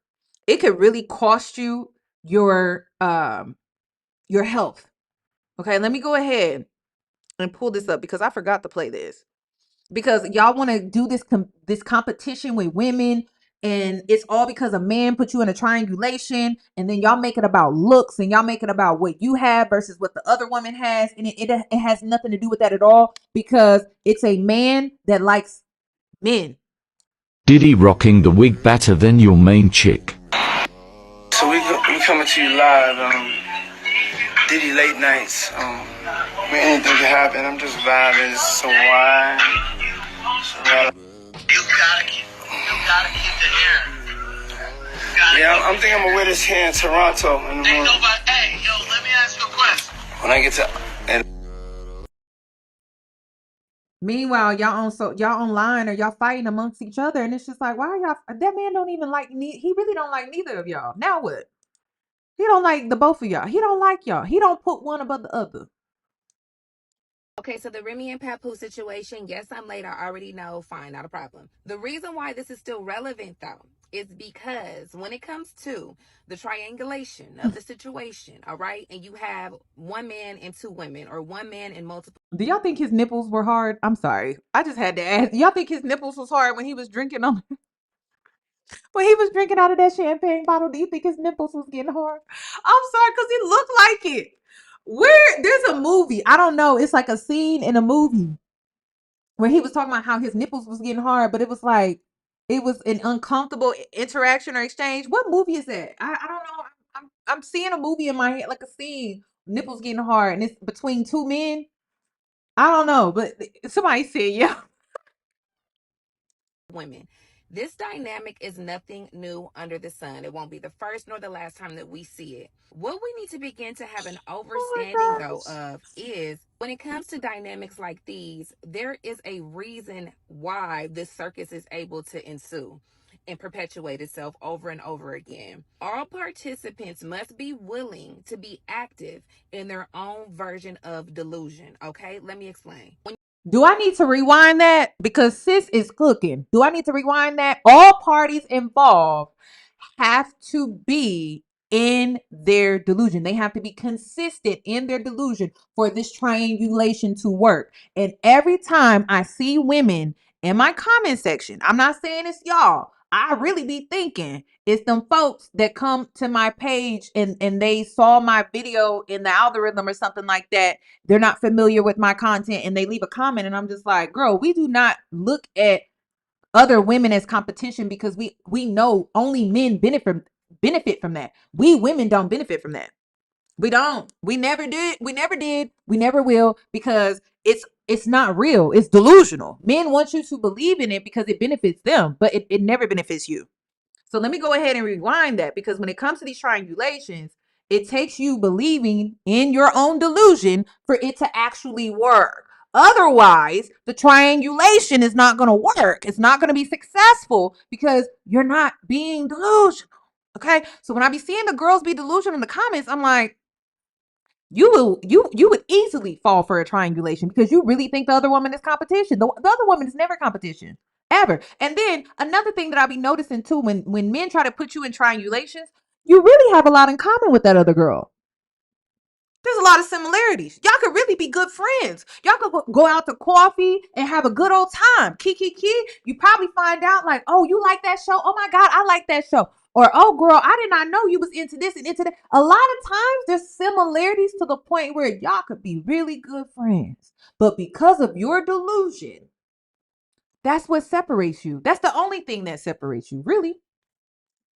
It could really cost you your health. Okay, let me go ahead and pull this up because I forgot to play this. Because y'all want to do this competition with women, and it's all because a man put you in a triangulation, and then y'all make it about looks, and y'all make it about what you have versus what the other woman has, and it has nothing to do with that at all, because it's a man that likes men. Diddy rocking the wig better than your main chick. So we coming to you live, Diddy late nights. Anything can happen. I'm just vibing. It's so wild. You gotta keep the hair. Yeah, I'm thinking I'm gonna wear this hair in Toronto. Ain't nobody. Hey, yo, let me ask you a question. When I get to. Meanwhile, y'all online, or y'all fighting amongst each other, and it's just like, why are y'all? That man don't even like me. He really don't like neither of y'all. Now what? He don't like the both of y'all. He don't like y'all. He don't put one above the other. Okay, so the Remy and Papoose situation, yes, I'm late. I already know. Fine, not a problem. The reason why this is still relevant, though, is because when it comes to the triangulation of the situation, all right, and you have one man and two women, or one man and multiple. Do y'all think his nipples were hard? I'm sorry. I just had to ask. Y'all think his nipples was hard when he was drinking on when he was drinking out of that champagne bottle? Do you think his nipples was getting hard? I'm sorry, because it looked like it. There's a movie. I don't know. It's like a scene in a movie where he was talking about how his nipples was getting hard, but it was like it was an uncomfortable interaction or exchange. What movie is that? I don't know. I'm seeing a movie in my head, like a scene, nipples getting hard, and it's between two men. I don't know, but somebody said, yeah. Women. This dynamic is nothing new under the sun. It won't be the first nor the last time that we see it. What we need to begin to have an understanding, though, of is when it comes to dynamics like these, there is a reason why this circus is able to ensue and perpetuate itself over and over again. All participants must be willing to be active in their own version of delusion. Okay, let me explain. Do I need to rewind that? Because sis is cooking. Do I need to rewind that? All parties involved have to be in their delusion. They have to be consistent in their delusion for this triangulation to work. And every time I see women in my comment section, I'm not saying it's y'all, I really be thinking it's them folks that come to my page and they saw my video in the algorithm or something like that. They're not familiar with my content and they leave a comment, and I'm just like, girl, we do not look at other women as competition, because we know only men benefit from that. We women don't benefit from that. We don't. We never did. We never did. We never will, because it's not real. It's delusional. Men want you to believe in it because it benefits them, but it never benefits you. So let me go ahead and rewind that, because when it comes to these triangulations, it takes you believing in your own delusion for it to actually work. Otherwise, the triangulation is not going to work. It's not going to be successful because you're not being delusional. Okay? So when I be seeing the girls be delusional in the comments, I'm like, you would easily fall for a triangulation because you really think the other woman is competition. The other woman is never competition, ever. And then another thing that I'll be noticing too, when men try to put you in triangulations, you really have a lot in common with that other girl. There's a lot of similarities. Y'all could really be good friends. Y'all could go out to coffee and have a good old time. Key. You probably find out like, oh, you like that show? Oh my God, I like that show. Or, oh girl, I did not know you was into this and into that. A lot of times there's similarities to the point where y'all could be really good friends. But because of your delusion, that's what separates you. That's the only thing that separates you, really.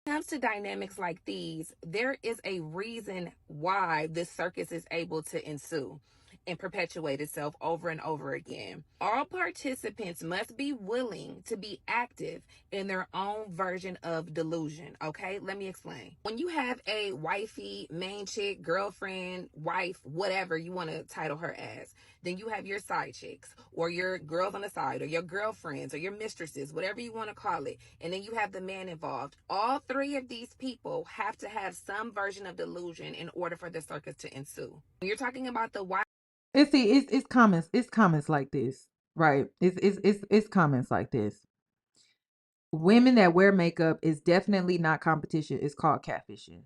Comes to dynamics like these, there is a reason why this circus is able to ensue and perpetuate itself over and over again. All participants must be willing to be active in their own version of delusion. Okay, let me explain. When you have a wifey, main chick, girlfriend, wife, whatever you want to title her as, then you have your side chicks or your girls on the side or your girlfriends or your mistresses, whatever you want to call it. And then you have the man involved. All three of these people have to have some version of delusion in order for the circus to ensue. When you're talking about the wife, It's comments. It's comments like this, right? It's comments like this. Women that wear makeup is definitely not competition. It's called catfishing.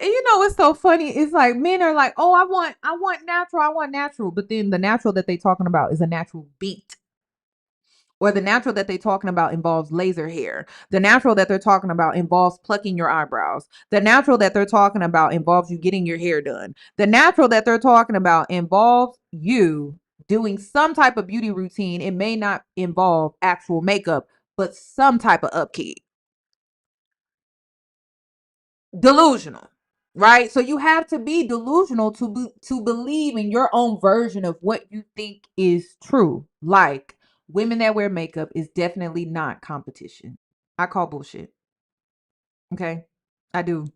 And you know what's so funny? It's like men are like, "Oh, I want natural," but then the natural that they talking about is a natural beat, or the natural that they talking about involves laser hair. The natural that they're talking about involves plucking your eyebrows. The natural that they're talking about involves you getting your hair done. The natural that they're talking about involves you doing some type of beauty routine. It may not involve actual makeup, but some type of upkeep. Delusional, right? So you have to be delusional to believe in your own version of what you think is true. Like, women that wear makeup is definitely not competition. I call bullshit. Okay, I do.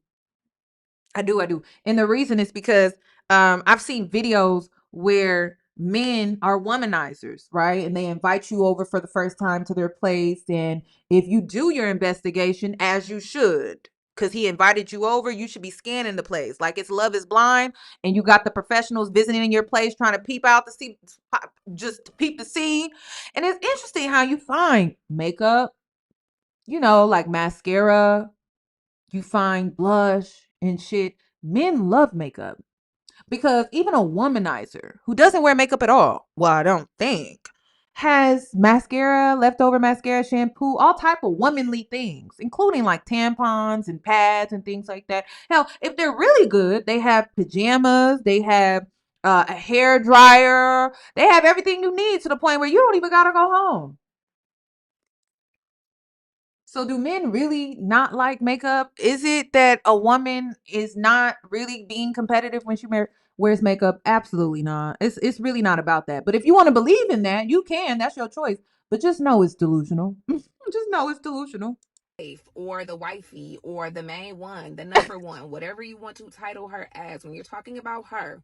I do. And the reason is because I've seen videos where men are womanizers, right? And they invite you over for the first time to their place. And if you do your investigation, as you should, because he invited you over, you should be scanning the place. Like it's Love is Blind, and you got the professionals visiting your place trying to peep out the see, just to peep the scene. And it's interesting how you find makeup, you know, like mascara, you find blush and shit. Men love makeup because even a womanizer who doesn't wear makeup at all, well, I don't think, has mascara, leftover mascara, shampoo, all type of womanly things, including like tampons and pads and things like that. Hell, if they're really good, they have pajamas, they have a hair dryer, they have everything you need to the point where you don't even gotta go home. So do men really not like makeup? Is it that a woman is not really being competitive when she wears makeup? Absolutely not. It's really not about that. But if you want to believe in that, you can. That's your choice. But just know it's delusional. Just know it's delusional. Or the wifey or the main one, the number one, whatever you want to title her as when you're talking about her.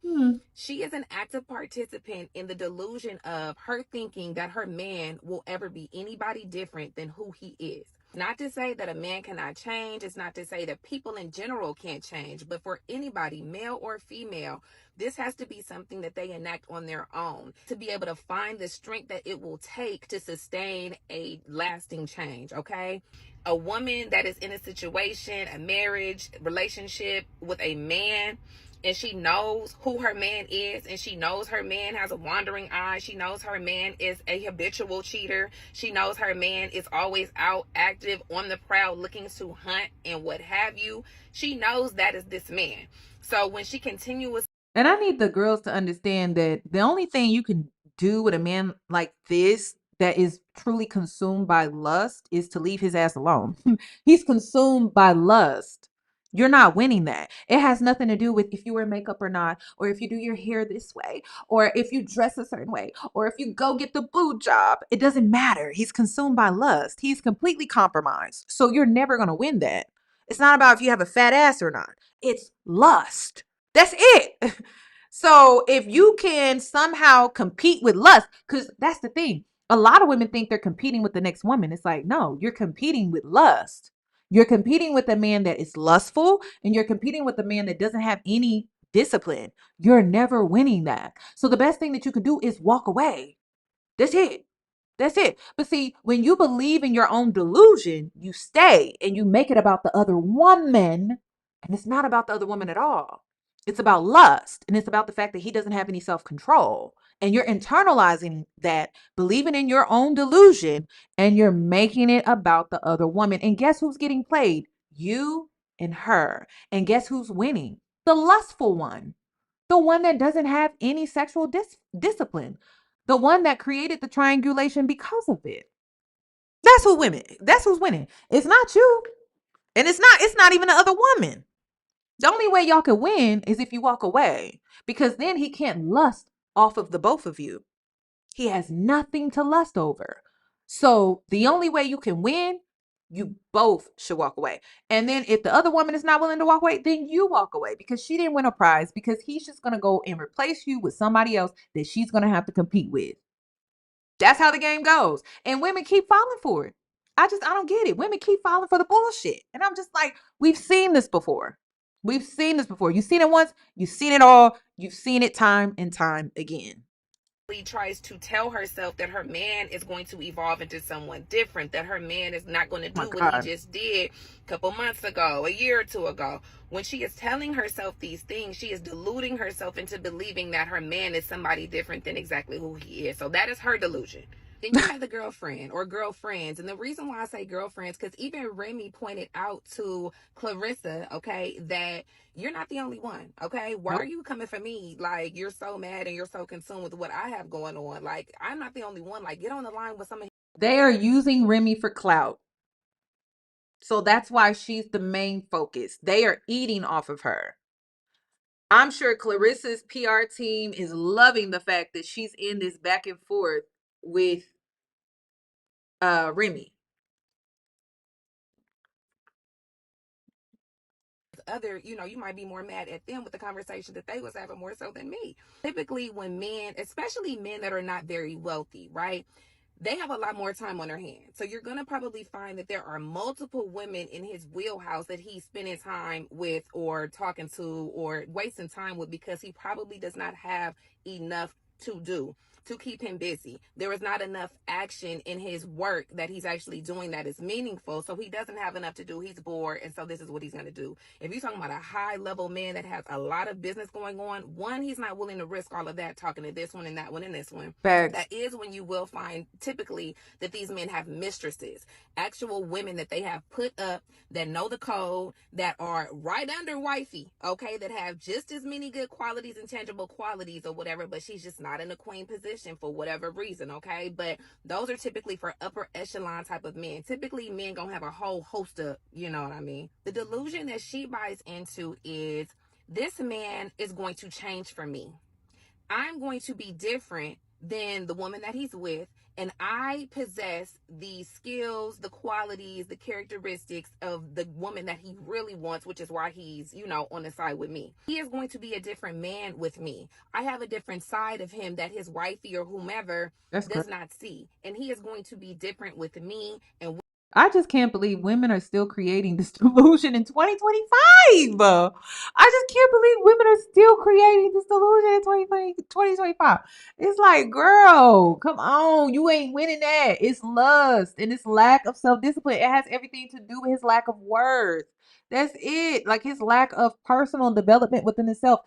She is an active participant in the delusion of her thinking that her man will ever be anybody different than who he is. Not to say that a man cannot change. It's not to say that people in general can't change. But for anybody, male or female, this has to be something that they enact on their own to be able to find the strength that it will take to sustain a lasting change, okay? A woman that is in a situation, a marriage, relationship with a man, and she knows who her man is, and she knows her man has a wandering eye, she knows her man is a habitual cheater, she knows her man is always out active on the prowl looking to hunt and what have you, she knows that is this man. So when she continuously, and I need the girls to understand that the only thing you can do with a man like this that is truly consumed by lust is to leave his ass alone. He's consumed by lust. You're not winning that. It has nothing to do with if you wear makeup or not, or if you do your hair this way, or if you dress a certain way, or if you go get the boob job. It doesn't matter. He's consumed by lust. He's completely compromised. So you're never going to win that. It's not about if you have a fat ass or not. It's lust. That's it. So if you can somehow compete with lust, because that's the thing. A lot of women think they're competing with the next woman. It's like, no, you're competing with lust. You're competing with a man that is lustful, and you're competing with a man that doesn't have any discipline. You're never winning that. So the best thing that you could do is walk away. That's it. That's it. But see, when you believe in your own delusion, you stay and you make it about the other woman. And it's not about the other woman at all. It's about lust. And it's about the fact that he doesn't have any self-control. And you're internalizing that, believing in your own delusion, and you're making it about the other woman. And guess who's getting played? You and her. And guess who's winning? The lustful one. The one that doesn't have any sexual discipline. The one that created the triangulation because of it. That's who's winning. It's not you. And it's not even the other woman. The only way y'all can win is if you walk away. Because then he can't lust off of the both of you. He has nothing to lust over. So the only way you can win, you both should walk away. And then if the other woman is not willing to walk away, then you walk away because she didn't win a prize, because he's just going to go and replace you with somebody else that she's going to have to compete with. That's how the game goes. And women keep falling for it. I don't get it. Women keep falling for the bullshit. And I'm just like, we've seen this before. We've seen this before. You've seen it once, you've seen it all, you've seen it time and time again. tries to tell herself that her man is going to evolve into someone different, that her man is not going to do what he just did a couple months ago, a year or two ago. When she is telling herself these things, she is deluding herself into believing that her man is somebody different than exactly who he is. So that is her delusion. Then you have the girlfriend or girlfriends. And the reason why I say girlfriends, because even Remy pointed out to Clarissa, okay, that you're not the only one, okay? Why are you coming for me? Like, you're so mad and you're so consumed with what I have going on. Like, I'm not the only one. Like, get on the line with some of. They are using Remy for clout. So that's why she's the main focus. They are eating off of her. I'm sure Clarissa's PR team is loving the fact that she's in this back and forth with Remy. Other, you know, you might be more mad at them with the conversation that they was having more so than me. Typically when men, especially men that are not very wealthy, right, they have a lot more time on their hands. So you're going to probably find that there are multiple women in his wheelhouse that he's spending time with or talking to or wasting time with, because he probably does not have enough to do to keep him busy. There is not enough action in his work that he's actually doing that is meaningful. So he doesn't have enough to do. He's bored. And so this is what he's going to do. If you're talking about a high level man that has a lot of business going on, one, he's not willing to risk all of that talking to this one and that one and this one. Facts. That is when you will find typically that these men have mistresses, actual women that they have put up, that know the code, that are right under wifey, okay, that have just as many good qualities, intangible qualities or whatever, but she's just not in a queen position for whatever reason, okay? But those are typically for upper echelon type of men. Typically men gonna have a whole host of, you know what I mean? The delusion that she buys into is, this man is going to change for me. I'm going to be different than the woman that he's with, and I possess the skills, the qualities, the characteristics of the woman that he really wants, which is why he's, you know, on the side with me. He is going to be a different man with me. I have a different side of him that his wifey or whomever does not see, and he is going to be different with me. And I just can't believe women are still creating this delusion in 2025. I just can't believe women are still creating this delusion in 2025. It's like, girl, come on. You ain't winning that. It's lust and it's lack of self-discipline. It has everything to do with his lack of worth. That's it. Like his lack of personal development within himself.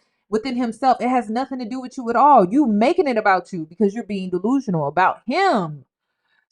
It has nothing to do with you at all. You making it about you because you're being delusional about him.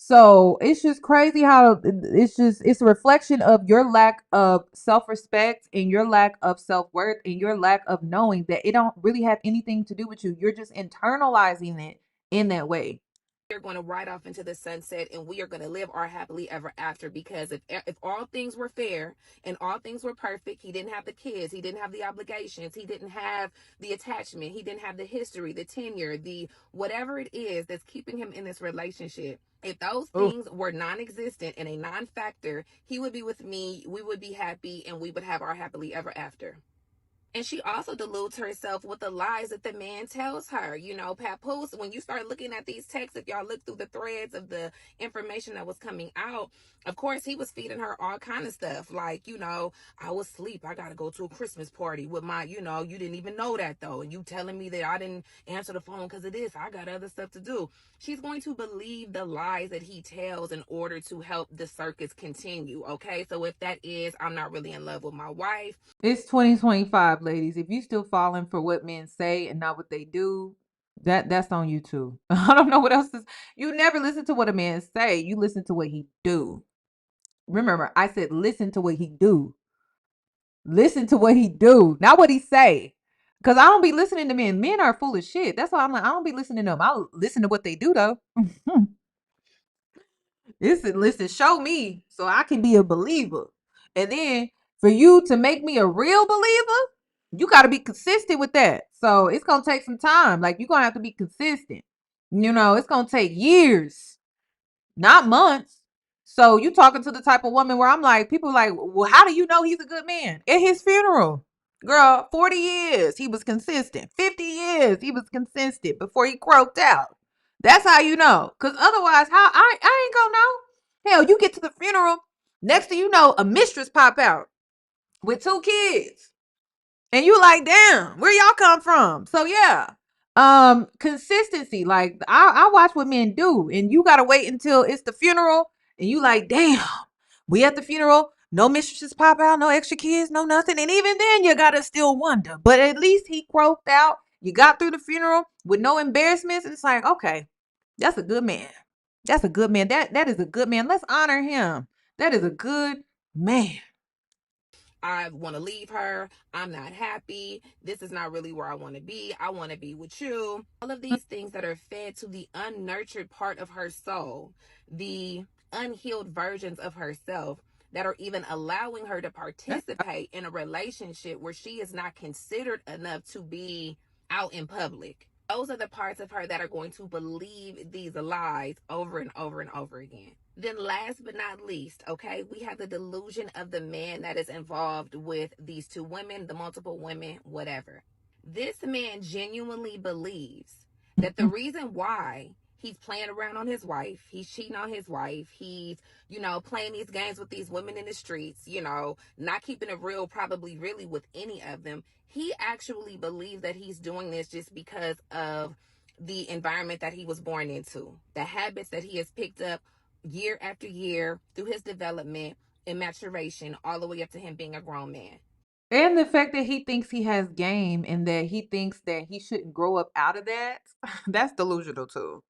So it's just crazy how it's a reflection of your lack of self-respect and your lack of self-worth and your lack of knowing that it don't really have anything to do with you. You're just internalizing it in that way. we're going to ride off into the sunset and we are going to live our happily ever after, because if all things were fair and all things were perfect, he didn't have the kids, he didn't have the obligations, he didn't have the attachment, he didn't have the history, the tenure, the whatever it is that's keeping him in this relationship. If those things were non-existent and a non-factor, he would be with me, we would be happy, and we would have our happily ever after. And she also deludes herself with the lies that the man tells her. You know, Pappoose, when you start looking at these texts, if y'all look through the threads of the information that was coming out, of course, he was feeding her all kind of stuff. Like, you know, I was asleep. I got to go to a Christmas party with my, you know, you didn't even know that though. And you telling me that I didn't answer the phone because of this. I got other stuff to do. She's going to believe the lies that he tells in order to help the circus continue. Okay. So if that is, I'm not really in love with my wife. It's 2025, ladies. If you still falling for what men say and not what they do, that's on you too. I don't know what else is. You never listen to what a man say. You listen to what he do. Remember, I said listen to what he do. Listen to what he do, not what he say. Because I don't be listening to men. Men are full of shit. That's why I'm like, I don't be listening to them. I'll listen to what they do though. Listen, show me so I can be a believer. And then for you to make me a real believer, you got to be consistent with that. So it's going to take some time. Like, you're going to have to be consistent. You know, it's going to take years, not months. So you talking to the type of woman where I'm like, people like, well, how do you know he's a good man? At his funeral. Girl, 40 years, he was consistent. 50 years, he was consistent before he croaked out. That's how you know. Because otherwise, how I ain't gonna know. Hell, you get to the funeral, next thing you know, a mistress pop out with 2 kids. And you like, damn, where y'all come from? So yeah, Consistency. Like I watch what men do, and you gotta wait until it's the funeral, and you like, damn, we at the funeral, no mistresses pop out, no extra kids, no nothing, and even then you gotta still wonder. But at least he croaked out. You got through the funeral with no embarrassments, and it's like, okay, that's a good man. That's a good man. That is a good man. Let's honor him. That is a good man. I want to leave her. I'm not happy. This is not really where I want to be. I want to be with you. All of these things that are fed to the unnurtured part of her soul, the unhealed versions of herself that are even allowing her to participate in a relationship where she is not considered enough to be out in public. Those are the parts of her that are going to believe these lies over and over and over again. Then last but not least, okay, we have the delusion of the man that is involved with these two women, the multiple women, whatever. This man genuinely believes that the reason why he's playing around on his wife, he's cheating on his wife, he's, playing these games with these women in the streets, not keeping it real, probably really with any of them. He actually believes that he's doing this just because of the environment that he was born into, the habits that he has picked up year after year through his development and maturation, all the way up to him being a grown man. And the fact that he thinks he has game and that he thinks that he shouldn't grow up out of that, that's delusional too.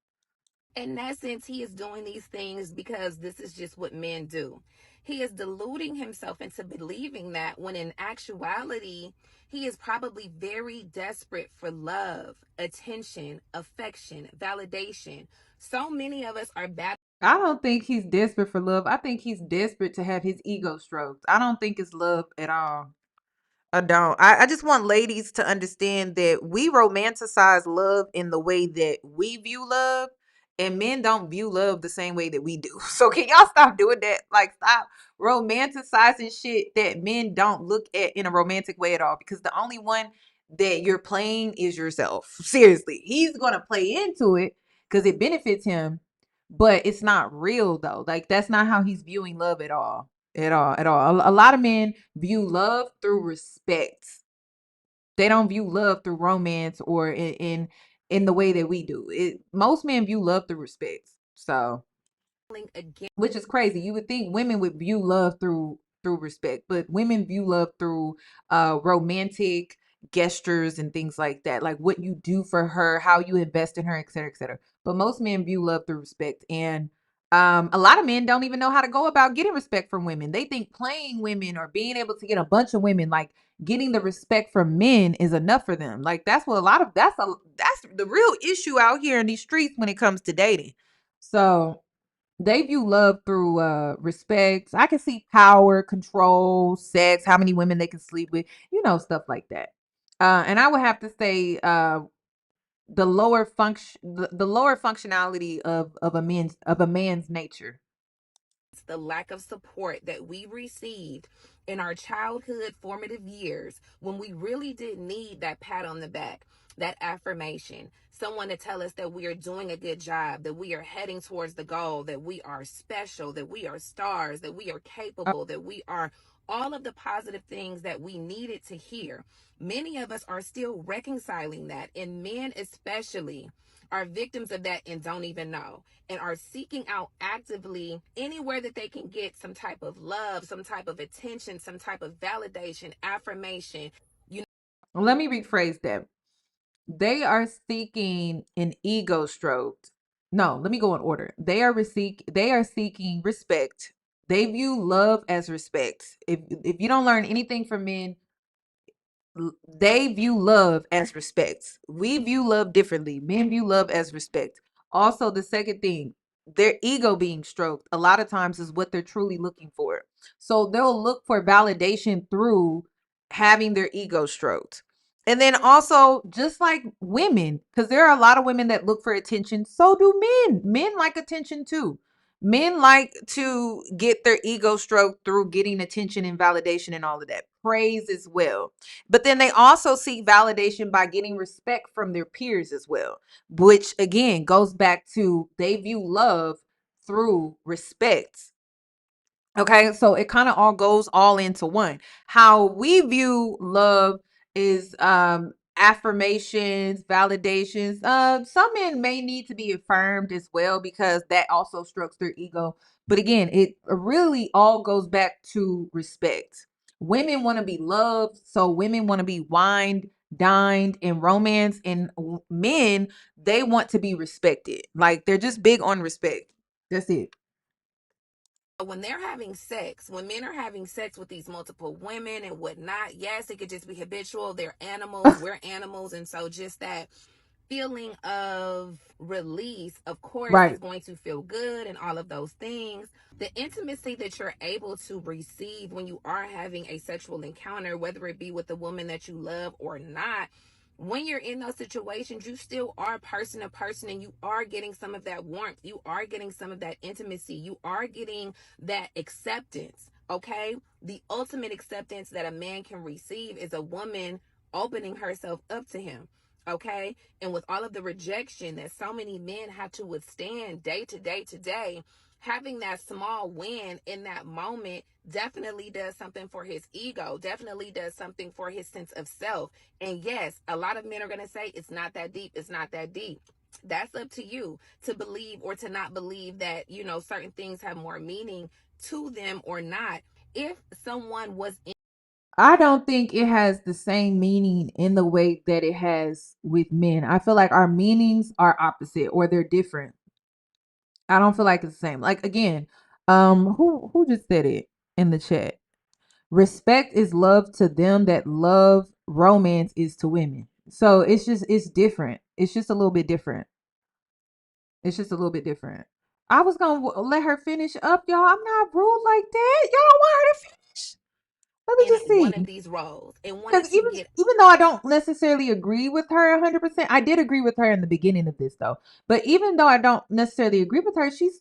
In that sense, he is doing these things because this is just what men do. He is deluding himself into believing that when in actuality, he is probably very desperate for love, attention, affection, validation. So many of us are bad. I don't think he's desperate for love. I think he's desperate to have his ego stroked. I don't think it's love at all. I don't. I just want ladies to understand that we romanticize love in the way that we view love, and men don't view love the same way that we do. So can y'all stop doing that? Like, stop romanticizing shit that men don't look at in a romantic way at all, because the only one that you're playing is yourself. Seriously. He's going to play into it because it benefits him, but it's not real though. Like, that's not how he's viewing love at all. At all. A lot of men view love through respect. They don't view love through romance or in the way that we do. Most men view love through respect. So, which is crazy. You would think women would view love through respect, but women view love through romantic gestures and things like that, like what you do for her, how you invest in her, et cetera, et cetera. But most men view love through respect, and a lot of men don't even know how to go about getting respect from women. They think playing women or being able to get a bunch of women, like getting the respect from men, is enough for them. Like, that's what that's the real issue out here in these streets when it comes to dating. So they view love through respect. I can see power, control, sex, how many women they can sleep with, stuff like that. And I would have to say the lower functionality of a man's nature. It's the lack of support that we received in our childhood formative years when we really did need that pat on the back, that affirmation, someone to tell us that we are doing a good job, that we are heading towards the goal, that we are special, that we are stars, that we are capable, that we are all of the positive things that we needed to hear. Many of us are still reconciling that, and men especially are victims of that and don't even know, and are seeking out actively anywhere that they can get some type of love, some type of attention, some type of validation, affirmation. Let me rephrase that. They are seeking an ego stroke. No, let me go in order. They are seeking respect. They view love as respect. If you don't learn anything from men, they view love as respect. We view love differently. Men view love as respect. Also, the second thing, their ego being stroked a lot of times is what they're truly looking for. So they'll look for validation through having their ego stroked. And then also, just like women, because there are a lot of women that look for attention, so do men. Men like attention too. Men like to get their ego stroked through getting attention and validation and all of that. Praise as well. But then they also seek validation by getting respect from their peers as well, which again goes back to they view love through respect. Okay, so it kind of all goes all into one. How we view love is affirmations, validations. Some men may need to be affirmed as well because that also strokes their ego. But again, it really all goes back to respect. Women want to be loved, so women want to be wined, dined, in romance, and men, they want to be respected. Like, they're just big on respect. That's it. When they're having sex, when men are having sex with these multiple women and whatnot, yes, it could just be habitual. They're animals, we're animals. And so just that feeling of release, of course, is Right. going to feel good and all of those things. The intimacy that you're able to receive when you are having a sexual encounter, whether it be with the woman that you love or not, when you're in those situations, you still are person to person and you are getting some of that warmth. You are getting some of that intimacy. You are getting that acceptance. Okay. The ultimate acceptance that a man can receive is a woman opening herself up to him. Okay. And with all of the rejection that so many men have to withstand day to day to day, having that small win in that moment definitely does something for his ego, definitely does something for his sense of self. And yes, a lot of men are going to say it's not that deep. It's not that deep. That's up to you to believe or to not believe that, you know, certain things have more meaning to them or not. If someone was in I don't think it has the same meaning in the way that it has with men. I feel like our meanings are opposite or they're different. I don't feel like it's the same. Like, again, who just said it in the chat? Respect is love to them that love romance is to women. So it's different. It's just a little bit different. It's just a little bit different. I was gonna let her finish up, y'all. I'm not rude like that. Y'all don't want her to finish. Let me just one of see. these roles and wanted Because to even get even though I don't necessarily agree with her 100%, I did agree with her in the beginning of this though. But even though I don't necessarily agree with her, she's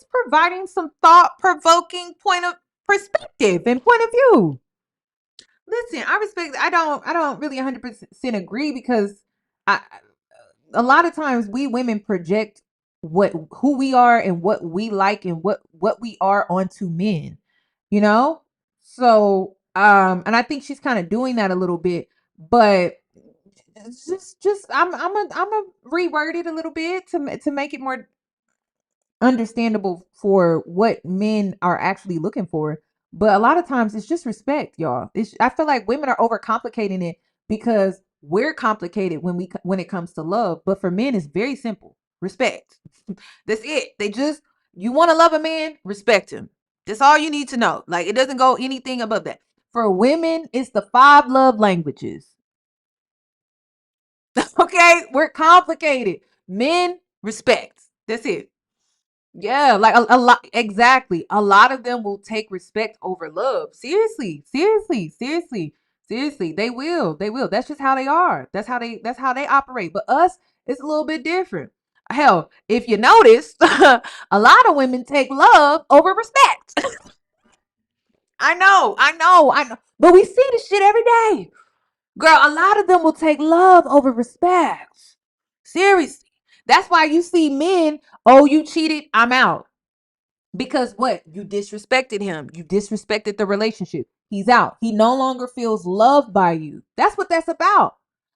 providing some thought provoking point of perspective and point of view. Listen, I respect. I don't really 100% agree because I a lot of times we women project who we are and what we like and what we are onto men, you know? So and I think she's kind of doing that a little bit, but it's just I'm a reword it a little bit to make it more understandable for what men are actually looking for. But a lot of times it's just respect, y'all. I feel like women are overcomplicating it because we're complicated when it comes to love. But for men, it's very simple. Respect. That's it. You want to love a man, respect him. That's all you need to know. Like, it doesn't go anything above that. For women, it's the 5 love languages. Okay, we're complicated. Men, respect. That's it. Yeah, like a lot, exactly. A lot of them will take respect over love. Seriously, seriously, seriously, seriously. They will. They will. That's just how they are. That's how they operate. But us, it's a little bit different. Hell, if you notice, a lot of women take love over respect. I know. But we see this shit every day. Girl, a lot of them will take love over respect. Seriously. That's why you see men, oh, you cheated, I'm out. Because what? You disrespected him. You disrespected the relationship. He's out. He no longer feels loved by you. That's what that's about.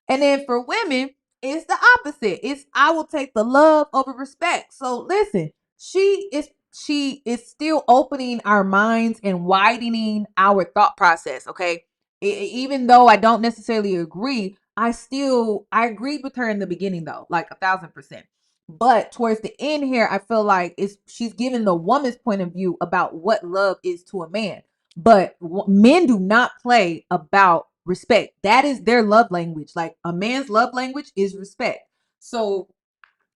And then for women, it's the opposite. It's I will take the love over respect. So listen, she is still opening our minds and widening our thought process, okay? Even though I don't necessarily agree, I agreed with her in the beginning though, like 1,000%. But towards the end here, I feel like she's giving the woman's point of view about what love is to a man. But men do not play about respect. That is their love language. Like, a man's love language is respect. So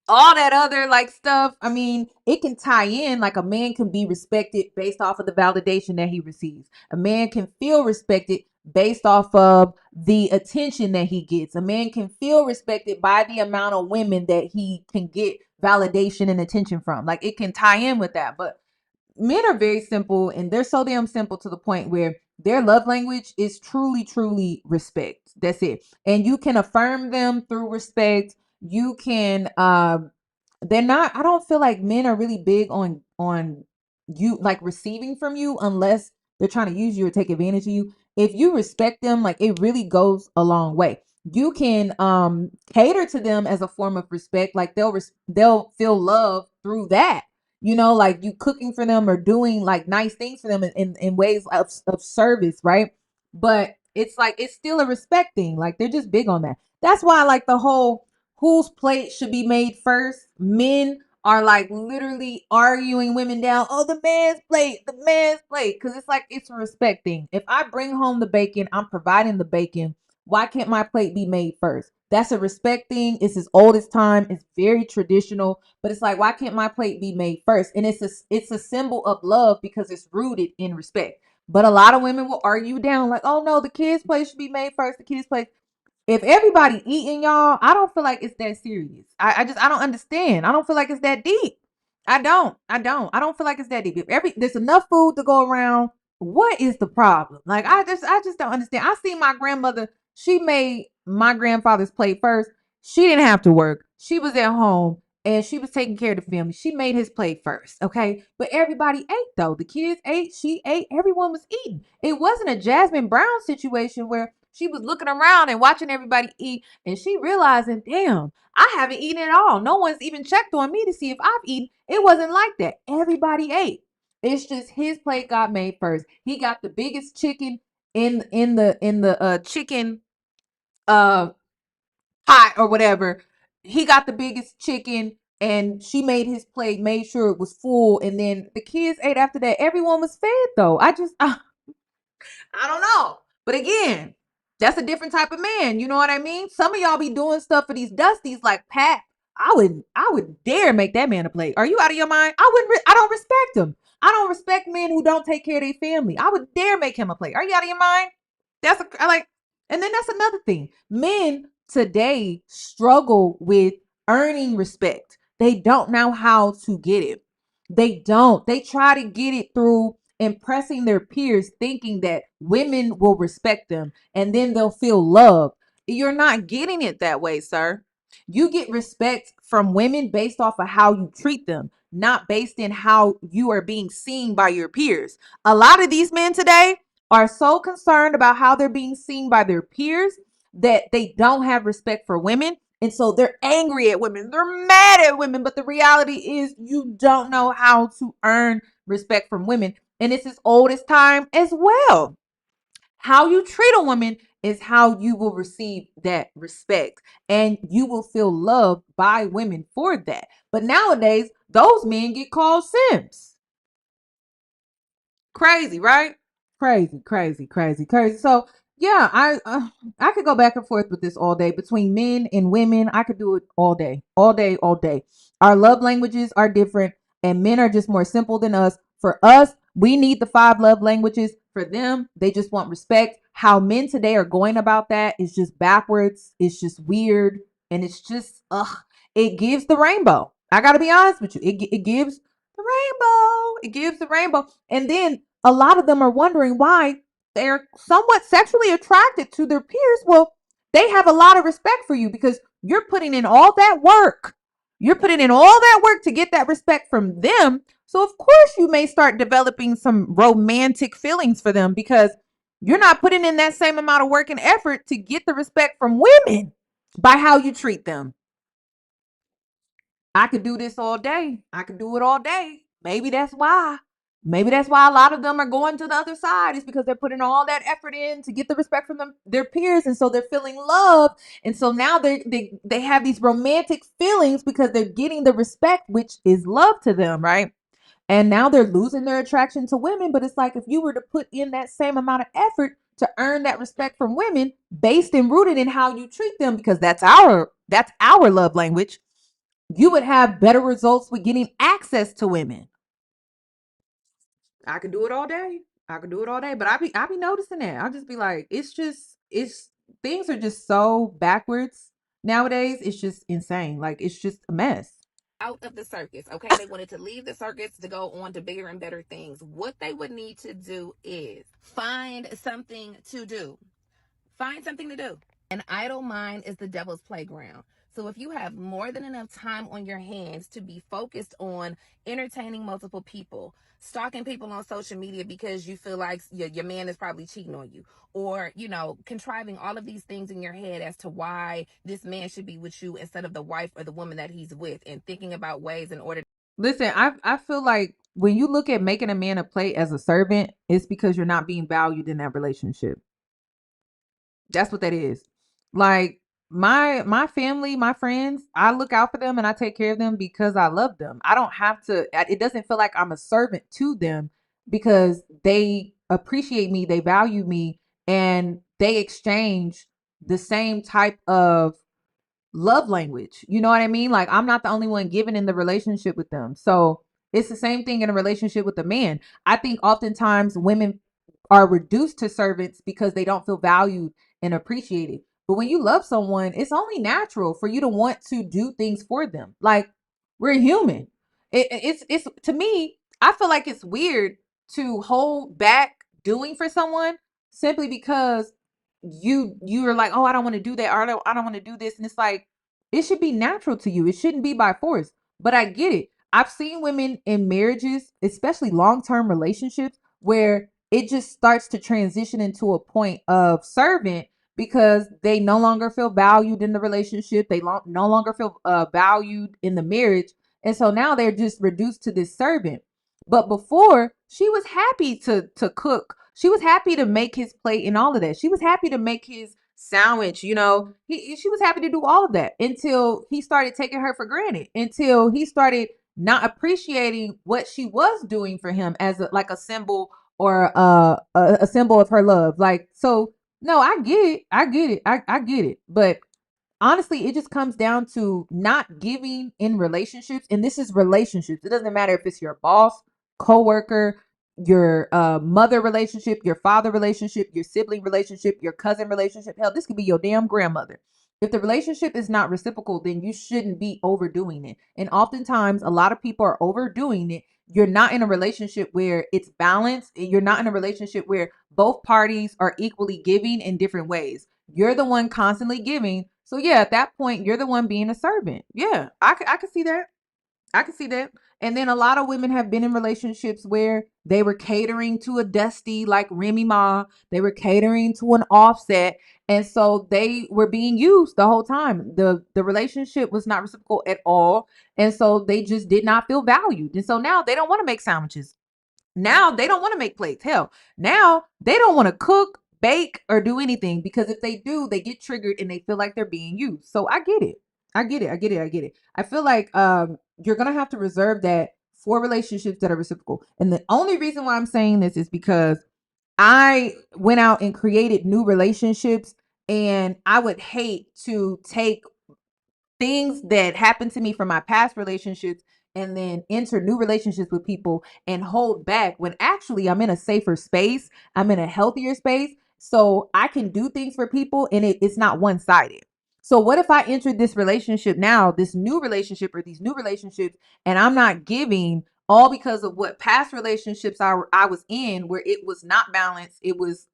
all that other like stuff, I mean, it can tie in. Like, a man can be respected based off of the validation that he receives. A man can feel respected based off of the attention that he gets. A man can feel respected by the amount of women that he can get validation and attention from. Like, it can tie in with that. But men are very simple, and they're so damn simple to the point where their love language is truly, truly respect. That's it. And you can affirm them through respect. You can they're not, I don't feel like men are really big on you like receiving from you unless they're trying to use you or take advantage of you. If you respect them, like, it really goes a long way. you can cater to them as a form of respect. Like they'll feel love through that. You know, like you cooking for them or doing like nice things for them in ways of service, right? But it's like it's still a respect thing. Like they're just big on that. That's why like the whole whose plate should be made first. Men are like literally arguing women down. Oh, the man's plate. Because it's like it's a respect thing. If I bring home the bacon, I'm providing the bacon. Why can't my plate be made first? That's a respect thing. It's as old as time. It's very traditional. But it's like, why can't my plate be made first? And it's a symbol of love because it's rooted in respect. But a lot of women will argue down like, oh no, the kids' plate should be made first. The kids' plate. If everybody eating, y'all, I don't feel like it's that serious. I don't understand. I don't feel like it's that deep. I don't feel like it's that deep. If there's enough food to go around, what is the problem? Like I just don't understand. I see my grandmother, she made my grandfather's plate first. She didn't have to work. She was at home and she was taking care of the family. She made his plate first, okay? But everybody ate though. The kids ate, she ate, everyone was eating. It wasn't a Jasmine Brown situation where she was looking around and watching everybody eat, and she realizing, damn, I haven't eaten at all. No one's even checked on me to see if I've eaten. It wasn't like that. Everybody ate. It's just his plate got made first. He got the biggest chicken in the chicken pot or whatever. He got the biggest chicken, and she made his plate, made sure it was full, and then the kids ate after that. Everyone was fed though. I don't know. But again, that's a different type of man. You know what I mean? Some of y'all be doing stuff for these dusties like Pat. I would dare make that man a plate. Are you out of your mind? I don't respect him. I don't respect men who don't take care of their family. I would dare make him a plate. Are you out of your mind? I like, and then that's another thing. Men today struggle with earning respect. They don't know how to get it. They don't. They try to get it through impressing their peers, thinking that women will respect them and then they'll feel loved. You're not getting it that way, sir. You get respect from women based off of how you treat them, not based in how you are being seen by your peers. A lot of these men today are so concerned about how they're being seen by their peers that they don't have respect for women. And so they're angry at women. They're mad at women. But the reality is you don't know how to earn respect from women. And it's as old as time as well. How you treat a woman is how you will receive that respect. And you will feel loved by women for that. But nowadays, those men get called simps. Crazy, right? Crazy. So yeah, I could go back and forth with this all day between men and women. I could do it all day. Our love languages are different, and men are just more simple than us. For us, we need the 5 love languages. For them, they just want respect. How men today are going about that is just backwards. It's just weird, and it's just it gives the rainbow. I gotta be honest with you. It gives the rainbow. It gives the rainbow, and then a lot of them are wondering why they're somewhat sexually attracted to their peers. Well, they have a lot of respect for you because you're putting in all that work. You're putting in all that work to get that respect from them. So, of course, you may start developing some romantic feelings for them because you're not putting in that same amount of work and effort to get the respect from women by how you treat them. I could do this all day. I could do it all day. Maybe that's why. Maybe that's why a lot of them are going to the other side is because they're putting all that effort in to get the respect from their peers, and so they're feeling love, and so now they have these romantic feelings because they're getting the respect, which is love to them, right? And now they're losing their attraction to women. But it's like if you were to put in that same amount of effort to earn that respect from women, based and rooted in how you treat them, because that's our love language, you would have better results with getting access to women. I could do it all day. But I be noticing that. I'll just be like, it's things are just so backwards nowadays. It's just insane. Like it's just a mess. Out of the circus, okay? They wanted to leave the circus to go on to bigger and better things. What they would need to do is find something to do. Find something to do. An idle mind is the devil's playground. So if you have more than enough time on your hands to be focused on entertaining multiple people, stalking people on social media because you feel like your man is probably cheating on you, or, you know, contriving all of these things in your head as to why this man should be with you instead of the wife or the woman that he's with, and thinking about ways in order. Listen, I feel like when you look at making a man a play as a servant, it's because you're not being valued in that relationship. That's what that is. Like my family, my friends, I look out for them and I take care of them because I love them. I don't have to, it doesn't feel like I'm a servant to them because they appreciate me, they value me, and they exchange the same type of love language. You know what I mean? Like, I'm not the only one giving in the relationship with them. So it's the same thing in a relationship with a man. I think oftentimes women are reduced to servants because they don't feel valued and appreciated. But when you love someone, it's only natural for you to want to do things for them. Like, we're human. It's to me, I feel like it's weird to hold back doing for someone simply because you're like, oh, I don't want to do that, or I don't want to do this. And it's like, it should be natural to you. It shouldn't be by force. But I get it. I've seen women in marriages, especially long-term relationships, where it just starts to transition into a point of servant because they no longer feel valued in the relationship. They no longer feel valued in the marriage. And so now they're just reduced to this servant. But before, she was happy to cook. She was happy to make his plate and all of that. She was happy to make his sandwich, you know. She was happy to do all of that until he started taking her for granted, until he started not appreciating what she was doing for him as like a symbol or a symbol of her love. Like, so no, I get it. I get it. But honestly, it just comes down to not giving in relationships. And this is relationships. It doesn't matter if it's your boss, coworker, your mother relationship, your father relationship, your sibling relationship, your cousin relationship. Hell, this could be your damn grandmother. If the relationship is not reciprocal, then you shouldn't be overdoing it. And oftentimes, a lot of people are overdoing it. You're not in a relationship where it's balanced. You're not in a relationship where both parties are equally giving in different ways. You're the one constantly giving. So yeah, at that point, you're the one being a servant. Yeah, I could see that. I can see that. And then a lot of women have been in relationships where they were catering to a Dusty like Remy Ma. They were catering to an Offset. And so they were being used the whole time. The relationship was not reciprocal at all. And so they just did not feel valued. And so now they don't want to make sandwiches. Now they don't want to make plates. Hell, now they don't want to cook, bake, or do anything because if they do, they get triggered and they feel like they're being used. So I get it. I get it. I get it. I get it. I feel like you're gonna have to reserve that for relationships that are reciprocal. And the only reason why I'm saying this is because I went out and created new relationships, and I would hate to take things that happened to me from my past relationships and then enter new relationships with people and hold back when actually I'm in a safer space. I'm in a healthier space. So I can do things for people and it's not one-sided. So what if I entered this relationship now, this new relationship or these new relationships, and I'm not giving all because of what past relationships I was in where it was not balanced. It was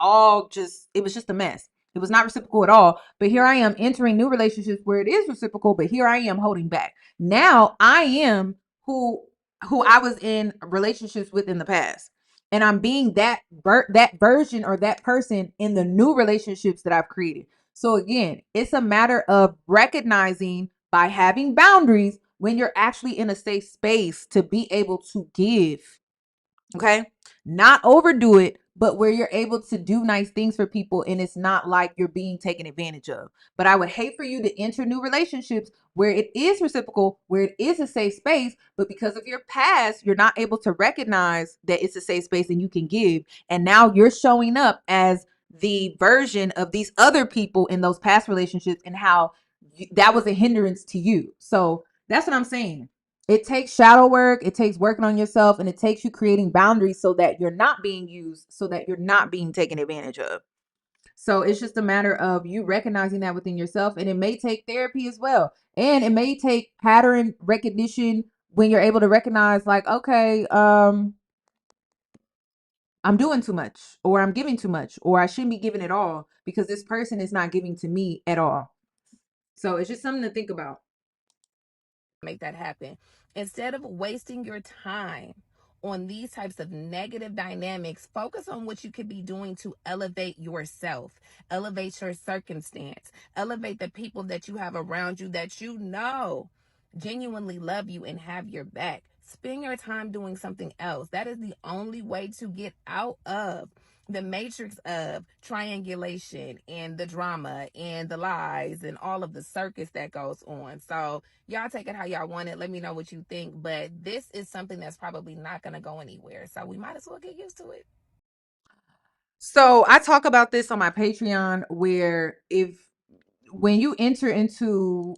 just a mess. It was not reciprocal at all. But here I am entering new relationships where it is reciprocal, but here I am holding back. Now I am who I was in relationships with in the past. And I'm being that version or that person in the new relationships that I've created. So again, it's a matter of recognizing by having boundaries when you're actually in a safe space to be able to give. Okay. Not overdo it, but where you're able to do nice things for people and it's not like you're being taken advantage of. But I would hate for you to enter new relationships where it is reciprocal, where it is a safe space, but because of your past, you're not able to recognize that it's a safe space and you can give. And now you're showing up as the version of these other people in those past relationships and how that was a hindrance to you. So that's what I'm saying. It takes shadow work, it takes working on yourself, and it takes you creating boundaries so that you're not being used, so that you're not being taken advantage of. So it's just a matter of you recognizing that within yourself, and it may take therapy as well. And it may take pattern recognition when you're able to recognize like, okay, I'm I'm doing too much, or I'm giving too much, or I shouldn't be giving it all because this person is not giving to me at all. So it's just something to think about. Make that happen. Instead of wasting your time on these types of negative dynamics, focus on what you could be doing to elevate yourself, elevate your circumstance, elevate the people that you have around you that you know genuinely love you and have your back. Spend your time doing something else. That is the only way to get out of the matrix of triangulation and the drama and the lies and all of the circus that goes on. So y'all take it how y'all want it. Let me know what you think. But this is something that's probably not going to go anywhere. So we might as well get used to it. So I talk about this on my Patreon, where when you enter into,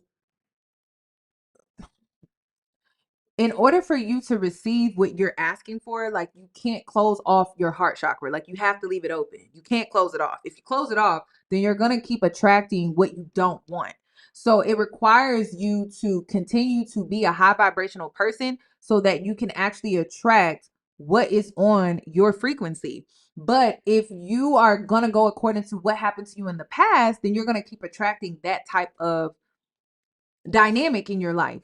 in order for you to receive what you're asking for, like, you can't close off your heart chakra. Like, you have to leave it open. You can't close it off. If you close it off, then you're going to keep attracting what you don't want. So it requires you to continue to be a high vibrational person so that you can actually attract what is on your frequency. But if you are going to go according to what happened to you in the past, then you're going to keep attracting that type of dynamic in your life.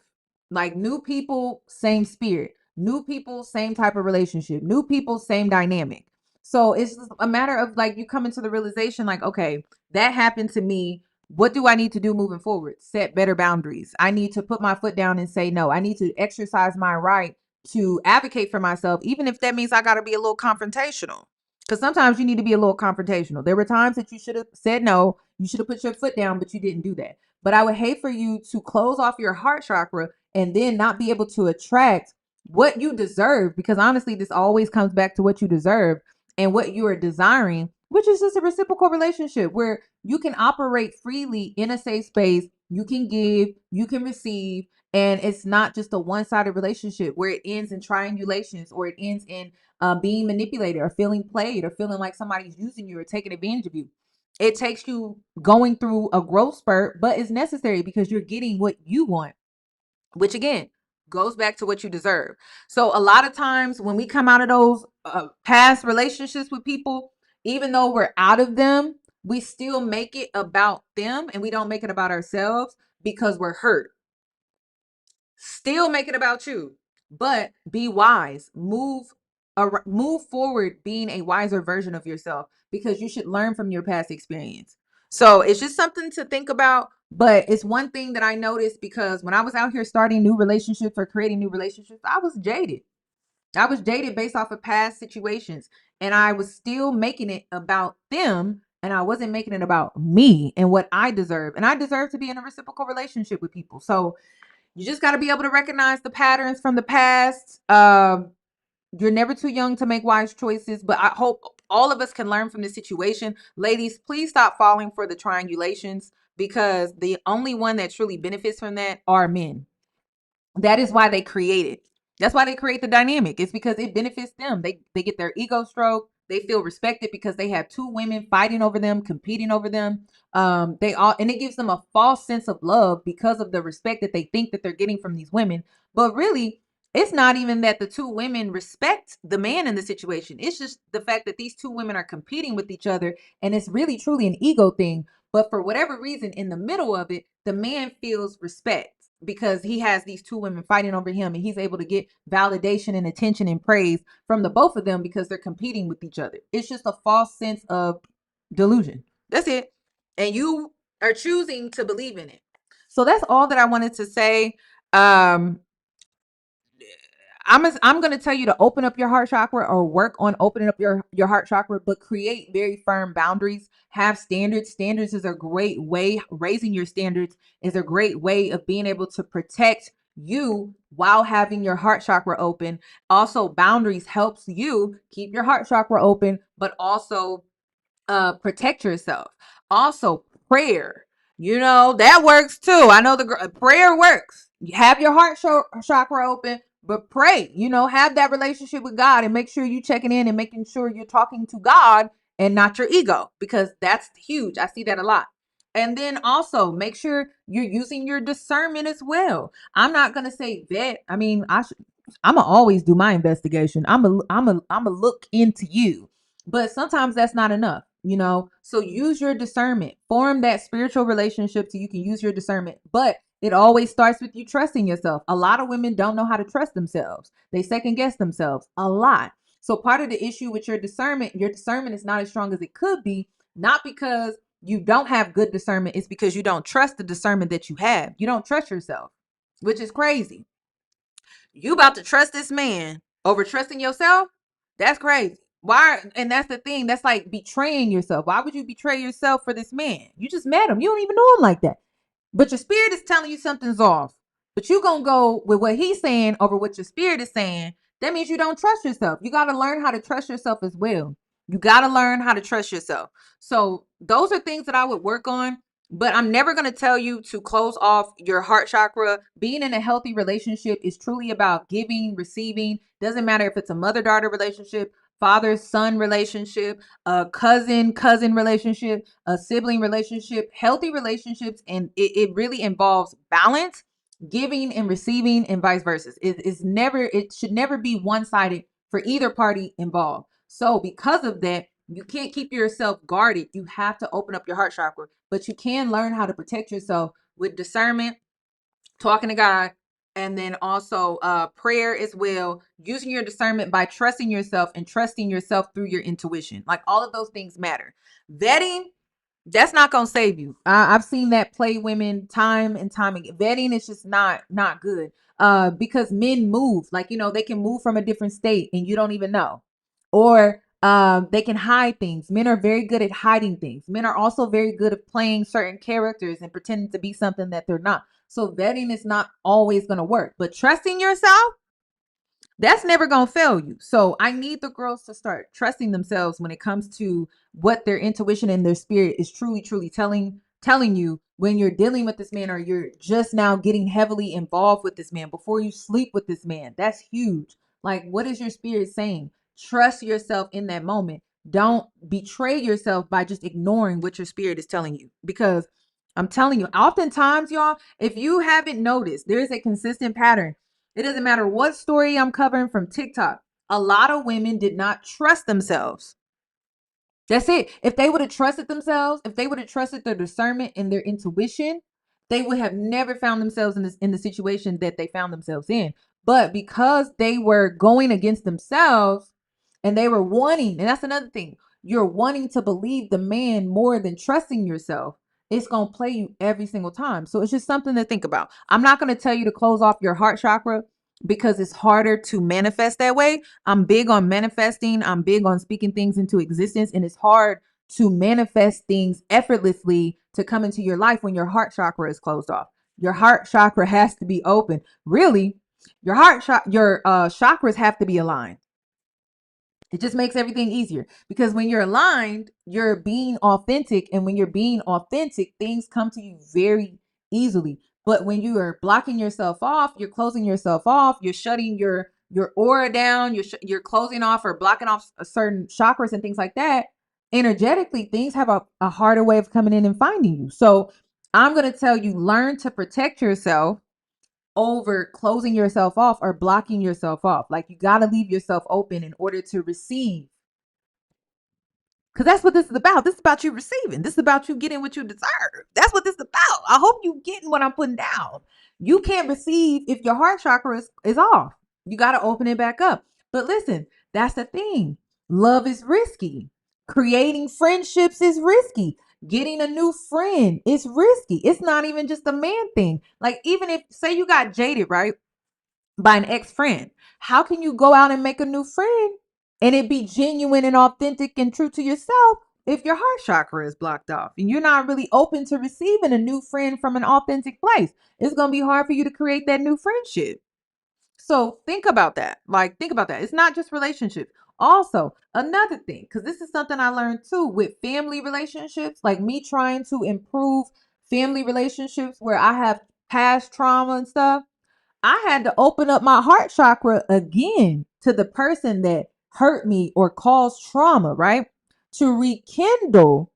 Like, new people, same spirit. New people, same type of relationship. New people, same dynamic. So it's just a matter of, like, you come into the realization, like, okay, that happened to me. What do I need to do moving forward? Set better boundaries. I need to put my foot down and say no. I need to exercise my right to advocate for myself, even if that means I got to be a little confrontational. Because sometimes you need to be a little confrontational. There were times that you should have said no. You should have put your foot down, but you didn't do that. But I would hate for you to close off your heart chakra and then not be able to attract what you deserve. Because honestly, this always comes back to what you deserve and what you are desiring, which is just a reciprocal relationship where you can operate freely in a safe space. You can give, you can receive, and it's not just a one-sided relationship where it ends in triangulations or it ends in being manipulated or feeling played or feeling like somebody's using you or taking advantage of you. It takes you going through a growth spurt, but it's necessary because you're getting what you want, which again goes back to what you deserve. So a lot of times when we come out of those past relationships with people, even though we're out of them, we still make it about them and we don't make it about ourselves because we're hurt. Still make it about you, but be wise. Move forward being a wiser version of yourself because you should learn from your past experience. So it's just something to think about, but it's one thing that I noticed because when I was out here starting new relationships or creating new relationships, I was jaded. I was jaded based off of past situations, and I was still making it about them, and I wasn't making it about me and what I deserve. And I deserve to be in a reciprocal relationship with people. So you just got to be able to recognize the patterns from the past. You're never too young to make wise choices, but I hope all of us can learn from this situation. Ladies, please stop falling for the triangulations because the only one that truly benefits from that are men. That is why they create it. That's why they create the dynamic. It's because it benefits them. They get their ego stroked. They feel respected because they have two women fighting over them, competing over them. And it gives them a false sense of love because of the respect that they think that they're getting from these women. But really, it's not even that the two women respect the man in the situation. It's just the fact that these two women are competing with each other, and it's really truly an ego thing. But for whatever reason, in the middle of it, the man feels respect because he has these two women fighting over him, and he's able to get validation and attention and praise from the both of them because they're competing with each other. It's just a false sense of delusion. That's it. And you are choosing to believe in it. So that's all that I wanted to say. I'm going to tell you to open up your heart chakra or work on opening up your heart chakra, but create very firm boundaries. Have standards. Standards is a great way. Raising your standards is a great way of being able to protect you while having your heart chakra open. Also, boundaries helps you keep your heart chakra open, but also protect yourself. Also, prayer. That works too. I know the prayer works. You have your heart chakra open, but pray. Have that relationship with God and make sure you checking in and making sure you're talking to God and not your ego, because that's huge. I see that a lot. And then also make sure you're using your discernment as well. I'm not going to say vet. I mean, I'm going to always do my investigation. I'm a look into you. But sometimes that's not enough, you know? So use your discernment, form that spiritual relationship so you can use your discernment. But it always starts with you trusting yourself. A lot of women don't know how to trust themselves. They second guess themselves a lot. So part of the issue with your discernment is not as strong as it could be, not because you don't have good discernment, it's because you don't trust the discernment that you have. You don't trust yourself, which is crazy. You about to trust this man over trusting yourself? That's crazy. Why? And that's the thing. That's like betraying yourself. Why would you betray yourself for this man? You just met him. You don't even know him like that. But your spirit is telling you something's off. But you gonna go with what he's saying over what your spirit is saying. That means you don't trust yourself. You got to learn how to trust yourself as well. You got to learn how to trust yourself. So those are things that I would work on. But I'm never going to tell you to close off your heart chakra. Being in a healthy relationship is truly about giving, receiving. Doesn't matter if it's a mother-daughter relationship, father-son relationship, a cousin-cousin relationship, a sibling relationship, healthy relationships. And it really involves balance, giving and receiving, and vice versa. It should never be one-sided for either party involved. So because of that, you can't keep yourself guarded. You have to open up your heart chakra, but you can learn how to protect yourself with discernment, talking to God, and then also prayer as well, using your discernment by trusting yourself and trusting yourself through your intuition. Like all of those things matter. Vetting, that's not gonna save you. I've seen that play women time and time again. Vetting is just not good. Because men move, like, you know, they can move from a different state and you don't even know, or they can hide things. Men are very good at hiding things. Men are also very good at playing certain characters and pretending to be something that they're not. So vetting is not always gonna work, but trusting yourself, that's never gonna fail you. So I need the girls to start trusting themselves when it comes to what their intuition and their spirit is truly telling you when you're dealing with this man, or you're just now getting heavily involved with this man before you sleep with this man. That's huge. Like, what is your spirit saying? Trust yourself in that moment. Don't betray yourself by just ignoring what your spirit is telling you, because I'm telling you, oftentimes, y'all, if you haven't noticed, there is a consistent pattern. It doesn't matter what story I'm covering from TikTok. A lot of women did not trust themselves. That's it. If they would have trusted themselves, if they would have trusted their discernment and their intuition, they would have never found themselves in the situation that they found themselves in. But because they were going against themselves and they were wanting, and that's another thing, you're wanting to believe the man more than trusting yourself, it's going to play you every single time. So it's just something to think about. I'm not going to tell you to close off your heart chakra because it's harder to manifest that way. I'm big on manifesting. I'm big on speaking things into existence. And it's hard to manifest things effortlessly to come into your life when your heart chakra is closed off. Your heart chakra has to be open. Really, your chakras have to be aligned. It just makes everything easier, because when you're aligned, you're being authentic. And when you're being authentic, things come to you very easily. But when you are blocking yourself off, you're closing yourself off, you're shutting your aura down, you're closing off or blocking off a certain chakras and things like that. Energetically, things have a harder way of coming in and finding you. So I'm going to tell you, learn to protect yourself over closing yourself off or blocking yourself off. Like, you got to leave yourself open in order to receive. Because that's what this is about. This is about you receiving. This is about you getting what you deserve. That's what this is about. I hope you getting what I'm putting down. You can't receive if your heart chakra is off. You got to open it back up. But listen, that's the thing. Love is risky. Creating friendships is risky. Getting a new friend is risky. It's not even just a man thing. Like, even if, say you got jaded, right, by an ex-friend, how can you go out and make a new friend and it be genuine and authentic and true to yourself if your heart chakra is blocked off and you're not really open to receiving a new friend from an authentic place? It's going to be hard for you to create that new friendship. So think about that. Like, think about that. It's not just relationships. Also, another thing, because this is something I learned too with family relationships, like me trying to improve family relationships where I have past trauma and stuff. I had to open up my heart chakra again to the person that hurt me or caused trauma, right? To rekindle,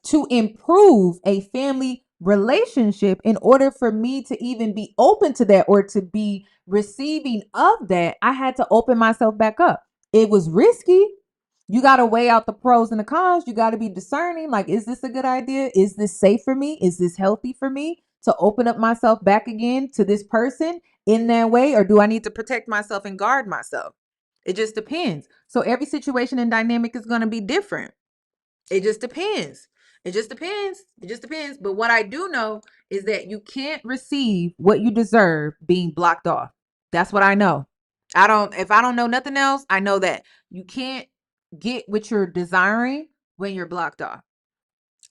to improve a family relationship in order for me to even be open to that or to be receiving of that. I had to open myself back up. It was risky. You got to weigh out the pros and the cons. You got to be discerning. Like, is this a good idea? Is this safe for me? Is this healthy for me to open up myself back again to this person in that way? Or do I need to protect myself and guard myself? It just depends. So every situation and dynamic is going to be different. It just depends. It just depends. It just depends. But what I do know is that you can't receive what you deserve being blocked off. That's what I know. If I don't know nothing else, I know that you can't get what you're desiring when you're blocked off,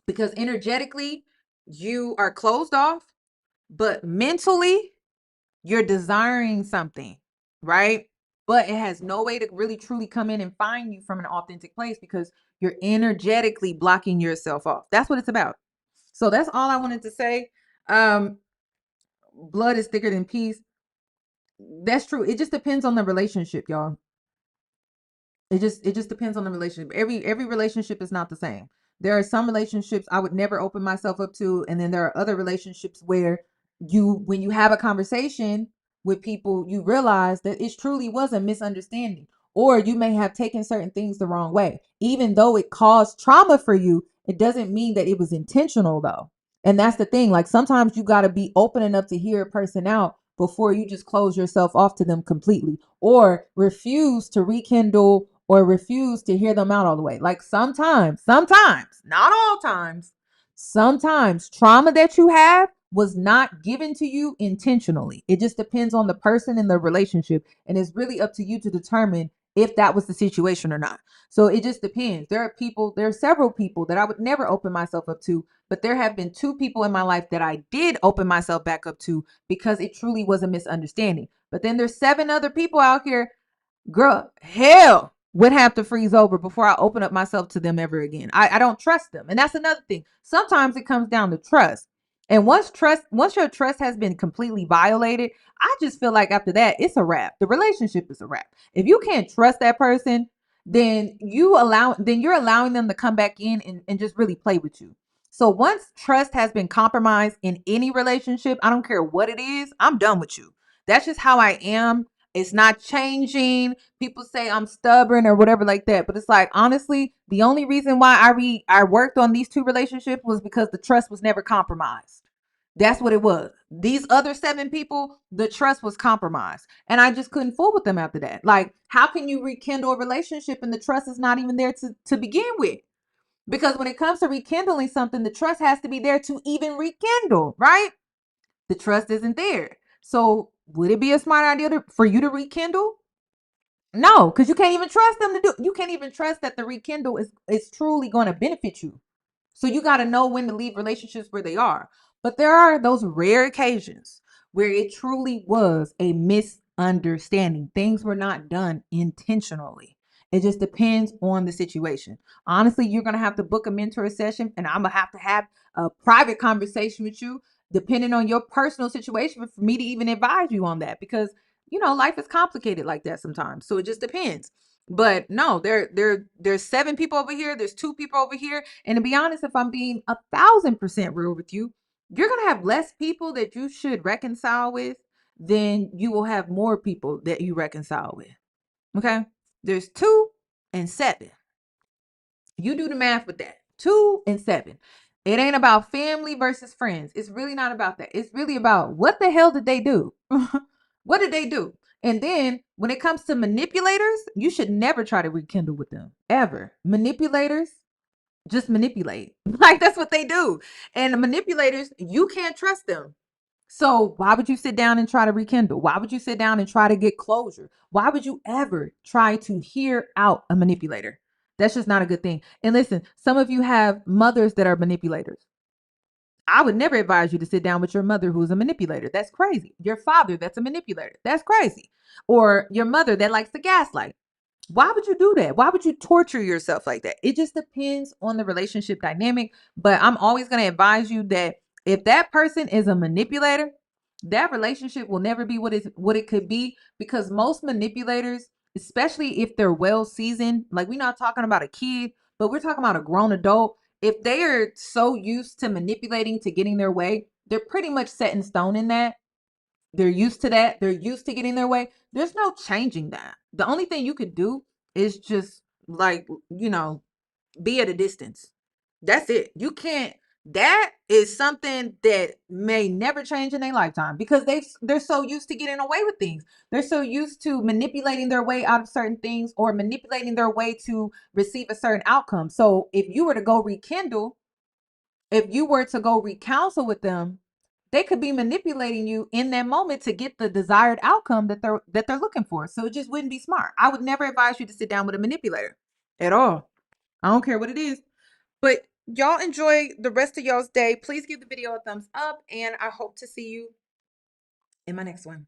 because energetically you are closed off, but mentally you're desiring something, right? But it has no way to really truly come in and find you from an authentic place because you're energetically blocking yourself off. That's what it's about. So that's all I wanted to say. Blood is thicker than peace. That's true. It just depends on the relationship, y'all. It just depends on the relationship. Every relationship is not the same. There are some relationships I would never open myself up to, and then there are other relationships where when you have a conversation with people, you realize that it truly was a misunderstanding, or you may have taken certain things the wrong way. Even though it caused trauma for you, it doesn't mean that it was intentional though. And that's the thing. Like, sometimes you got to be open enough to hear a person out before you just close yourself off to them completely, or refuse to rekindle, or refuse to hear them out all the way. Like, sometimes, not all times, sometimes trauma that you have was not given to you intentionally. It just depends on the person and the relationship. And it's really up to you to determine if that was the situation or not. So it just depends. There are several people that I would never open myself up to, but there have been 2 people in my life that I did open myself back up to because it truly was a misunderstanding. But then there's 7 other people out here, girl, hell would have to freeze over before I open up myself to them ever again. I don't trust them. And that's another thing. Sometimes it comes down to trust. And once your trust has been completely violated, I just feel like after that, it's a wrap. The relationship is a wrap. If you can't trust that person, then you're allowing them to come back in and just really play with you. So once trust has been compromised in any relationship, I don't care what it is, I'm done with you. That's just how I am. It's not changing. People say I'm stubborn or whatever like that. But it's like, honestly, the only reason why I worked on these 2 relationships was because the trust was never compromised. That's what it was. These other 7 people, the trust was compromised. And I just couldn't fool with them after that. Like, how can you rekindle a relationship and the trust is not even there to begin with? Because when it comes to rekindling something, the trust has to be there to even rekindle, right? The trust isn't there. So would it be a smart idea for you to rekindle? No, because you can't even trust them to do. You can't even trust that the rekindle is truly going to benefit you. So you got to know when to leave relationships where they are. But there are those rare occasions where it truly was a misunderstanding. Things were not done intentionally. It just depends on the situation. Honestly, you're going to have to book a mentor session, and I'm going to have a private conversation with you, depending on your personal situation, for me to even advise you on that, because life is complicated like that sometimes. So it just depends. But no, there's 7 people over here. There's 2 people over here. And to be honest, if I'm being 1,000% real with you, you're going to have less people that you should reconcile with than you will have more people that you reconcile with. Okay. There's 2 and 7. You do the math with that. 2 and 7. It ain't about family versus friends. It's really not about that. It's really about what the hell did they do? What did they do? And then when it comes to manipulators, you should never try to rekindle with them, ever. Manipulators just manipulate. Like, that's what they do. And the manipulators, you can't trust them. So why would you sit down and try to rekindle? Why would you sit down and try to get closure? Why would you ever try to hear out a manipulator? That's just not a good thing. And listen, some of you have mothers that are manipulators. I would never advise you to sit down with your mother who's a manipulator. That's crazy. Your father that's a manipulator. That's crazy. Or your mother that likes to gaslight. Why would you do that? Why would you torture yourself like that? It just depends on the relationship dynamic. But I'm always going to advise you that if that person is a manipulator, that relationship will never be what it could be, because most manipulators, especially if they're well seasoned, like, we're not talking about a kid, but we're talking about a grown adult. If they are so used to manipulating to getting their way, they're pretty much set in stone in that. They're used to that. They're used to getting their way. There's no changing that. The only thing you could do is just like, be at a distance. That's it. You can't. That is something that may never change in their lifetime because they're so used to getting away with things. They're so used to manipulating their way out of certain things or manipulating their way to receive a certain outcome. So if you were to go rekindle, if you were to go recounsel with them, they could be manipulating you in that moment to get the desired outcome that they're looking for. So it just wouldn't be smart. I would never advise you to sit down with a manipulator at all. I don't care what it is. But y'all enjoy the rest of y'all's day. Please give the video a thumbs up, and I hope to see you in my next one.